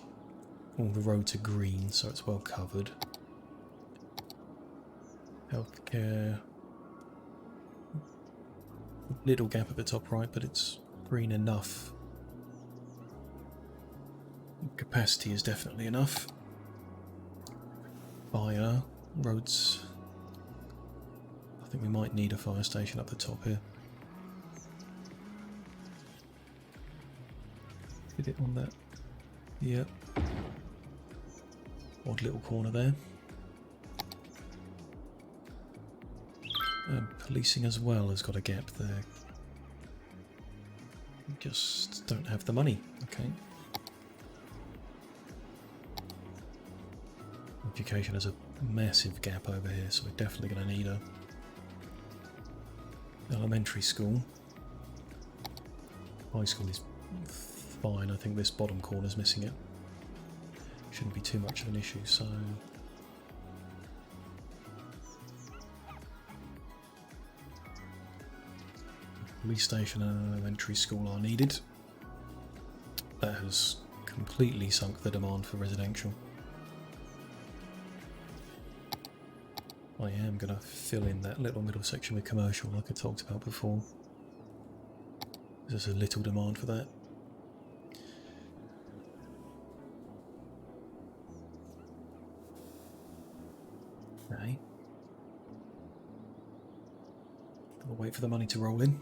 all the roads are green, so it's well covered. Healthcare, little gap at the top right, but it's green enough. Capacity is definitely enough. Fire, roads, I think we might need a fire station up the top here. Hit it on that. Yep. Odd little corner there. And policing as well has got a gap there. Just don't have the money. Okay. Education has a massive gap over here, so we're definitely going to need a elementary school. High school is fine. I think this bottom corner's missing it. Shouldn't be too much of an issue, so police station and an elementary school are needed. That has completely sunk the demand for residential. I am going to fill in that little middle section with commercial like I talked about before. There's a little demand for that. Okay. I'll wait for the money to roll in.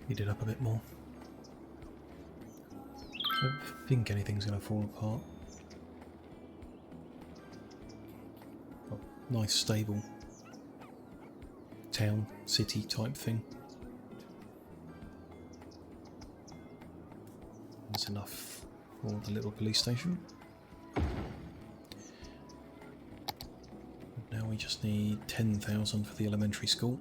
Heat it up a bit more. I don't think anything's going to fall apart. Oh, nice stable town, city type thing. There's enough for the little police station. Now we just need 10,000 for the elementary school.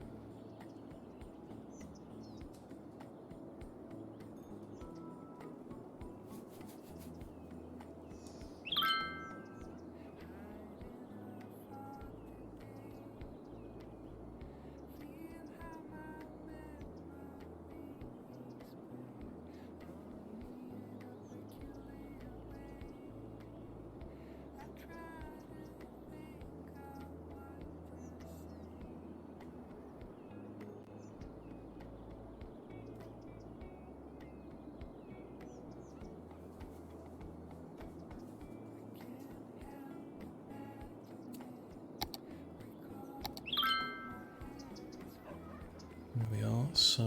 There we are, so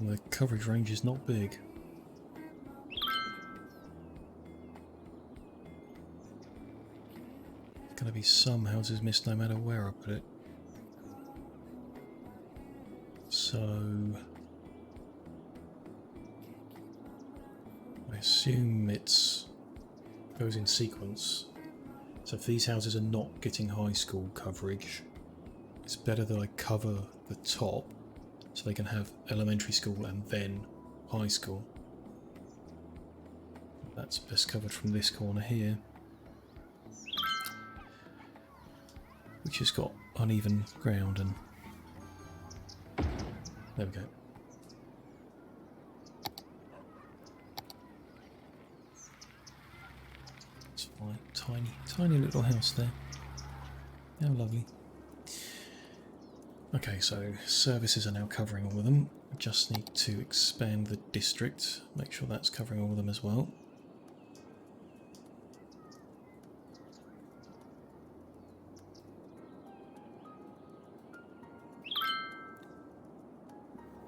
the coverage range is not big. There's going to be some houses missed no matter where I put it. So I assume it goes in sequence. So if these houses are not getting high school coverage, it's better that I cover the top so they can have elementary school and then high school. That's best covered from this corner here, which has got uneven ground, and there we go. It's fine. Tiny little house there. How lovely. Okay, so services are now covering all of them. We just need to expand the district, make sure that's covering all of them as well.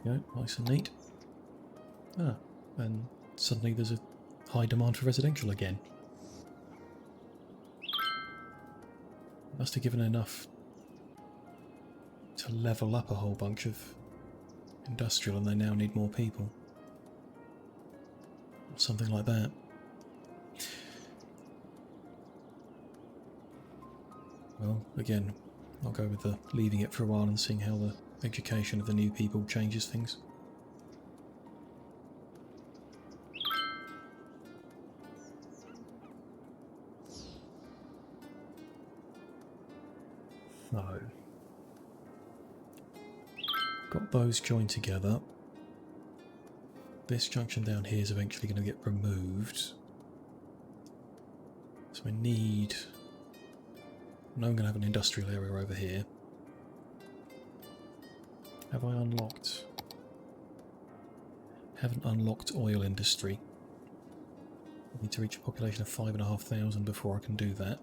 Yeah, nice and neat. Ah, and suddenly there's a high demand for residential again. Must have given enough to level up a whole bunch of industrial, and they now need more people. Something like that. Well, again, I'll go with the leaving it for a while and seeing how the education of the new people changes things. So, got those joined together. This junction down here is eventually going to get removed. So I need... Now I'm going to have an industrial area over here. Have I unlocked? Haven't unlocked oil industry. I need to reach a population of 5,500 before I can do that.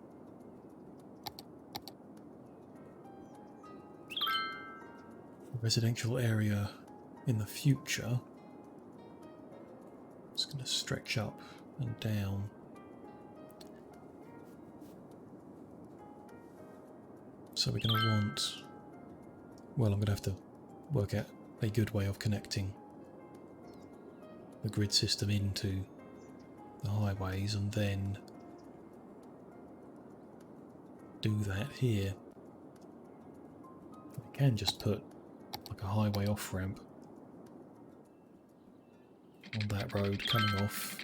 Residential area in the future. It's going to stretch up and down. So we're going to want... Well, I'm going to have to work out a good way of connecting the grid system into the highways and then do that here. We can just put like a highway off ramp on that road coming off.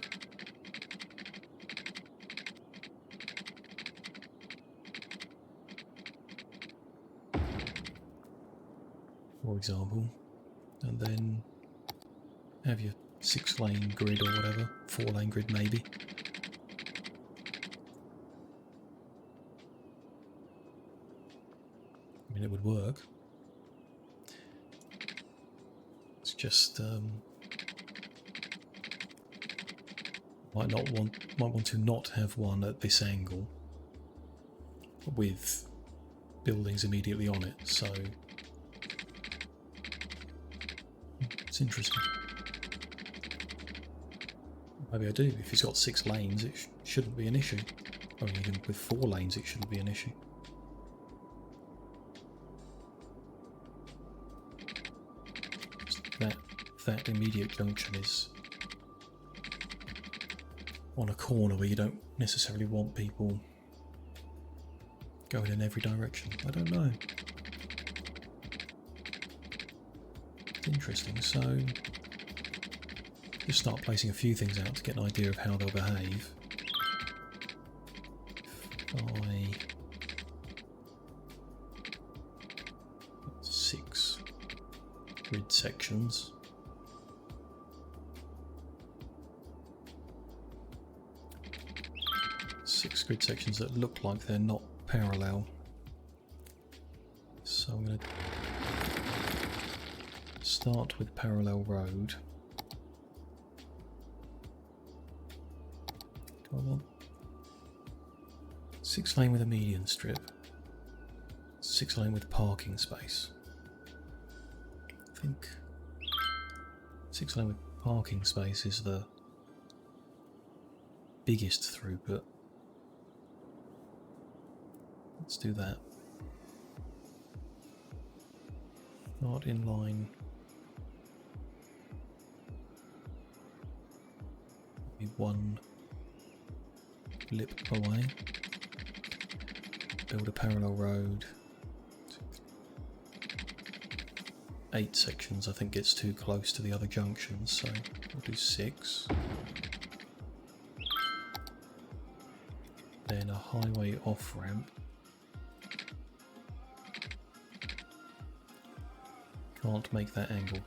For example, and then have your 6-lane grid or whatever, 4-lane grid maybe. I mean, it would work. It's just might want to not have one at this angle with buildings immediately on it. So it's interesting. Maybe I do. If it's got 6 lanes, it shouldn't be an issue. I mean, even with 4 lanes, it shouldn't be an issue. that immediate junction is on a corner where you don't necessarily want people going in every direction. I don't know. It's interesting. So just start placing a few things out to get an idea of how they'll behave. By 6 grid sections. Six grid sections that look like they're not parallel. So I'm going to start with parallel road. Do I want 6 lane with a median strip? 6 lane with parking space. I think 6 lane with parking space is the biggest throughput. Let's do that. Not in line. Maybe 1 lip away. Build a parallel road. 8 sections I think gets too close to the other junctions, so we'll do 6. Then a highway off-ramp. Can't make that angle.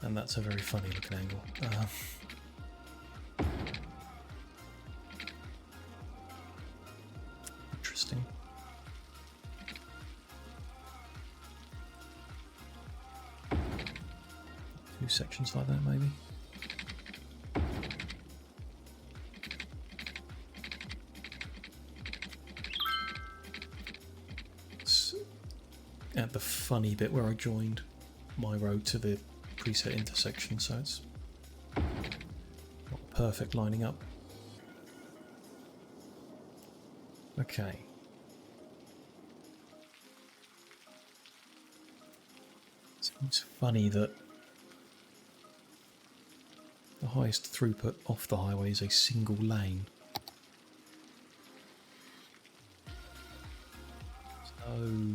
And that's a very funny looking angle. Interesting. Two sections like that maybe. At the funny bit where I joined my road to the preset intersection, so it's not perfect lining up. Okay. Seems funny that the highest throughput off the highway is a single lane. So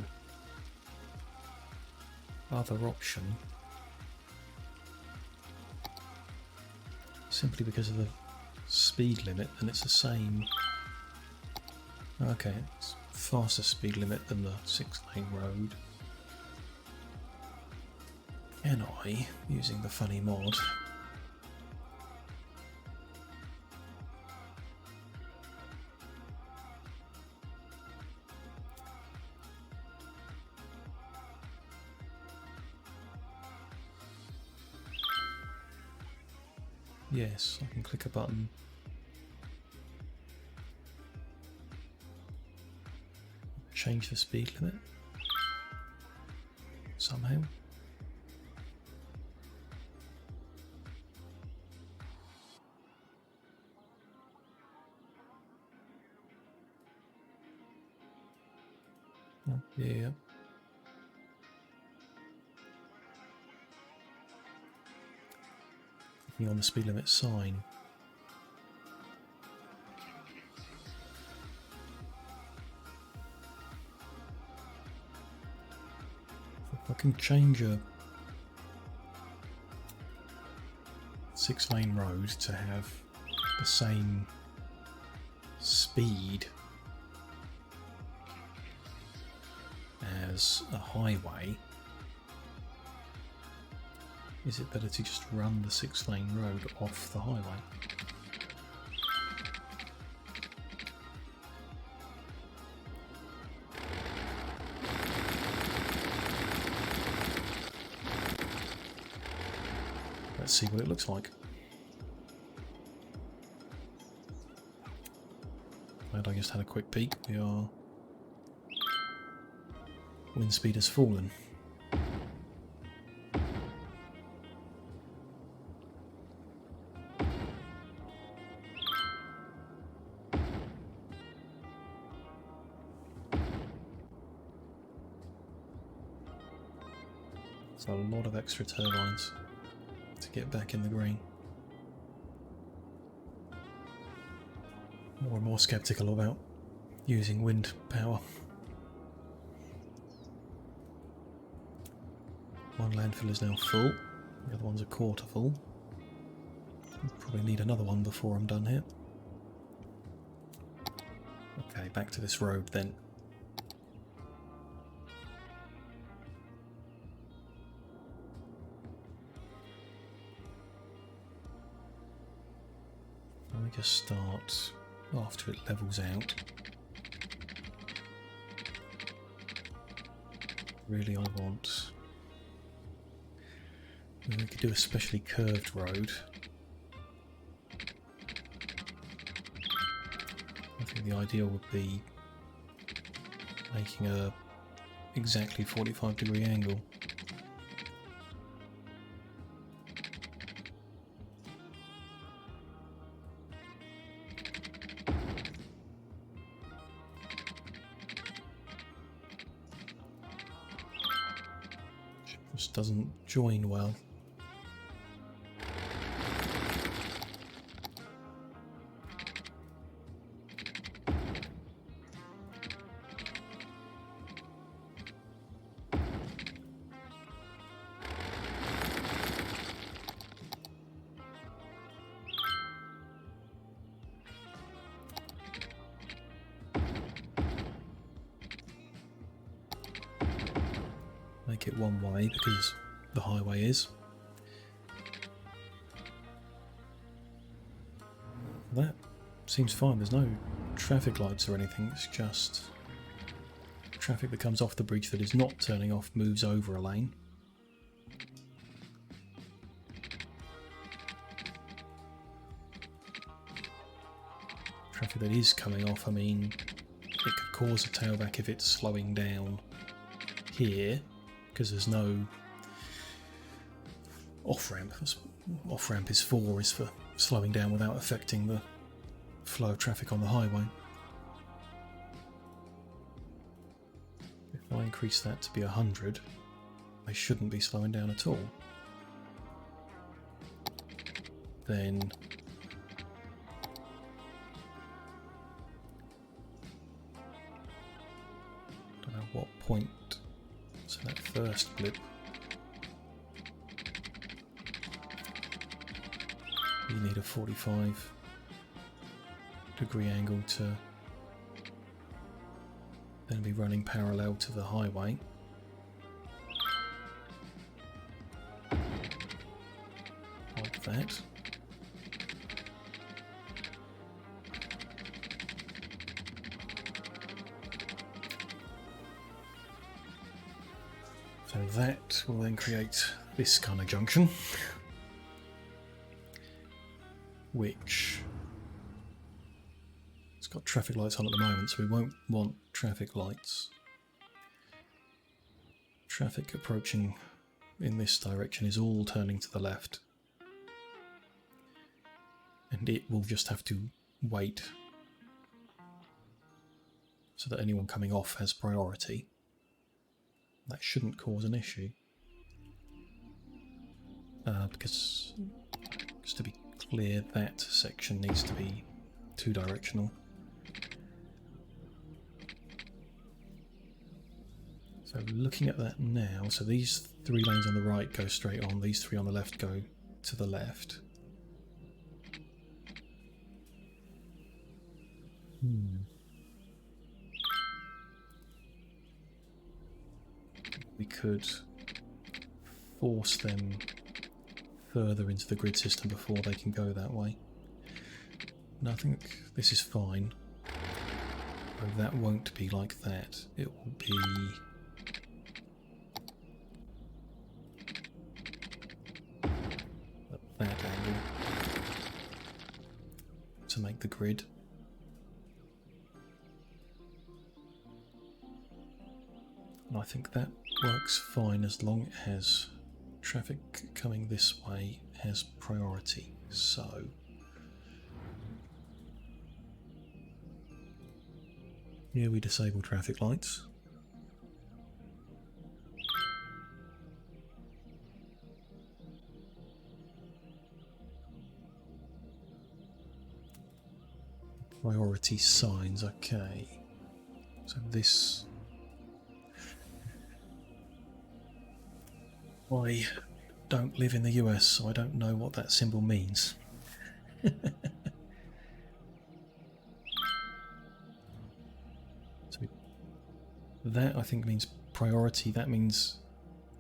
other option, simply because of the speed limit, and it's the same. Okay, it's faster speed limit than the 6-lane road. Can I, using the funny mod, yes, I can click a button. Change the speed limit somehow. Oh, yeah. Clicking on the speed limit sign. I can change a 6-lane road to have the same speed as a highway. Is it better to just run the 6-lane road off the highway? Let's see what it looks like. Glad I just had a quick peek. Wind speed has fallen. So a lot of extra turbines to get back in the green. More and more sceptical about using wind power. One landfill is now full, the other one's a quarter full. Probably need another one before I'm done here. Okay, back to this road then. We just start after it levels out. Really, I want... We could do a specially curved road. I think the ideal would be making a exactly 45-degree angle. Just doesn't join well. Make it one way because the highway is. That seems fine, there's no traffic lights or anything, it's just traffic that comes off the bridge that is not turning off moves over a lane. Traffic that is coming off, I mean, it could cause a tailback if it's slowing down here, because there's no off-ramp. Off-ramp is for slowing down without affecting the flow of traffic on the highway. If I increase that to be 100, they shouldn't be slowing down at all. Then I don't know what point. So that first blip, you need a 45-degree angle to then be running parallel to the highway. Like that. So that will then create this kind of junction, which it's got traffic lights on at the moment, so we won't want traffic lights. Traffic approaching in this direction is all turning to the left, and it will just have to wait so that anyone coming off has priority. That shouldn't cause an issue, because, just to be clear, that section needs to be two-directional. So looking at that now, so these 3 lanes on the right go straight on, these 3 on the left go to the left. We could force them further into the grid system before they can go that way. And I think this is fine. But that won't be like that. It will be at that angle to make the grid. And I think that works fine as long as traffic coming this way has priority. So here we disable traffic lights. Priority signs, okay. So this... I don't live in the US, so I don't know what that symbol means. So that I think means priority, that means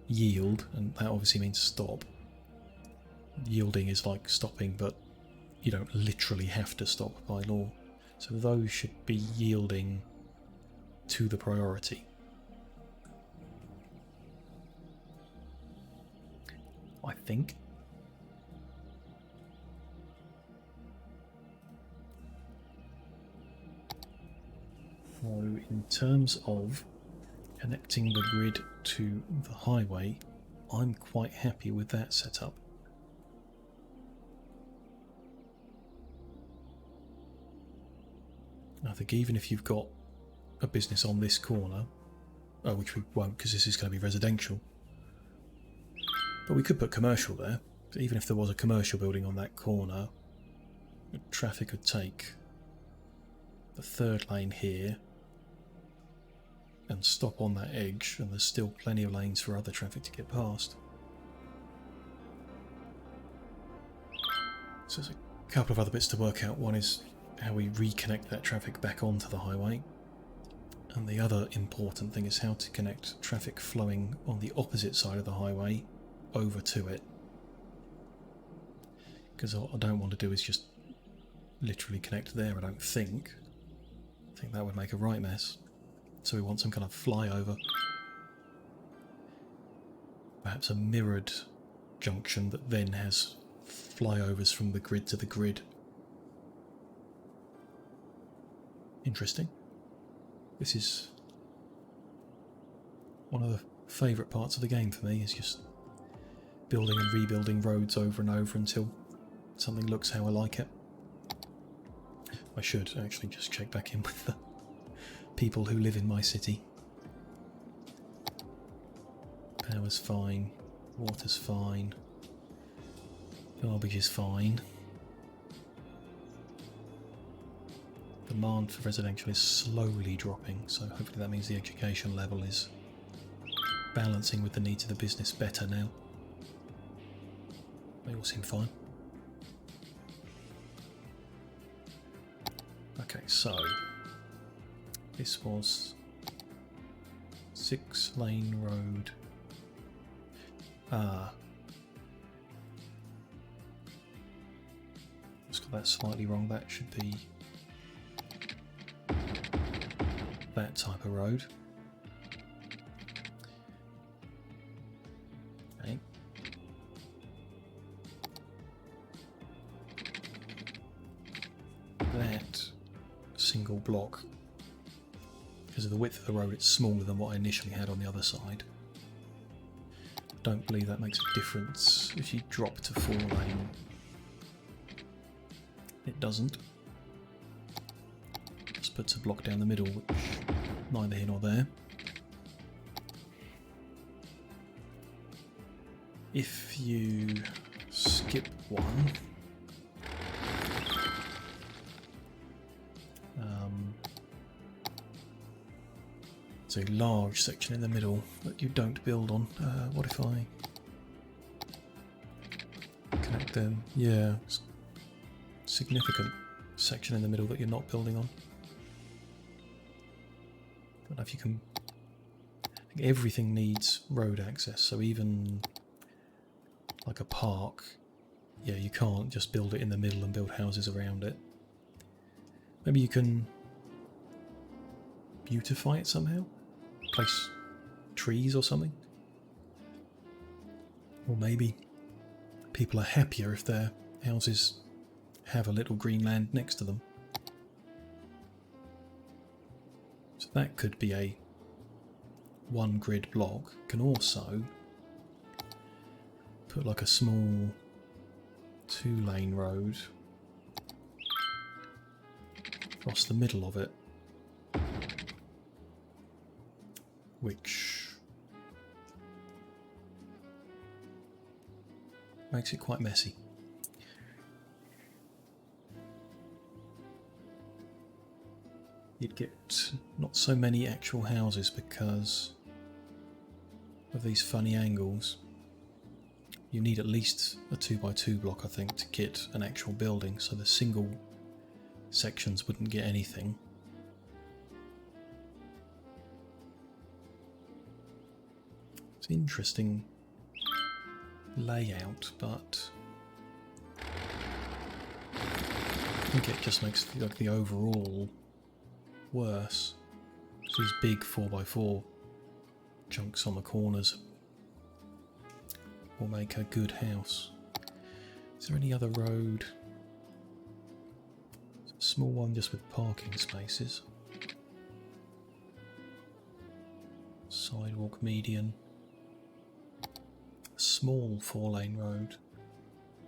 yield, and that obviously means stop. Yielding is like stopping, but you don't literally have to stop by law. So those should be yielding to the priority. I think. So in terms of connecting the grid to the highway, I'm quite happy with that setup. I think even if you've got a business on this corner, which we won't because this is going to be residential, but we could put commercial there. So even if there was a commercial building on that corner, traffic would take the third lane here and stop on that edge, and there's still plenty of lanes for other traffic to get past. So there's a couple of other bits to work out. One is how we reconnect that traffic back onto the highway, and the other important thing is how to connect traffic flowing on the opposite side of the highway over to it. Because what I don't want to do is just literally connect there, I don't think. I think that would make a right mess. So we want some kind of flyover. Perhaps a mirrored junction that then has flyovers from the grid to the grid. Interesting. This is one of the favourite parts of the game for me, is just building and rebuilding roads over and over until something looks how I like it. I should actually just check back in with the people who live in my city. Power's fine, water's fine, garbage is fine. Demand for residential is slowly dropping, so hopefully that means the education level is balancing with the needs of the business better now. They all seem fine. Okay, so this was 6-lane road. Just got that slightly wrong. That should be that type of road. Okay. That single block, because of the width of the road, it's smaller than what I initially had on the other side. Don't believe that makes a difference if you drop to 4-lane. It doesn't. Just puts a block down the middle, which neither here nor there. If you skip one, it's a large section in the middle that you don't build on. What if I connect them? Yeah, significant section in the middle that you're not building on. Don't know if you can. I think everything needs road access, so even like a park, yeah, you can't just build it in the middle and build houses around it. Maybe you can beautify it somehow? Place trees or something? Or maybe people are happier if their houses have a little green land next to them. So that could be a one grid block. Can also put like a small 2-lane road across the middle of it, which makes it quite messy. you'd get not so many actual houses because of these funny angles. You need at least a 2x2 block, I think, to get an actual building, so the single sections wouldn't get anything. It's an interesting layout, but I think it just makes the overall worse. So these big 4x4 chunks on the corners will make a good house. Is there any other road? A small one just with parking spaces. Sidewalk median. A small 4-lane road.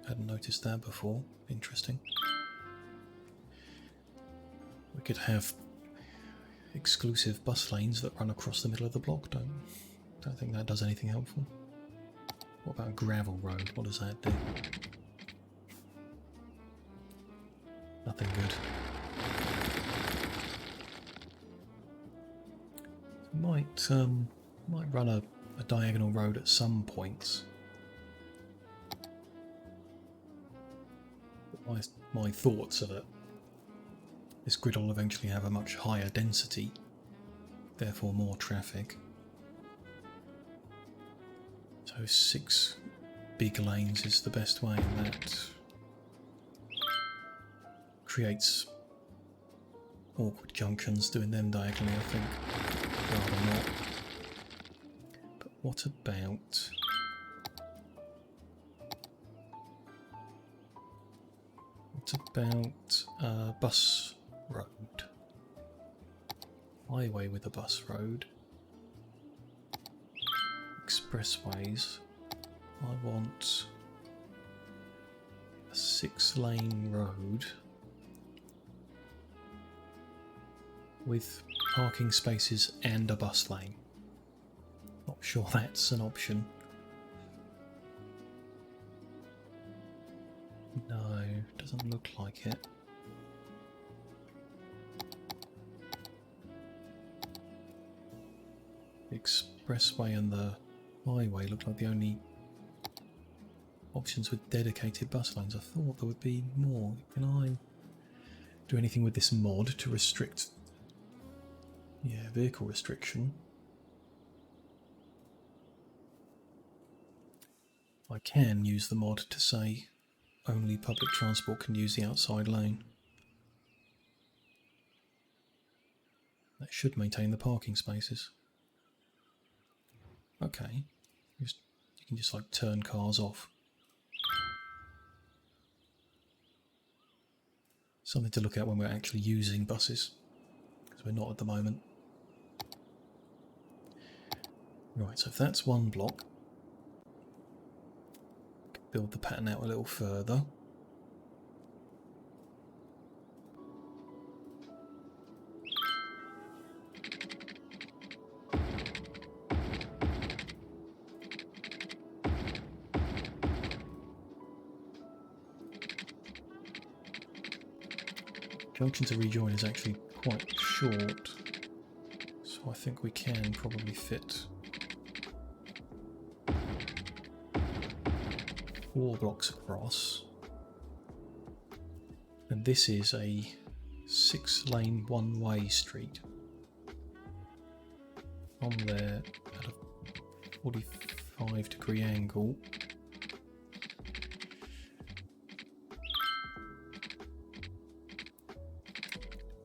Hadn't noticed that before. Interesting. We could have exclusive bus lanes that run across the middle of the block. Don't think that does anything helpful. What about a gravel road? What does that do? Nothing good. Might run a diagonal road at some points. But my thoughts are that this grid will eventually have a much higher density, therefore more traffic. So 6 big lanes is the best way, and that creates awkward junctions doing them diagonally, I think, rather not. But what about a bus road? Highway with a bus road. Expressways. I want a 6-lane road with parking spaces and a bus lane. Not sure that's an option. No, doesn't look like it. The expressway and the highway look like the only options with dedicated bus lanes. I thought there would be more. Can I do anything with this mod to restrict, vehicle restriction? I can use the mod to say only public transport can use the outside lane. That should maintain the parking spaces. Okay, you can just like turn cars off. Something to look at when we're actually using buses, because we're not at the moment. Right, so if that's one block, build the pattern out a little further. Junction to rejoin is actually quite short, so I think we can probably fit 4 blocks across. And this is a 6-lane one-way street. On there at a 45-degree angle.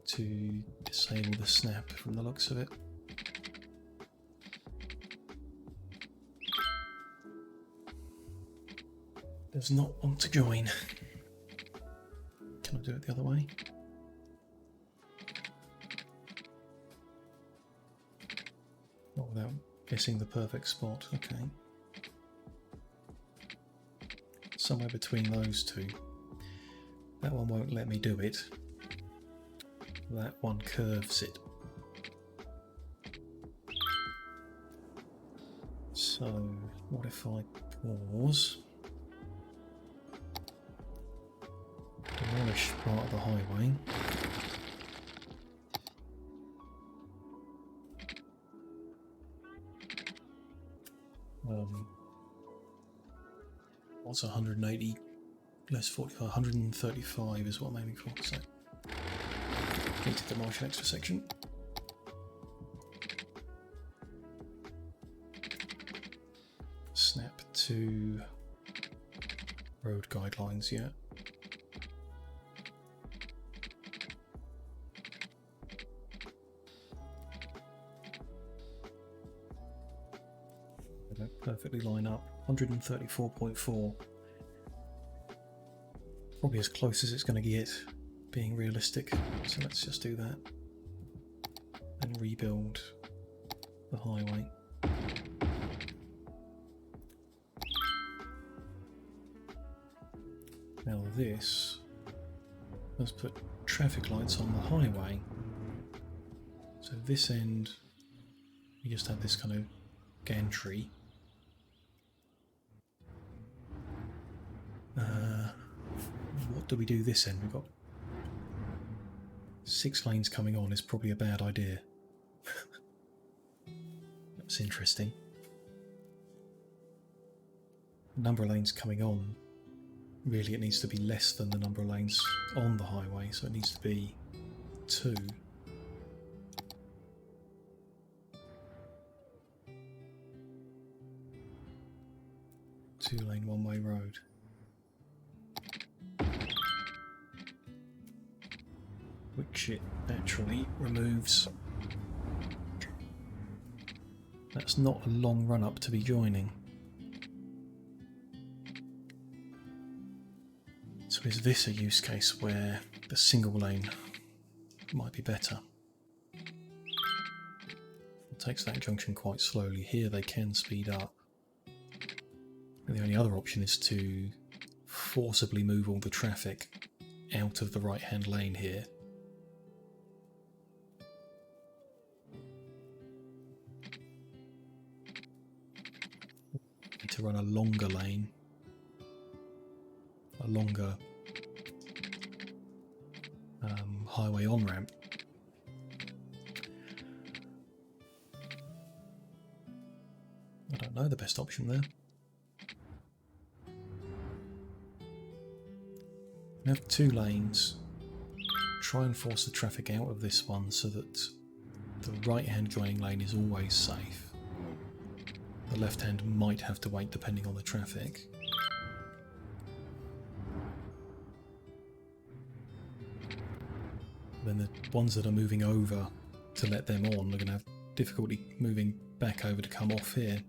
To disable the snap from the looks of it. Does not want to join. Can I do it the other way? Not without guessing the perfect spot. Okay. Somewhere between those two. That one won't let me do it. That one curves it. So, what if I pause? Demolish part of the highway. What's 180 less 45? 135 is what I'm aiming for. So, need to demolish an extra section. Snap to road guidelines, yeah. They don't perfectly line up. 134.4. Probably as close as it's going to get, being realistic. So let's just do that. And rebuild the highway. Now this, let's put traffic lights on the highway. So this end, we just have this kind of gantry. What do we do this end? We've got 6 lanes coming on is probably a bad idea. That's interesting. The number of lanes coming on, really it needs to be less than the number of lanes on the highway, so it needs to be 2. Two-lane one-way road. Which it naturally removes. That's not a long run up to be joining. So is this a use case where the single lane might be better? It takes that junction quite slowly. Here they can speed up. And the only other option is to forcibly move all the traffic out of the right-hand lane here. Need to run a longer lane, a longer highway on-ramp. I don't know the best option there. We have 2 lanes. Try and force the traffic out of this one so that the right-hand joining lane is always safe. The left-hand might have to wait depending on the traffic. Then the ones that are moving over to let them on are going to have difficulty moving back over to come off here.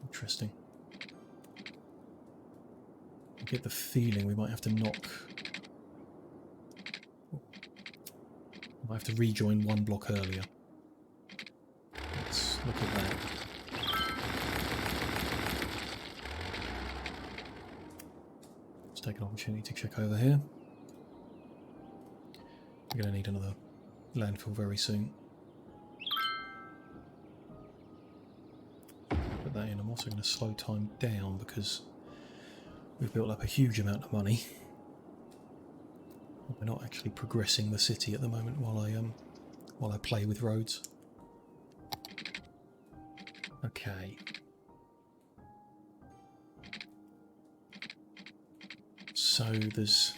Interesting. I get the feeling we might have to knock... I have to rejoin one block earlier. Let's look at that. Let's take an opportunity to check over here. We're going to need another landfill very soon. Put that in. I'm also going to slow time down because we've built up a huge amount of money. We're not actually progressing the city at the moment while I play with roads. Okay. So there's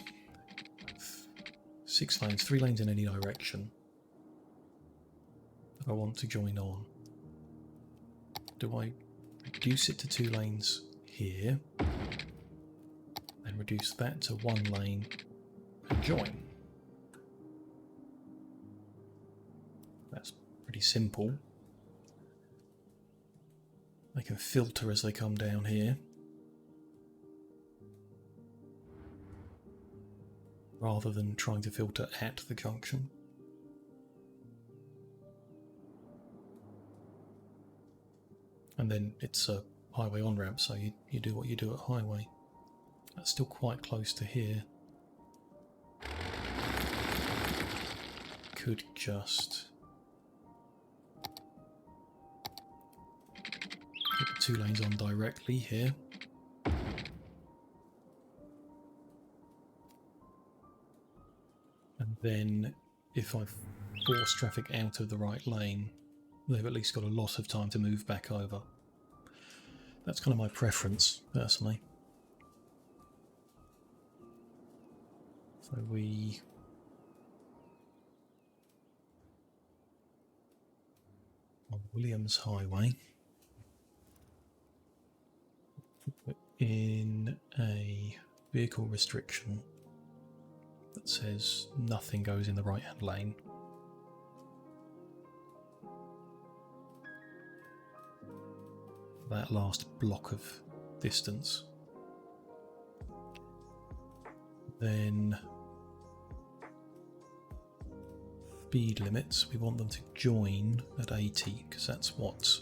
6 lanes, 3 lanes in any direction that I want to join on. Do I reduce it to 2 lanes here and reduce that to 1 lane and join? That's pretty simple. They can filter as they come down here, rather than trying to filter at the junction. And then it's a highway on-ramp, so you do what you do at highway. That's still quite close to here. Could just get the 2 lanes on directly here. And then if I force traffic out of the right lane, they've at least got a lot of time to move back over. That's kind of my preference, personally. So we... on Williams Highway, we're in a vehicle restriction that says nothing goes in the right-hand lane. That last block of distance. Then speed limits, we want them to join at 80 because that's what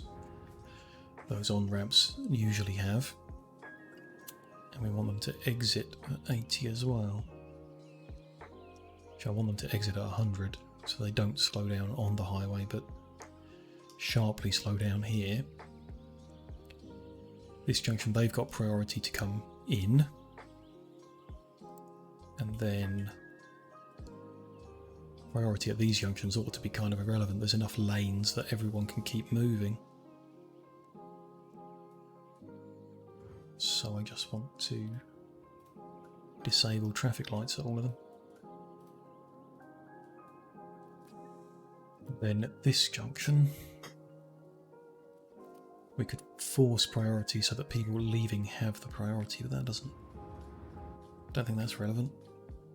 those on-ramps usually have. And we want them to exit at 80 as well. Which I want them to exit at 100 so they don't slow down on the highway but sharply slow down here. This junction, they've got priority to come in, and then priority at these junctions ought to be kind of irrelevant. There's enough lanes that everyone can keep moving. So I just want to disable traffic lights at all of them. Then at this junction, we could force priority so that people leaving have the priority, but that doesn't... don't think that's relevant.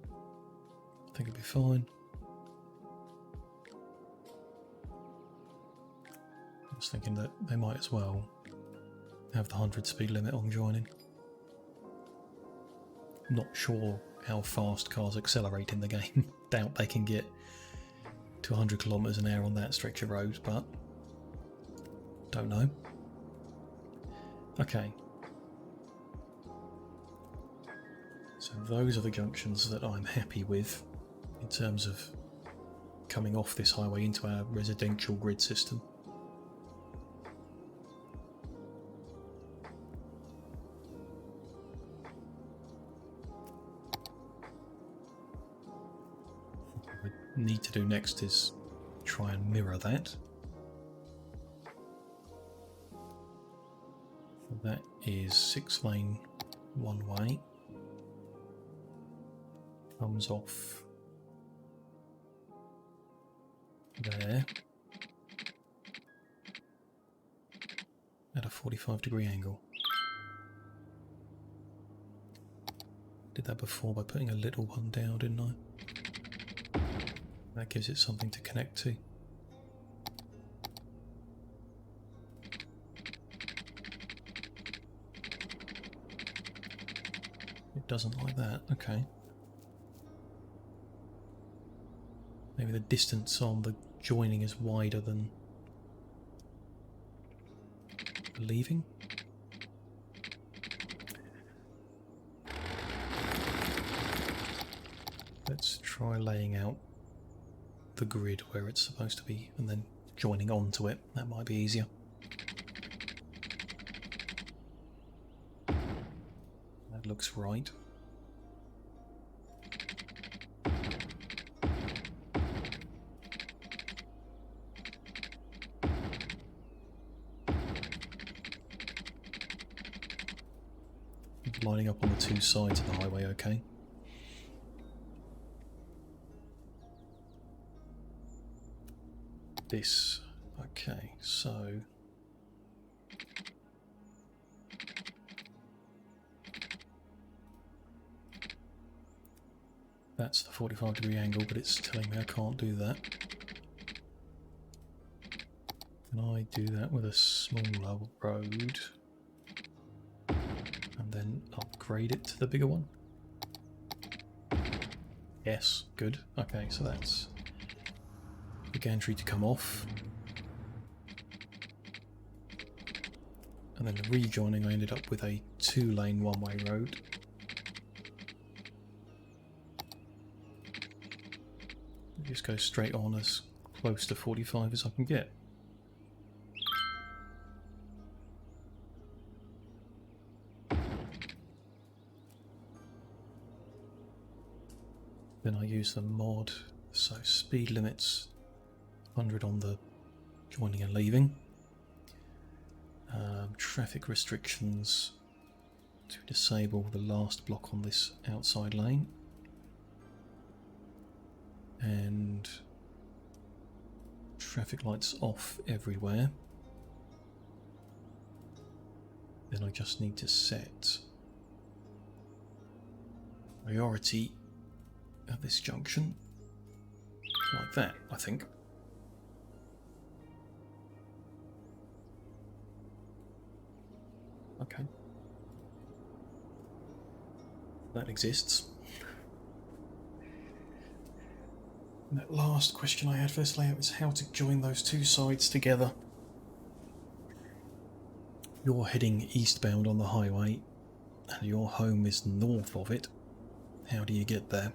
I think it'll be fine. I was thinking that they might as well have the 100 speed limit on joining. Not sure how fast cars accelerate in the game. Doubt they can get to 100 kilometers an hour on that stretch of road, but don't know. Okay. So those are the junctions that I'm happy with in terms of coming off this highway into our residential grid system. What we need to do next is try and mirror that. So that is 6-lane one way. Comes off there at a 45-degree angle. Did that before by putting a little one down, didn't I? That gives it something to connect to. It doesn't like that, okay. Maybe the distance on the joining is wider than the leaving. Let's try laying out the grid where it's supposed to be and then joining onto it. That might be easier. That looks right. Lining up on the two sides of the highway, okay. This, okay, so that's the 45-degree angle, but it's telling me I can't do that. Can I do that with a smaller road? And then upgrade it to the bigger one? Yes, good. Okay, so that's the gantry to come off. And then the rejoining, I ended up with a 2-lane one-way road. Just go straight on as close to 45 as I can get. Then I use the mod So speed limits 100 on the joining and leaving. Traffic restrictions to disable the last block on this outside lane. And traffic lights off everywhere. Then I just need to set priority at this junction, like that, I think. Okay. That exists. And that last question I had for this layout is how to join those two sides together. You're heading eastbound on the highway and your home is north of it. How do you get there?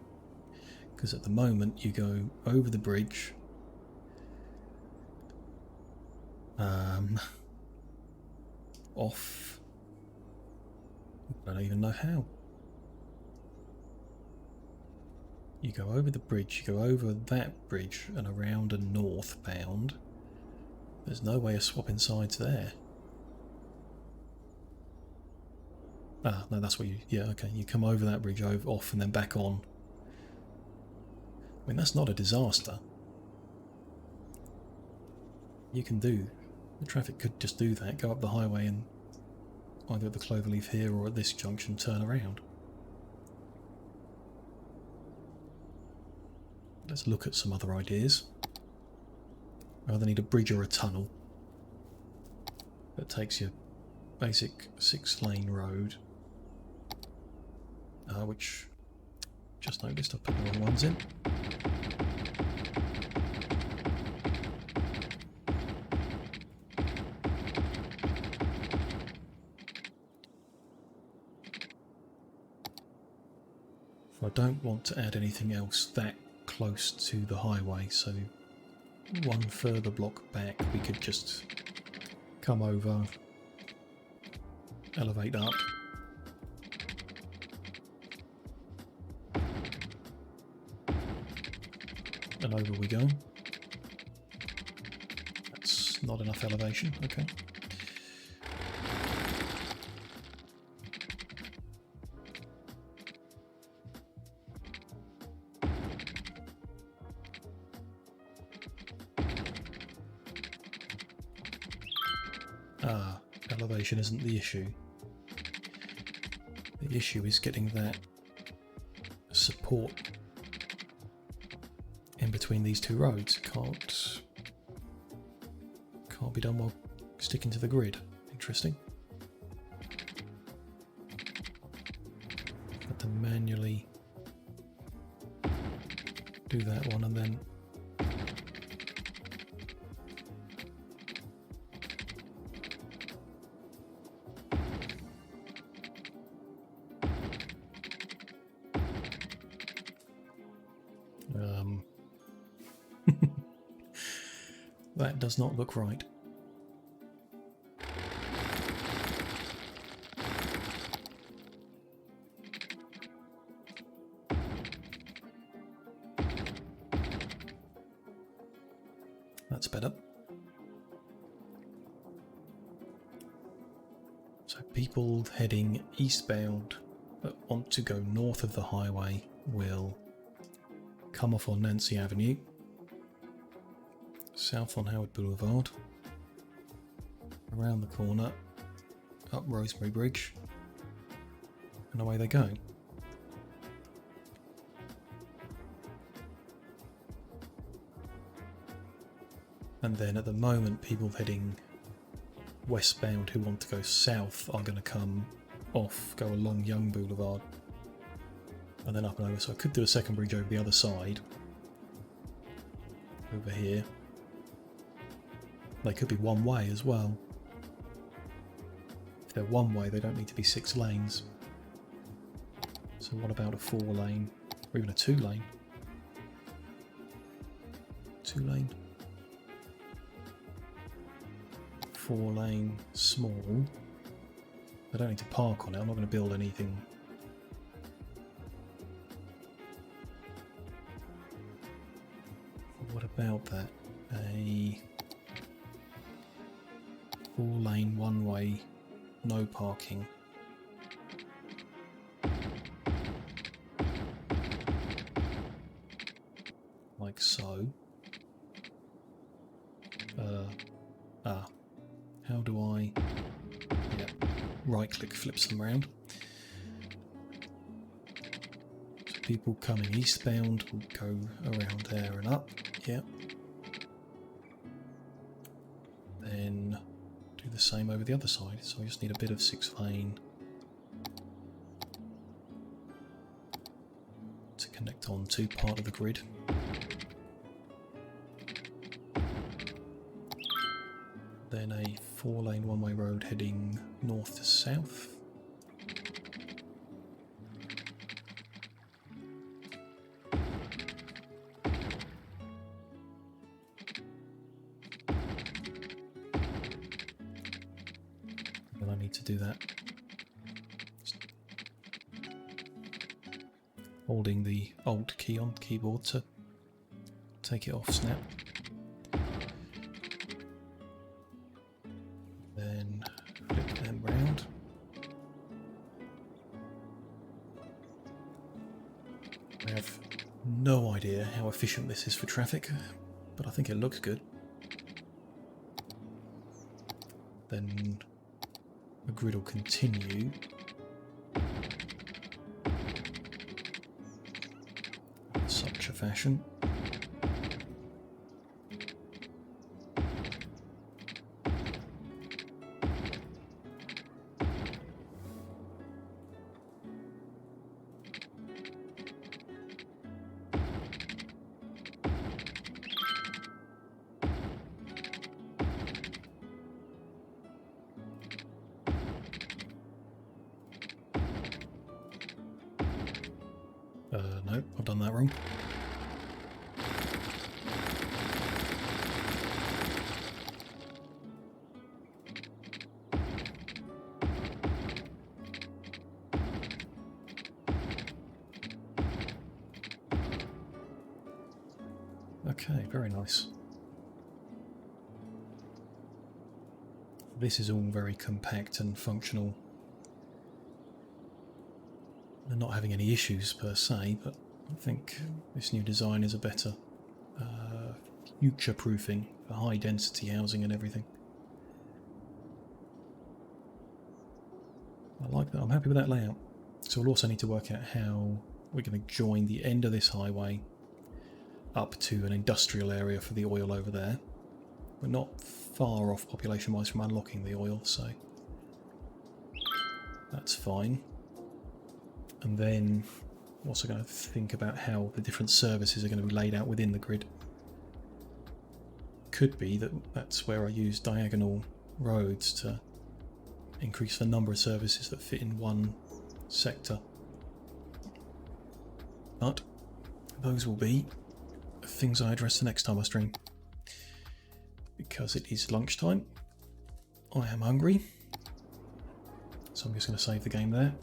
Because at the moment you go over the bridge, off, I don't even know how. You go over the bridge, you go over that bridge and around and northbound. There's no way of swapping sides there. Ah, no, that's what you... yeah, okay. You come over that bridge, off, and then back on. I mean, that's not a disaster. You can do... the traffic could just do that, go up the highway and either at the cloverleaf here or at this junction turn around. Let's look at some other ideas. I either need a bridge or a tunnel that takes your basic 6-lane road, which just noticed I put the wrong ones in. I don't want to add anything else that close to the highway, so one further block back we could just come over, elevate up, and over we go. That's not enough elevation, okay. Elevation isn't the issue. The issue is getting that support in between these two roads. Can't be done while sticking to the grid. Interesting. Have to manually do that one and then that does not look right. That's better. So people heading eastbound that want to go north of the highway will come off on Nancy Avenue, south on Howard Boulevard, around the corner, up Rosemary Bridge, and away they go. And then at the moment people heading westbound who want to go south are going to come off, go along Young Boulevard and then up and over. So I could do a second bridge over the other side, over here. They could be one way as well. If they're one way, they don't need to be 6 lanes. So what about a 4-lane or even a 2-lane? 2-lane. 4-lane small. I don't need to park on it. I'm not going to build anything. What about that? A 4-lane, one-way, no parking. Like so. How do I... Yeah, right-click flips them around. So people coming eastbound will go around there and up. Yeah. Then do the same over the other side. So I just need a bit of 6-lane to connect on to part of the grid. Then a 4-lane one-way road heading north to south. And I need to do that. Holding the Alt key on the keyboard to take it off snap. Then flip them round. I have no idea how efficient this is for traffic, but I think it looks good. Then the grid will continue. In such a fashion. No, I've done that wrong. Okay, very nice. This is all very compact and functional. They're not having any issues per se, but I think this new design is a better future-proofing for high-density housing and everything. I like that. I'm happy with that layout. So we'll also need to work out how we're going to join the end of this highway up to an industrial area for the oil over there. We're not far off population-wise from unlocking the oil, so that's fine. And then I'm also going to think about how the different services are going to be laid out within the grid. Could be that that's where I use diagonal roads to increase the number of services that fit in one sector. But those will be things I address the next time I stream. Because it is lunchtime, I am hungry, so I'm just going to save the game there.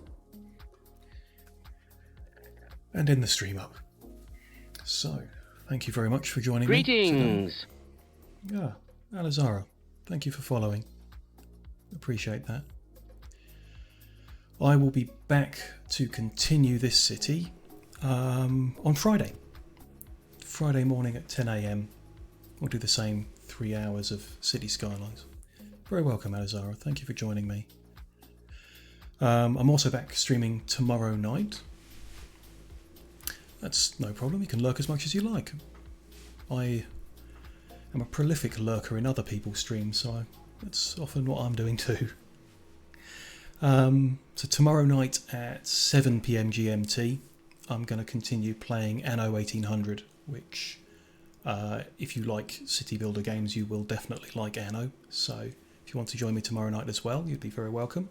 And end the stream up. So, thank you very much for joining me. Greetings! Yeah, Alizara, thank you for following. Appreciate that. I will be back to continue this city on Friday. Friday morning at 10 AM. We'll do the same 3 hours of City Skylines. Very welcome, Alizara. Thank you for joining me. I'm also back streaming tomorrow night. That's no problem. You can lurk as much as you like. I am a prolific lurker in other people's streams, so that's often what I'm doing too. So tomorrow night at 7 PM GMT, I'm going to continue playing Anno 1800, which, if you like city builder games, you will definitely like Anno. So if you want to join me tomorrow night as well, you'd be very welcome.